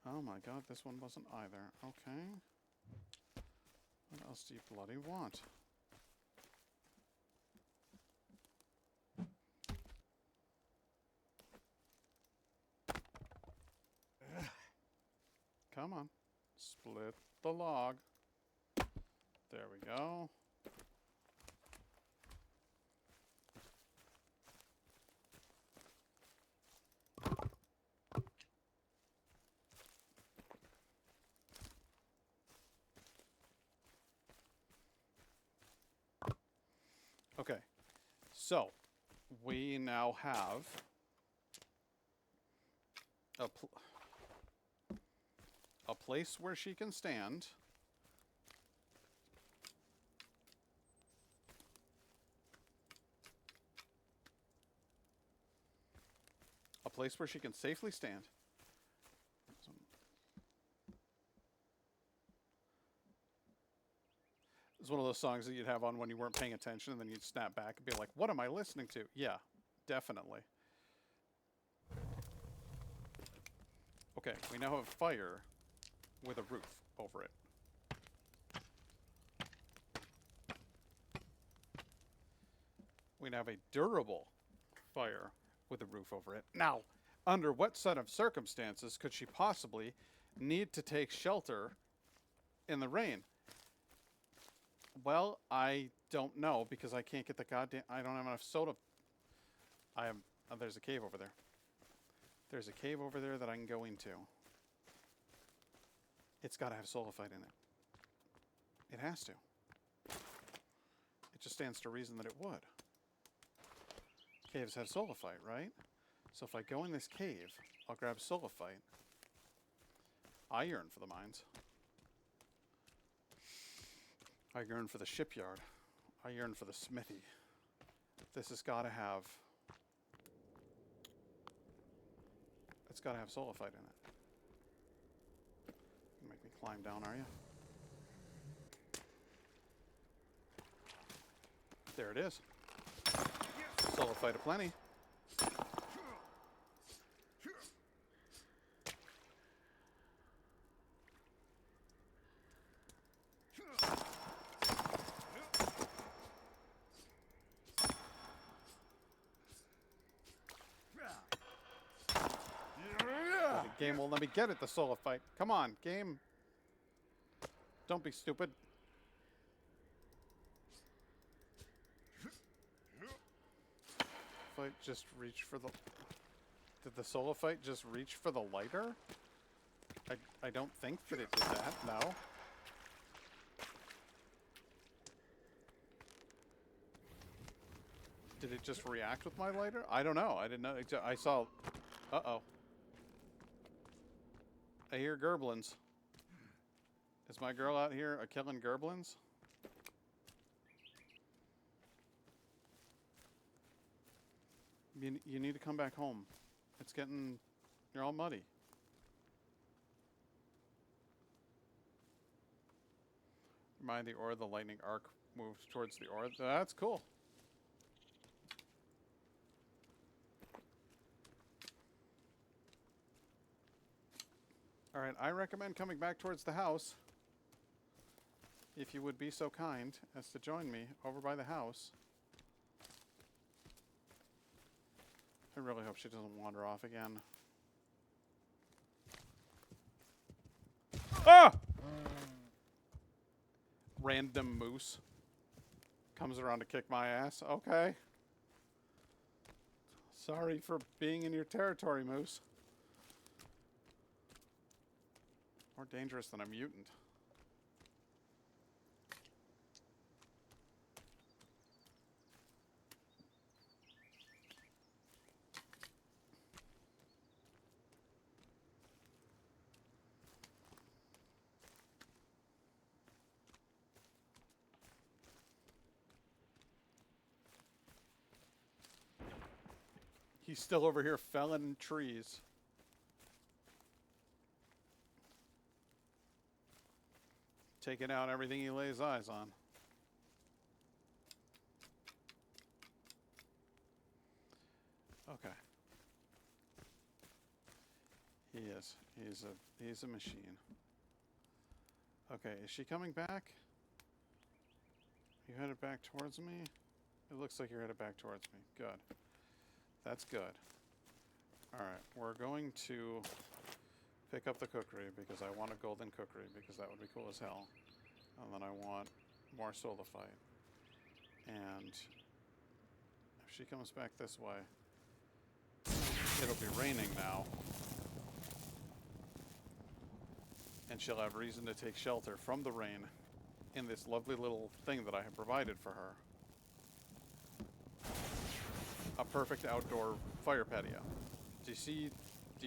Oh my god, this one wasn't either. Okay. What else do you bloody want? Come on. Split the log. There we go. Okay, so we now have a place where she can stand. A place where she can safely stand. It's one of those songs that you'd have on when you weren't paying attention, and then you'd snap back and be like, what am I listening to? Yeah, definitely. Okay, we now have fire with a roof over it. We now have a durable fire with a roof over it. Now, under what set of circumstances could she possibly need to take shelter in the rain? Well, I don't know, because I can't get the goddamn... I don't have enough soda. I have... Oh, there's a cave over there. There's a cave over there that I can go into. It's got to have sulfite in it. It has to. It just stands to reason that it would. Caves have sulfite, right? So if I go in this cave, I'll grab sulfite. I yearn for the mines. I yearn for the shipyard. I yearn for the smithy. This has got to have... It's got to have sulfite in it. You make me climb down, are you? There it is. Sulfite aplenty. Game won't let me get it, the sulfite. Come on, game. Don't be stupid. fight just reach for the... Did the solo fight just reach for the lighter? I don't think that it did that, no. Did it just react with my lighter? I don't know. I didn't know. I saw... Uh-oh. I hear gerblins. Is my girl out here killing gerblins? You need to come back home. It's getting... You're all muddy. Remind the ore the lightning arc moves towards the ore. That's cool. Alright, I recommend coming back towards the house. If you would be so kind as to join me over by the house. I really hope she doesn't wander off again. Ah! Random moose comes around to kick my ass. Okay. Sorry for being in your territory, moose. More dangerous than a mutant. He's still over here felling trees. Taking out everything he lays eyes on. Okay. He is. He's a machine. Okay, is she coming back? You headed back towards me? It looks like you're headed back towards me. Good. That's good. Alright, we're going to pick up the cookery because I want a golden cookery because that would be cool as hell. And then I want more solidifite. And if she comes back this way, it'll be raining now. And she'll have reason to take shelter from the rain in this lovely little thing that I have provided for her. A perfect outdoor fire patio. Do you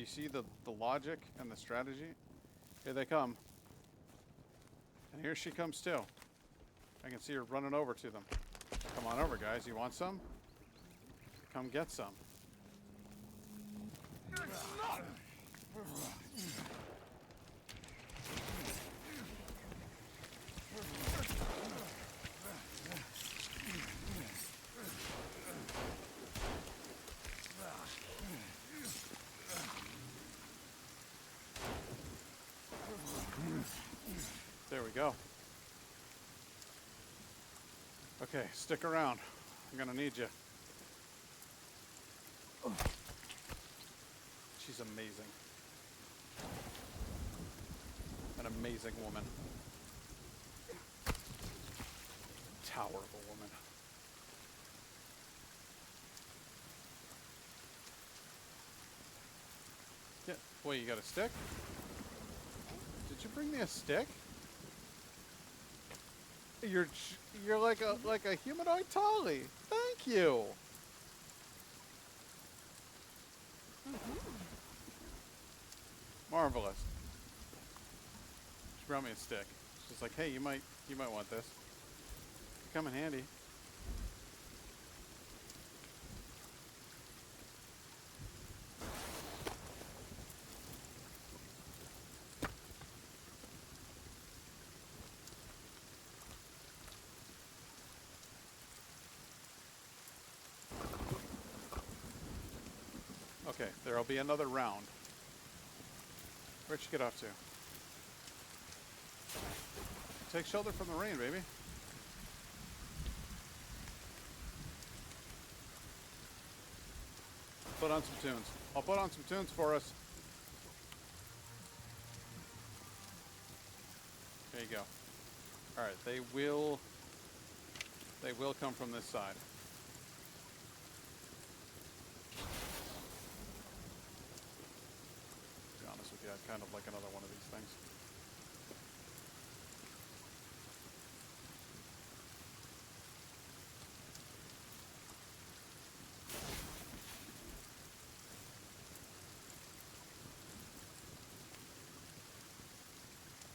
see the logic and the strategy? Here they come. And here she comes too. I can see her running over to them. Come on over, guys. You want some? Come get some. There we go. Okay, stick around. I'm gonna need you. She's amazing. An amazing woman. Tower of a woman. Yeah. Wait, you got a stick? Did you bring me a stick? You're like a humanoid Tolly. Thank you. Marvelous. She brought me a stick. She's like, hey, you might want this. Come in handy. Okay, there'll be another round. Where'd you get off to? Take shelter from the rain, baby. Put on some tunes. I'll put on some tunes for us. There you go. Alright, they will come from this side. Yeah, I'd kind of like another one of these things.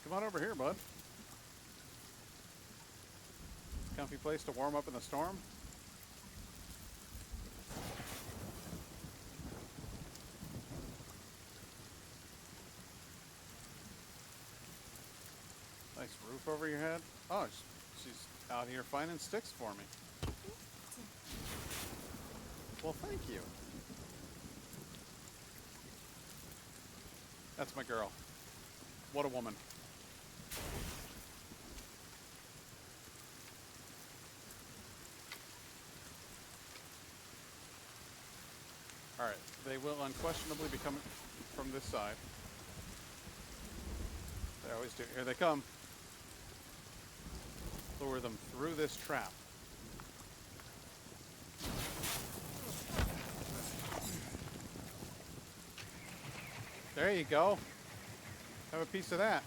Come on over here, bud. Comfy place to warm up in the storm. Nice roof over your head. Oh, she's out here finding sticks for me. Well, thank you. That's my girl. What a woman. Alright, they will unquestionably be coming from this side. They always do. Here they come. Lure them through this trap. There you go. Have a piece of that.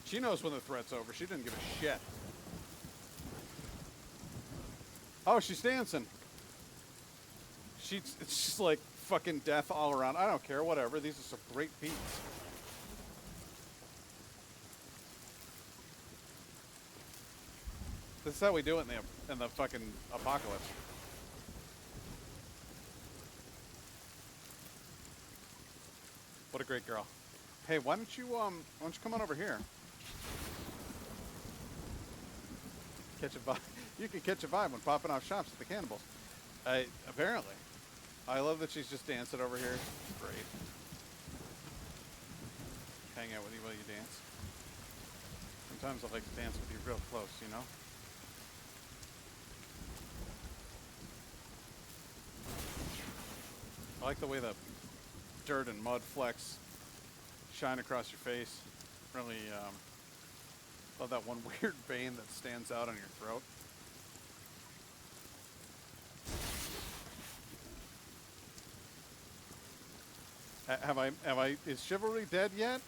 She knows when the threat's over. She didn't give a shit. Oh, she's dancing. It's just like fucking death all around. I don't care, whatever. These are some great beats. This is how we do it in the fucking apocalypse. What a great girl. Hey, why don't you come on over here? Catch a vibe. You can catch a vibe when popping off shops at the cannibals. Apparently. I love that she's just dancing over here. It's great. Hang out with you while you dance. Sometimes I like to dance with you real close, you know? I like the way the dirt and mud flecks shine across your face. Really, love that one weird vein that stands out on your throat. Is chivalry dead yet?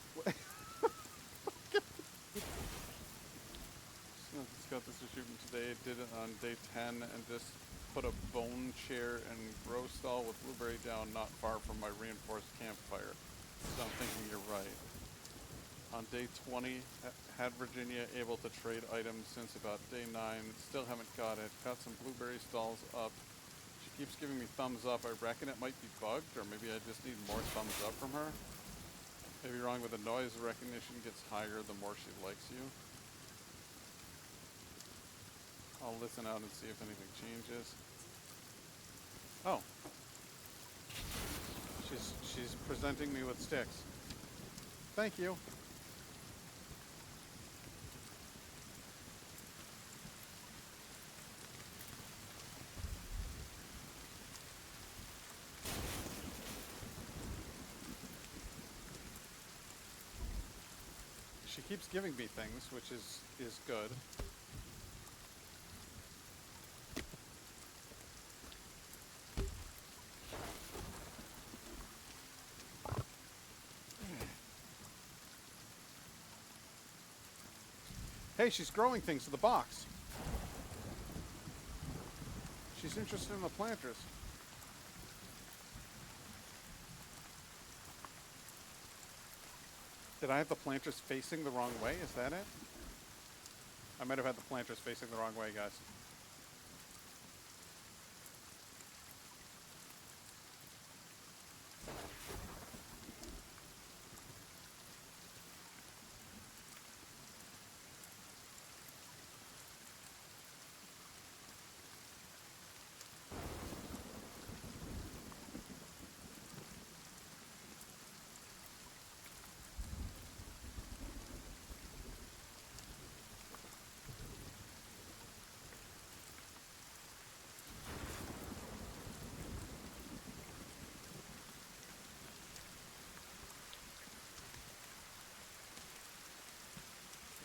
Got this shooting today, did it on day 10, and just put a bone chair and grow stall with blueberry down not far from my reinforced campfire. So I'm thinking you're right. On day 20, had Virginia able to trade items since about day 9. Still haven't got it. Got some blueberry stalls up. She keeps giving me thumbs up. I reckon it might be bugged, or maybe I just need more thumbs up from her. Maybe wrong with the noise recognition gets higher the more she likes you. I'll listen out and see if anything changes. Oh. She's presenting me with sticks. Thank you. She keeps giving me things, which is good. Hey, she's growing things to the box. She's interested in the planters. Did I have the planters facing the wrong way? Is that it? I might have had the planters facing the wrong way, guys.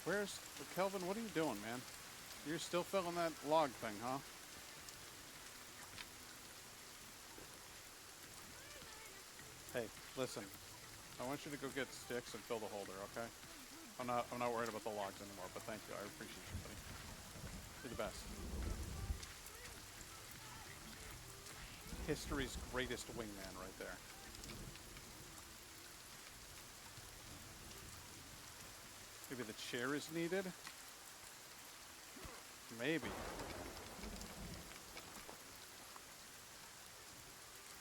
Where's Kelvin? What are you doing, man? You're still filling that log thing, huh? Hey, listen. I want you to go get sticks and fill the holder, okay? I'm not worried about the logs anymore, but thank you. I appreciate you, buddy. You're the best. History's greatest wingman right there. Maybe the chair is needed? Maybe.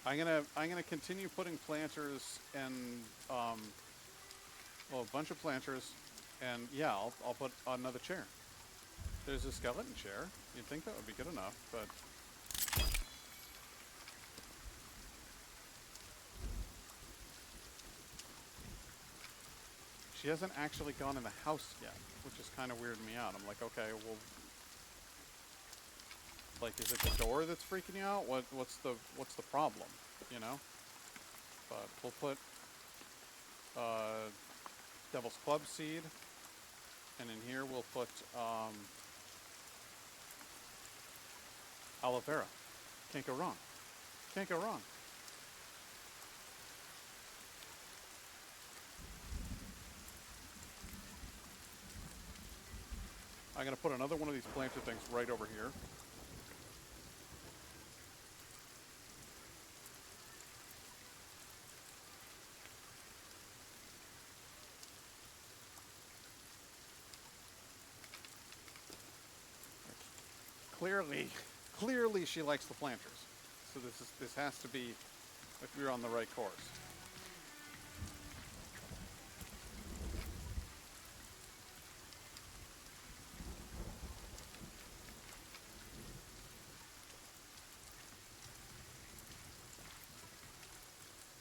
I'm gonna continue putting planters and well, a bunch of planters, and yeah, I'll put another chair. There's a skeleton chair. You'd think that would be good enough, but she hasn't actually gone in the house yet, which is kind of weirding me out. I'm like, okay, well, like, is it the door that's freaking you out? What's the problem? You know? But we'll put Devil's Club seed, and in here we'll put aloe vera. Can't go wrong. Can't go wrong. I'm gonna put another one of these planter things right over here. Clearly she likes the planters. So this has to be if you're on the right course.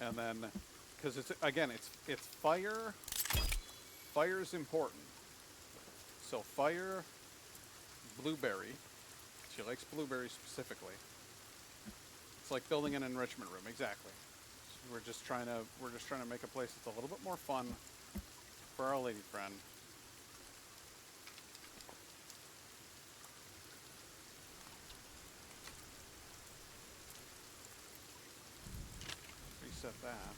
And then, because it's fire. Fire's important. So fire, blueberry. She likes blueberries specifically. It's like building an enrichment room, exactly. So we're just trying to make a place that's a little bit more fun for our lady friend. Reset that.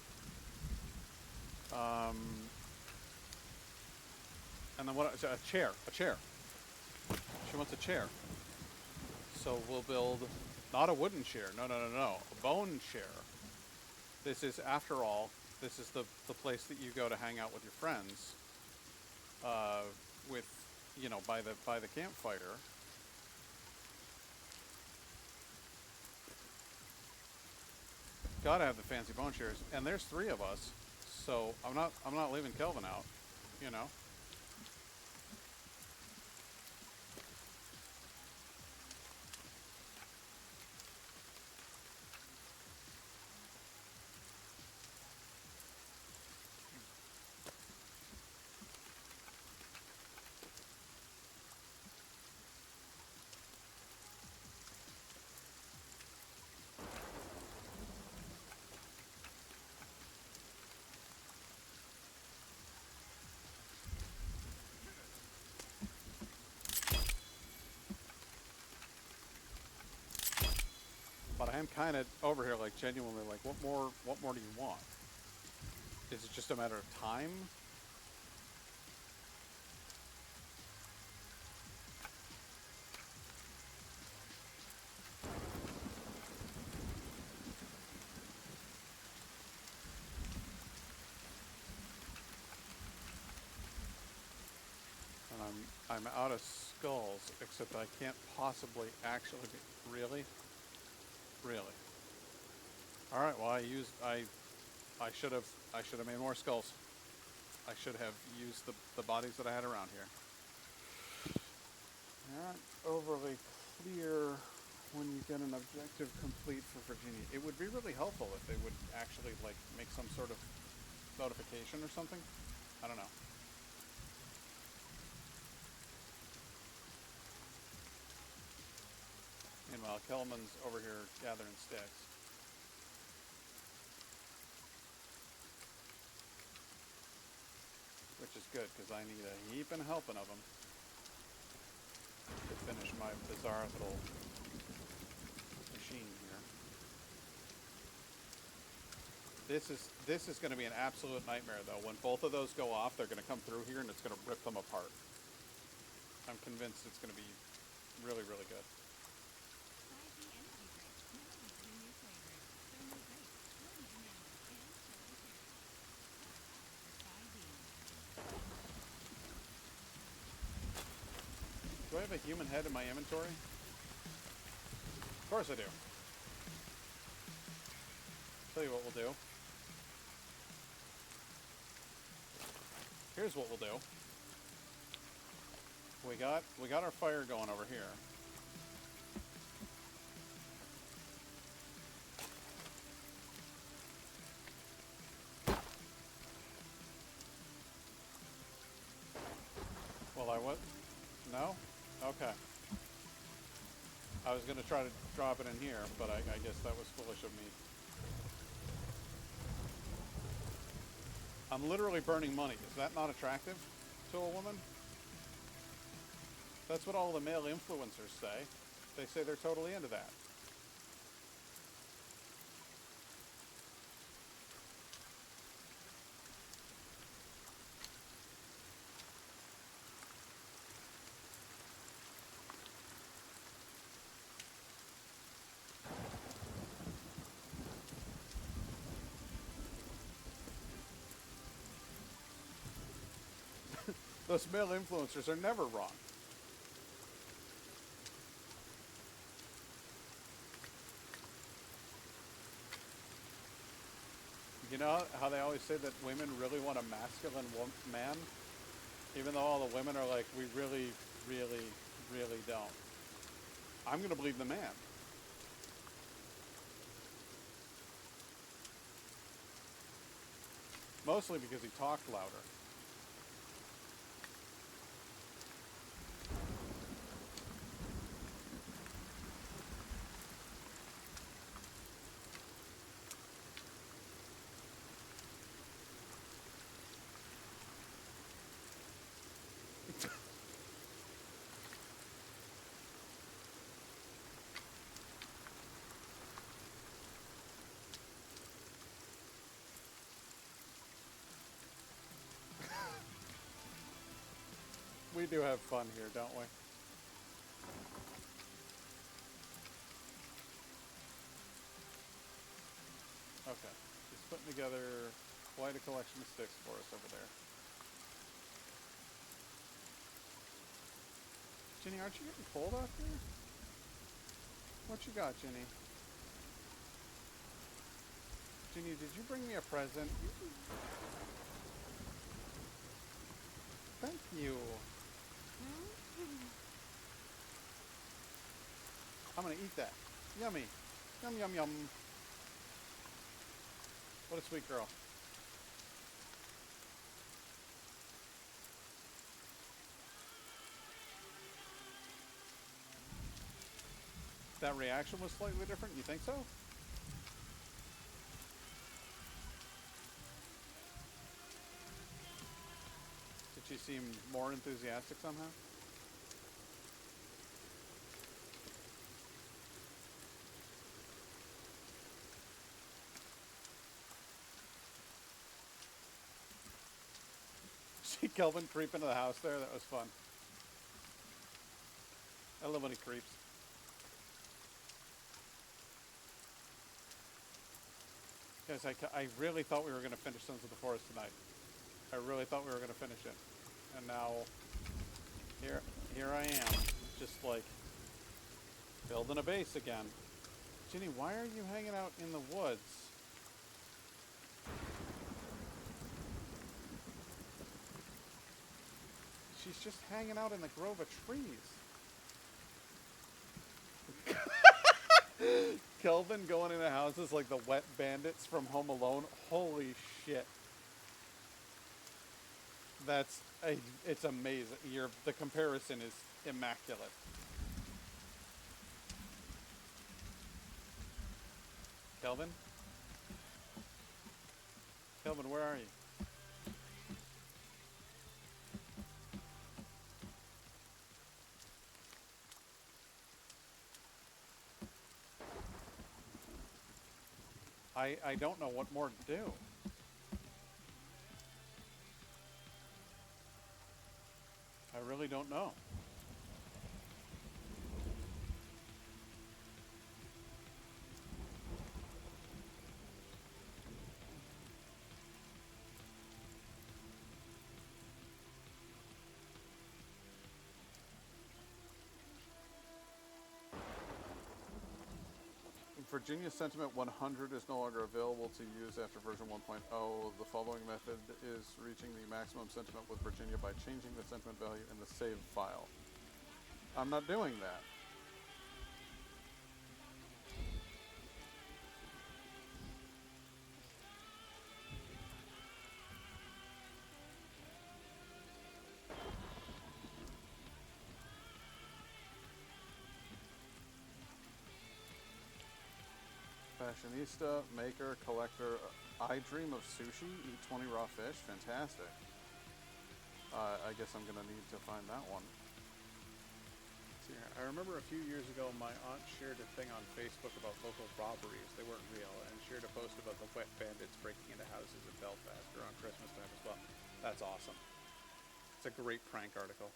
And then what? A chair. She wants a chair. So we'll build not a wooden chair. No. A bone chair. This is, after all, this is the place that you go to hang out with your friends. With, you know, by the campfire. Gotta have the fancy bone chairs, and there's 3 of us, so I'm not leaving Kelvin out, you know. But I am kind of over here, like, genuinely, like, what more do you want? Is it just a matter of time? And I'm out of skulls, except I can't possibly actually be, really? Really? All right. Well, I should have made more skulls. I should have used the bodies that I had around here. Not overly clear when you get an objective complete for Virginia. It would be really helpful if they would actually, like, make some sort of notification or something. I don't know. Meanwhile, Kelman's over here gathering sticks. Which which is good because I need a heaping helping of them to finish my bizarre little machine here. This is going to be an absolute nightmare, though. When both of those go off, they're going to come through here, and it's going to rip them apart. I'm convinced it's going to be really, really good. Do I have a human head in my inventory? Of course I do. Tell you what we'll do. Here's what we'll do. We got our fire going over here. Well, I what? No? Okay. I was going to try to drop it in here, but I guess that was foolish of me. I'm literally burning money. Is that not attractive to a woman? That's what all the male influencers say. They say they're totally into that. Those male influencers are never wrong. You know how they always say that women really want a masculine man? Even though all the women are like, we really, really, really don't. I'm going to believe the man. Mostly because he talked louder. We do have fun here, don't we? Okay. He's putting together quite a collection of sticks for us over there. Ginny, aren't you getting cold out there? What you got, Ginny? Ginny, did you bring me a present? Thank you. I'm gonna eat that. Yummy. Yum, yum, yum. What a sweet girl. That reaction was slightly different? You think so? Did she seem more enthusiastic somehow? See Kelvin creep into the house there? That was fun. I love when he creeps. Guys, I really thought we were going to finish Sons of the Forest tonight. I really thought we were going to finish it. And now, here I am, just like, building a base again. Ginny, why are you hanging out in the woods? She's just hanging out in the grove of trees. Kelvin going into houses like the wet bandits from Home Alone. Holy shit. It's amazing. The comparison is immaculate. Kelvin? Kelvin, where are you? I don't know what more to do. I really don't know. Virginia Sentiment 100 is no longer available to use after version 1.0. The following method is reaching the maximum sentiment with Virginia by changing the sentiment value in the save file. I'm not doing that. Fashionista, maker, collector. I dream of sushi. Eat 20 raw fish. Fantastic. I guess I'm gonna need to find that one. Let's see here. I remember a few years ago, my aunt shared a thing on Facebook about local robberies. They weren't real, and shared a post about the wet bandits breaking into houses in Belfast around Christmas time as well. That's awesome. It's a great prank article.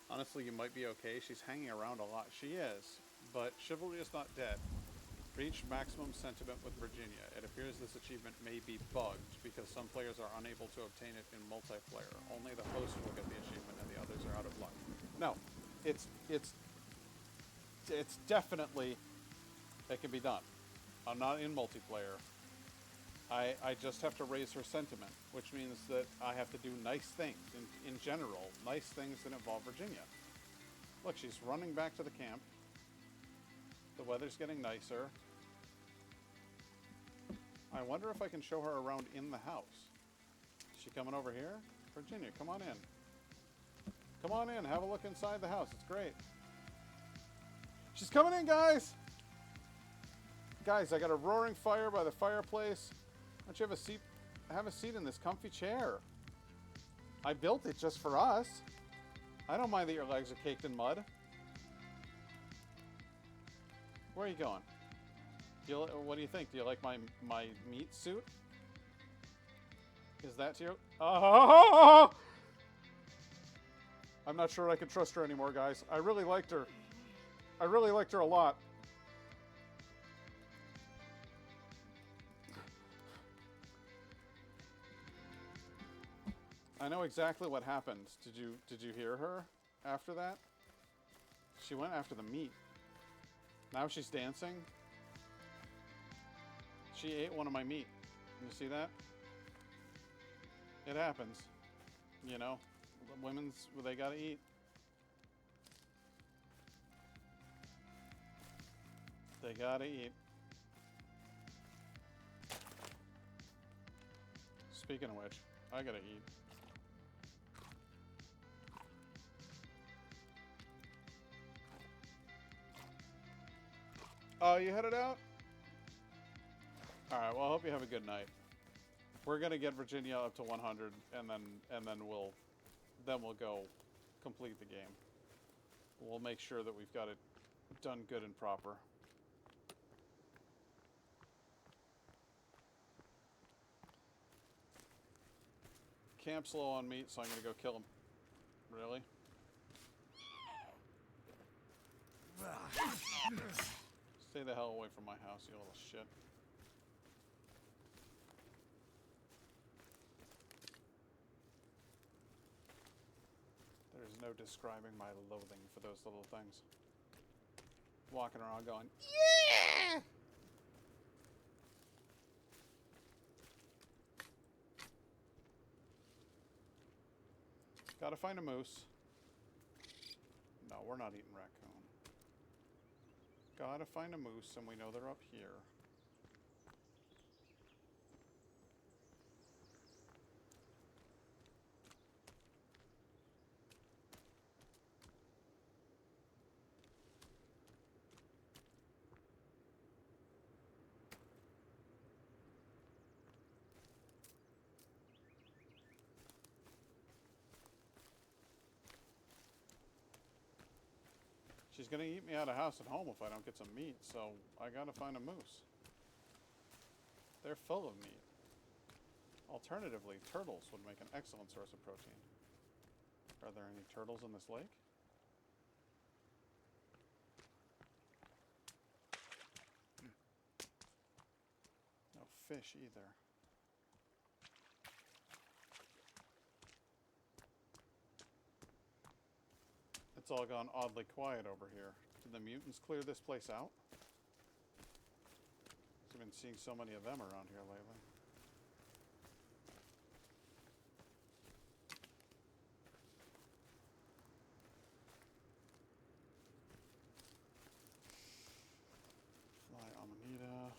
Honestly, you might be okay. She's hanging around a lot. She is, but chivalry is not dead. Reach maximum sentiment with Virginia. It appears this achievement may be bugged because some players are unable to obtain it in multiplayer. Only the host will get the achievement and the others are out of luck. No, it's definitely, it can be done. I'm not in multiplayer. I just have to raise her sentiment, which means that I have to do nice things in general, nice things that involve Virginia. Look, she's running back to the camp. The weather's getting nicer. I wonder if I can show her around in the house. Is she coming over here? Virginia, come on in. Come on in, have a look inside the house. It's great. She's coming in, guys! Guys, I got a roaring fire by the fireplace. Why don't you have a seat in this comfy chair? I built it just for us. I don't mind that your legs are caked in mud. Where are you going? What do you think? Do you like my meat suit? Is that you? Oh! I'm not sure I can trust her anymore, guys. I really liked her. I really liked her a lot. I know exactly what happened. Did you hear her after that? She went after the meat. Now she's dancing. She ate one of my meat. You see that? It happens. You know, women's, they gotta eat. They gotta eat. Speaking of which, I gotta eat. Oh, you headed out? Alright, well, I hope you have a good night. We're gonna get Virginia up to 100, and then we'll go complete the game. We'll make sure that we've got it done good and proper. Camp's low on meat, so I'm gonna go kill him. Really? Stay the hell away from my house, you little shit. There's no describing my loathing for those little things. Walking around going, yeah! Gotta find a moose. No, we're not eating raccoon. Gotta find a moose, and we know they're up here. She's gonna eat me out of house and home if I don't get some meat, so I gotta find a moose. They're full of meat. Alternatively, turtles would make an excellent source of protein. Are there any turtles in this lake? No fish either. It's all gone oddly quiet over here. Did the mutants clear this place out? I've been seeing so many of them around here lately. Fly Amanita.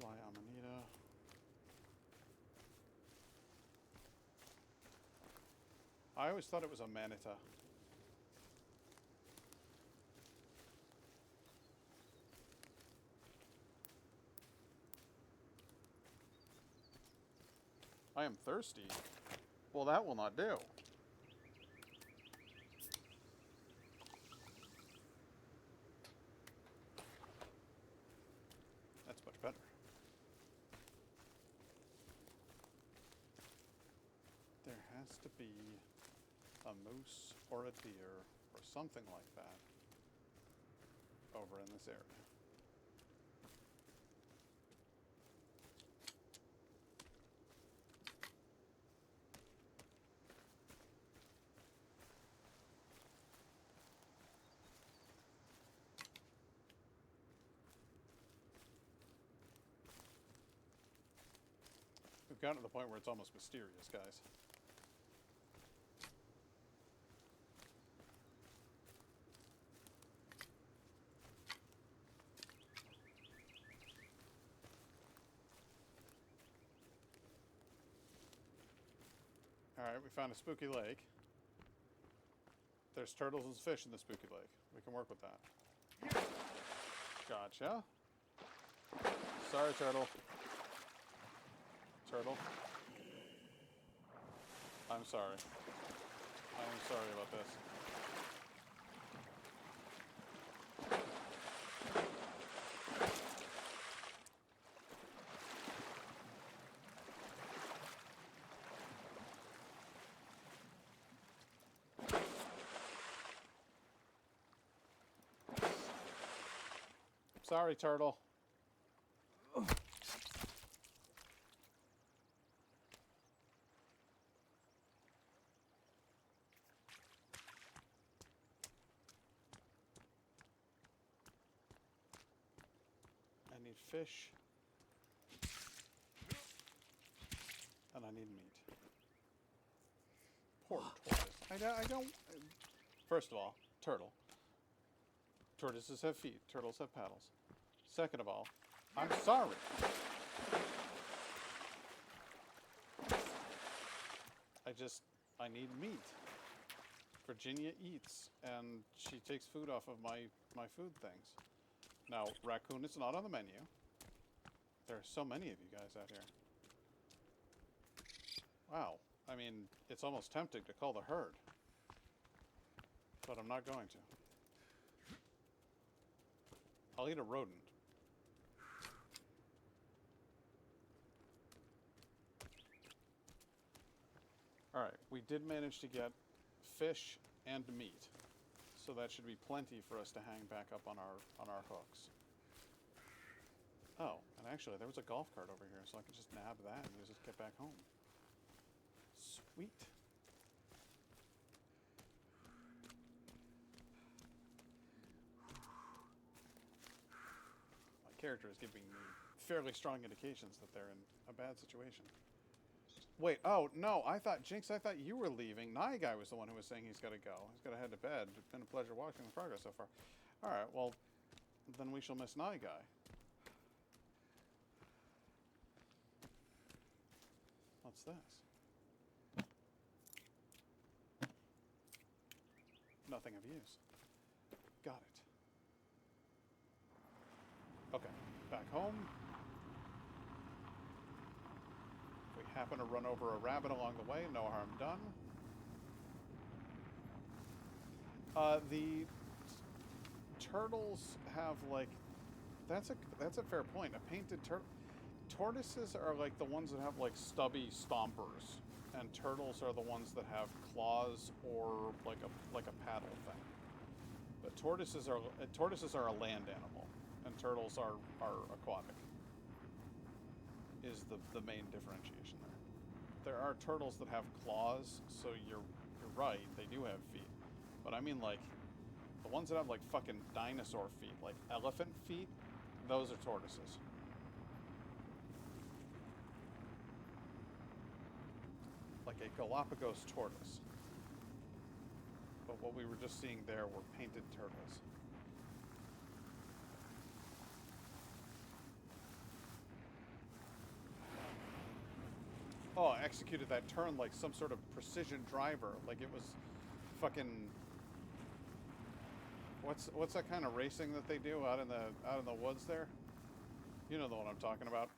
Fly Amanita. I always thought it was a manita. I am thirsty. Well, that will not do. That's much better. There has to be a moose or a deer or something like that over in this area. We've gotten to the point where it's almost mysterious, guys. Alright, we found a spooky lake. There's turtles and fish in the spooky lake. We can work with that. Gotcha. Sorry, turtle. Turtle. I'm sorry. I'm sorry about this. Sorry, turtle. I need fish. And I need meat. Poor tortoise. I don't... First of all, turtle. Tortoises have feet. Turtles have paddles. Second of all, I'm sorry. I need meat. Virginia eats, and she takes food off of my food things. Now, raccoon is not on the menu. There are so many of you guys out here. Wow. I mean, it's almost tempting to call the herd. But I'm not going to. I'll eat a rodent. Alright, we did manage to get fish and meat. So that should be plenty for us to hang back up on our hooks. Oh, and actually there was a golf cart over here, so I could just nab that and use it to get back home. Sweet. My character is giving me fairly strong indications that they're in a bad situation. Wait, oh, no, Jinx, I thought you were leaving. Nye Guy was the one who was saying he's got to go. He's got to head to bed. It's been a pleasure watching the progress so far. Alright, well, then we shall miss Nye Guy. What's this? Nothing of use. Got it. Okay, back home. Happen to run over a rabbit along the way, no harm done. The turtles have like that's a fair point. A painted turtle. tortoises are like the ones that have like stubby stompers, and turtles are the ones that have claws or like a paddle thing. But tortoises are a land animal, and turtles are aquatic. Is the main differentiation there. There are turtles that have claws, so you're right, they do have feet. But I mean like the ones that have like fucking dinosaur feet, like elephant feet, those are tortoises. Like a Galapagos tortoise. But what we were just seeing there were painted turtles. Oh, I executed that turn like some sort of precision driver. Like it was fucking... What's that kind of racing that they do out in the woods there? You know the one I'm talking about.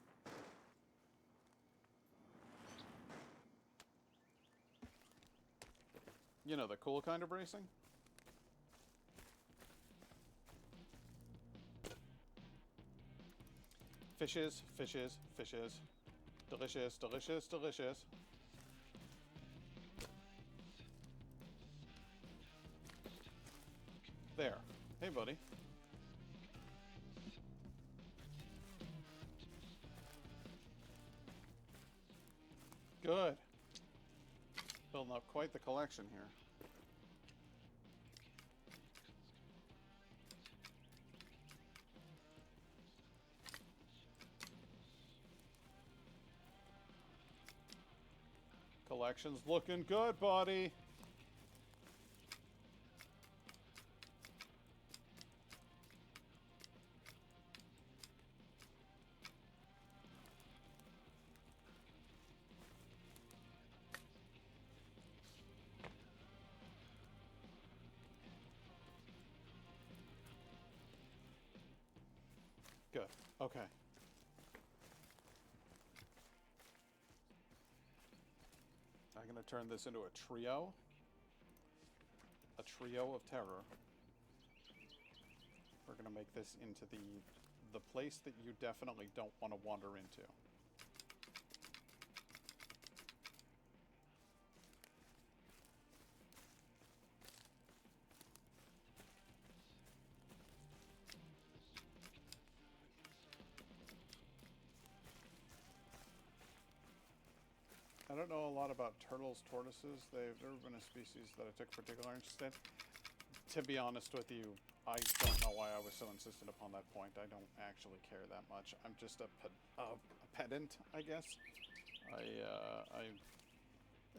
You know, the cool kind of racing? Fishes, fishes, fishes. Delicious, delicious, delicious. There. Hey, buddy. Good. Building up quite the collection here. Collection's looking good, buddy. Good. Okay. I'm going to turn this into a trio. A trio of terror. We're going to make this into the place that you definitely don't want to wander into. I don't know a lot about turtles, tortoises. They've never been a species that I took particular interest in. To be honest with you, I don't know why I was so insistent upon that point. I don't actually care that much. I'm just a pedant, I guess. I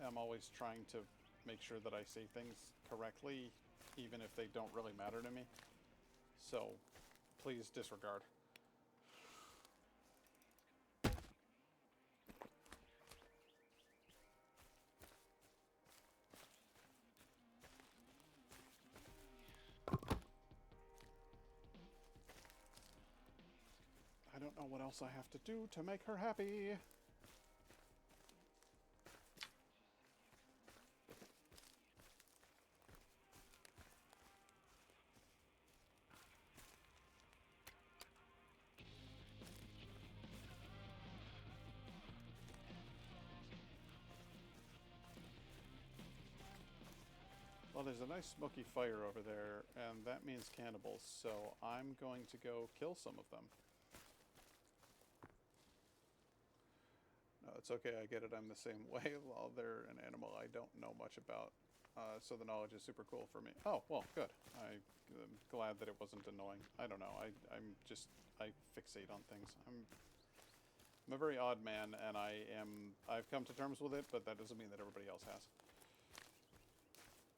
am always trying to make sure that I say things correctly, even if they don't really matter to me. So, please disregard. I don't know what else I have to do to make her happy. Well, there's a nice smoky fire over there, and that means cannibals, so I'm going to go kill some of them. No, it's okay, I get it, I'm the same way. While they're an animal I don't know much about, so the knowledge is super cool for me. Oh, well, good. I'm glad that it wasn't annoying. I don't know, I fixate on things. I'm a very odd man, and I've come to terms with it, but that doesn't mean that everybody else has.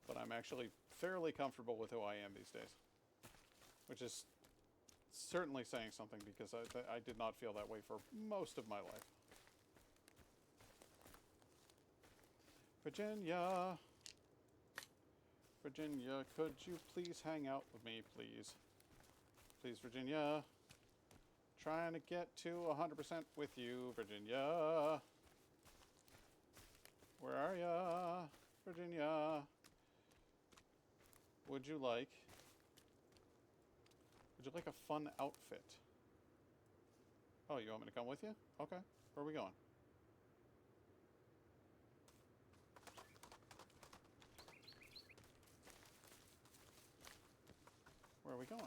But I'm actually fairly comfortable with who I am these days. Which is certainly saying something, because I did not feel that way for most of my life. Virginia! Virginia, could you please hang out with me, please? Please, Virginia. Trying to get to 100% with you, Virginia. Where are ya, Virginia? Would you like a fun outfit? Oh, you want me to come with you? Okay. Where are we going? Where are we going?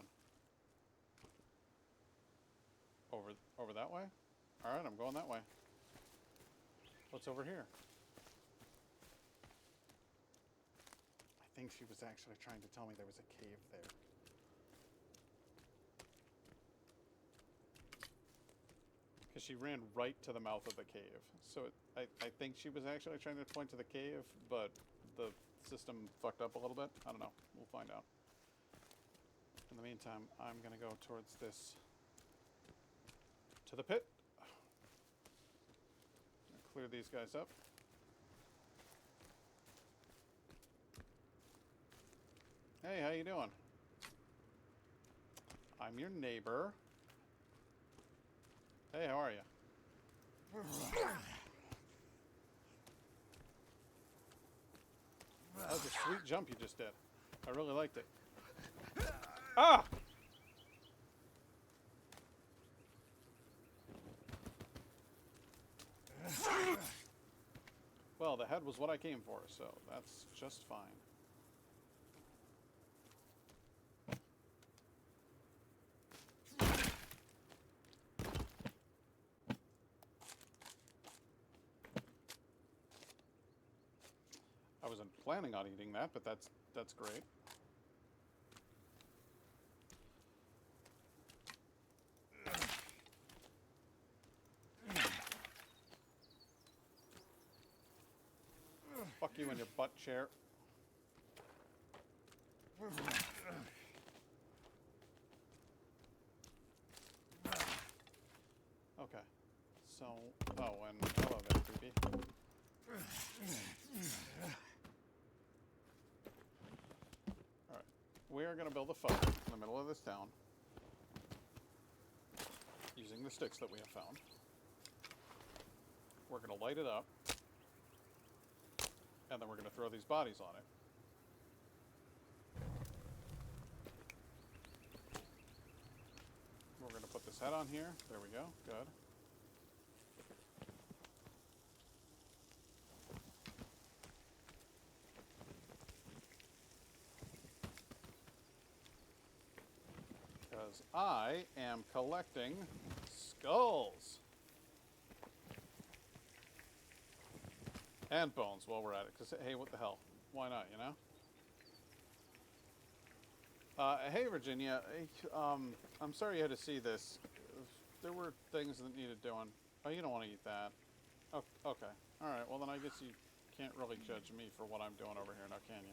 Over that way? Alright, I'm going that way. What's over here? I think she was actually trying to tell me there was a cave there. Because she ran right to the mouth of the cave. So I think she was actually trying to point to the cave, but the system fucked up a little bit. I don't know. We'll find out. In the meantime, I'm going to go towards this... to the pit. Clear these guys up. Hey, how you doing? I'm your neighbor. Hey, how are you? That was a sweet jump you just did. I really liked it. Ah! Well, the head was what I came for, so that's just fine. I wasn't planning on eating that, but that's great. Fuck you in your butt chair. Okay. So, oh, and hello there, creepy. Alright. We are going to build a fire in the middle of this town. Using the sticks that we have found. We're going to light it up. And then we're going to throw these bodies on it. We're going to put this head on here. There we go. Good. Because I am collecting skulls. And bones while we're at it. Because, hey, what the hell? Why not, you know? Hey, Virginia. I'm sorry you had to see this. There were things that needed doing. Oh, you don't want to eat that. Oh, okay. Alright, well then I guess you can't really judge me for what I'm doing over here now, can you?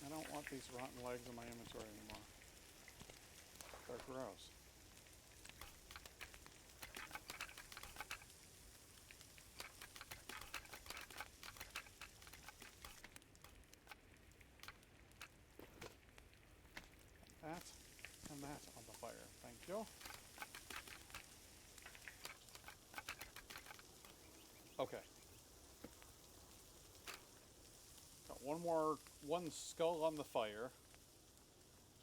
I don't want these rotten legs in my inventory anymore. They're gross. That and that on the fire. Thank you. Okay. Got one skull on the fire.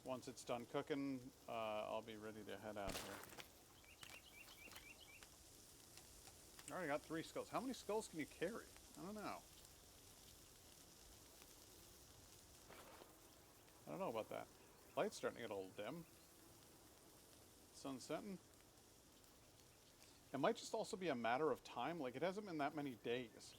Once it's done cooking, I'll be ready to head out of here. I already got 3 skulls. How many skulls can you carry? I don't know. I don't know about that. Light's starting to get a little dim. Sun's setting. It might just also be a matter of time. Like, it hasn't been that many days.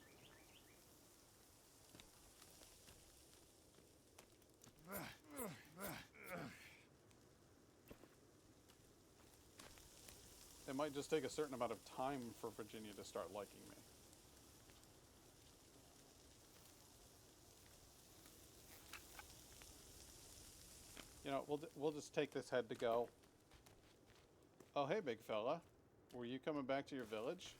It might just take a certain amount of time for Virginia to start liking me. You know, we'll just take this head to go. Oh, hey, big fella. Were you coming back to your village?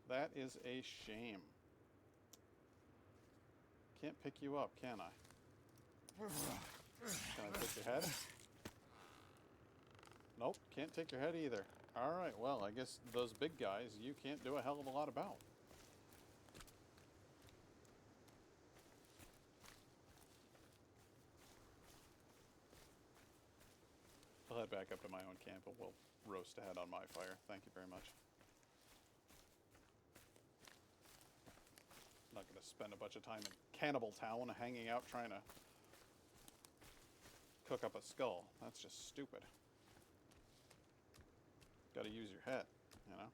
That is a shame. can't pick you up, can I? Can I take your head? Nope, can't take your head either. Alright, well, I guess those big guys you can't do a hell of a lot about. I'll head back up to my own camp and we'll roast ahead on my fire. Thank you very much. I'm not going to spend a bunch of time in Cannibal Town hanging out trying to cook up a skull. That's just stupid. Got to use your head, you know?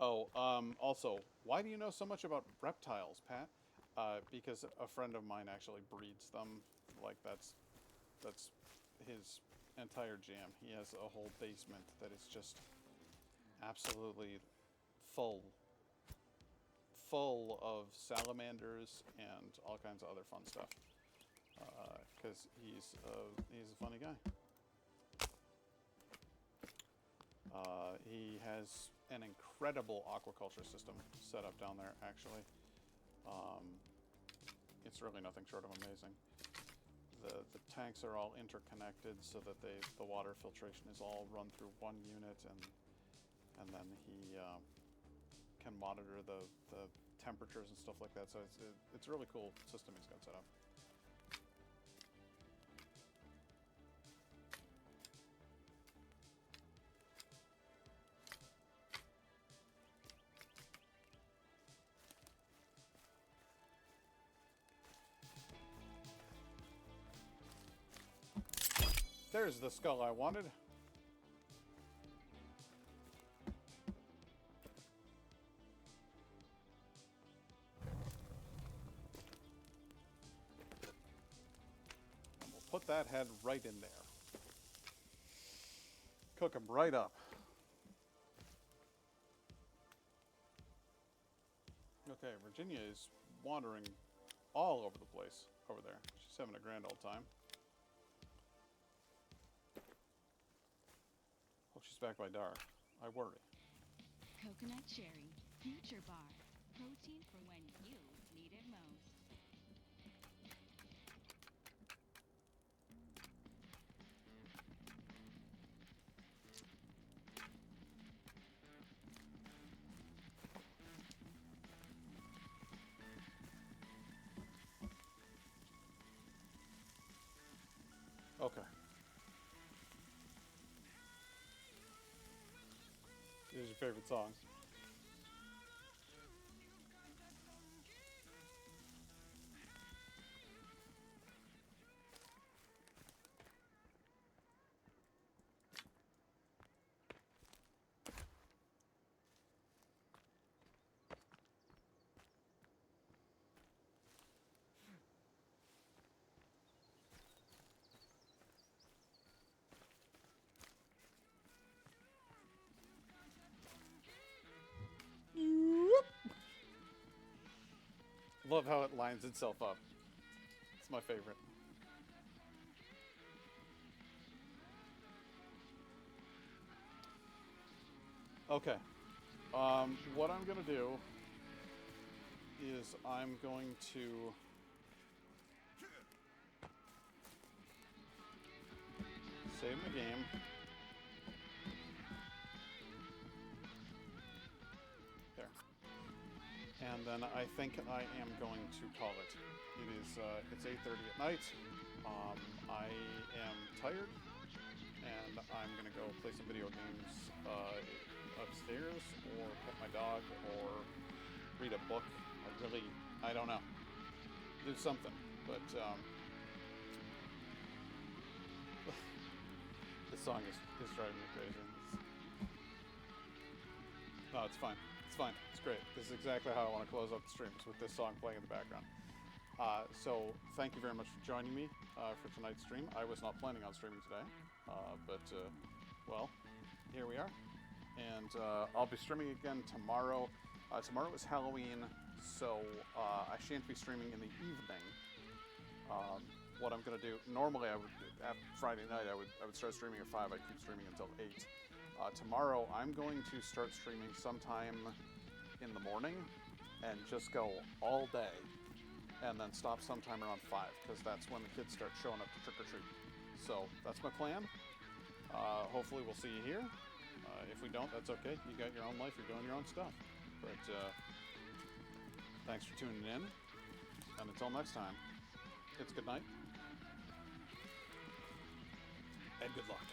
Oh, also, why do you know so much about reptiles, Pat? Because a friend of mine actually breeds them. Like, that's his entire jam. He has a whole basement that is just absolutely full of salamanders and all kinds of other fun stuff. Because he's a funny guy. He has an incredible aquaculture system set up down there, actually. It's really nothing short of amazing. The tanks are all interconnected so that the water filtration is all run through one unit, and then he can monitor the temperatures and stuff like that. So it's a really cool system he's got set up. There's the skull I wanted. And we'll put that head right in there. Cook him right up. Okay, Virginia is wandering all over the place over there. She's having a grand old time. Oh, she's back by dark. I worry. Coconut cherry, future bar. Protein for when you need it most. Okay. Here's your favorite songs. Love how it lines itself up. It's my favorite. Okay. What I'm gonna do is I'm going to save the game. There. And then I think I am going to call it. It's 8:30 at night. I am tired, and I'm gonna go play some video games upstairs, or pet my dog, or read a book. I don't know. Do something, but this song is driving me crazy. No, it's fine. It's fine. It's great. This is exactly how I want to close up the streams, with this song playing in the background. So thank you very much for joining me for tonight's stream. I was not planning on streaming today, but well, here we are. And I'll be streaming again tomorrow. Tomorrow is Halloween, so I shan't be streaming in the evening. What I'm gonna do, normally I would, at Friday night, I would start streaming at 5. I'd keep streaming until 8. Tomorrow, I'm going to start streaming sometime in the morning and just go all day. And then stop sometime around 5, because that's when the kids start showing up to trick-or-treat. So, that's my plan. Hopefully we'll see you here. If we don't, that's okay. You got your own life, you're doing your own stuff. But, thanks for tuning in. And until next time, it's good night. And good luck.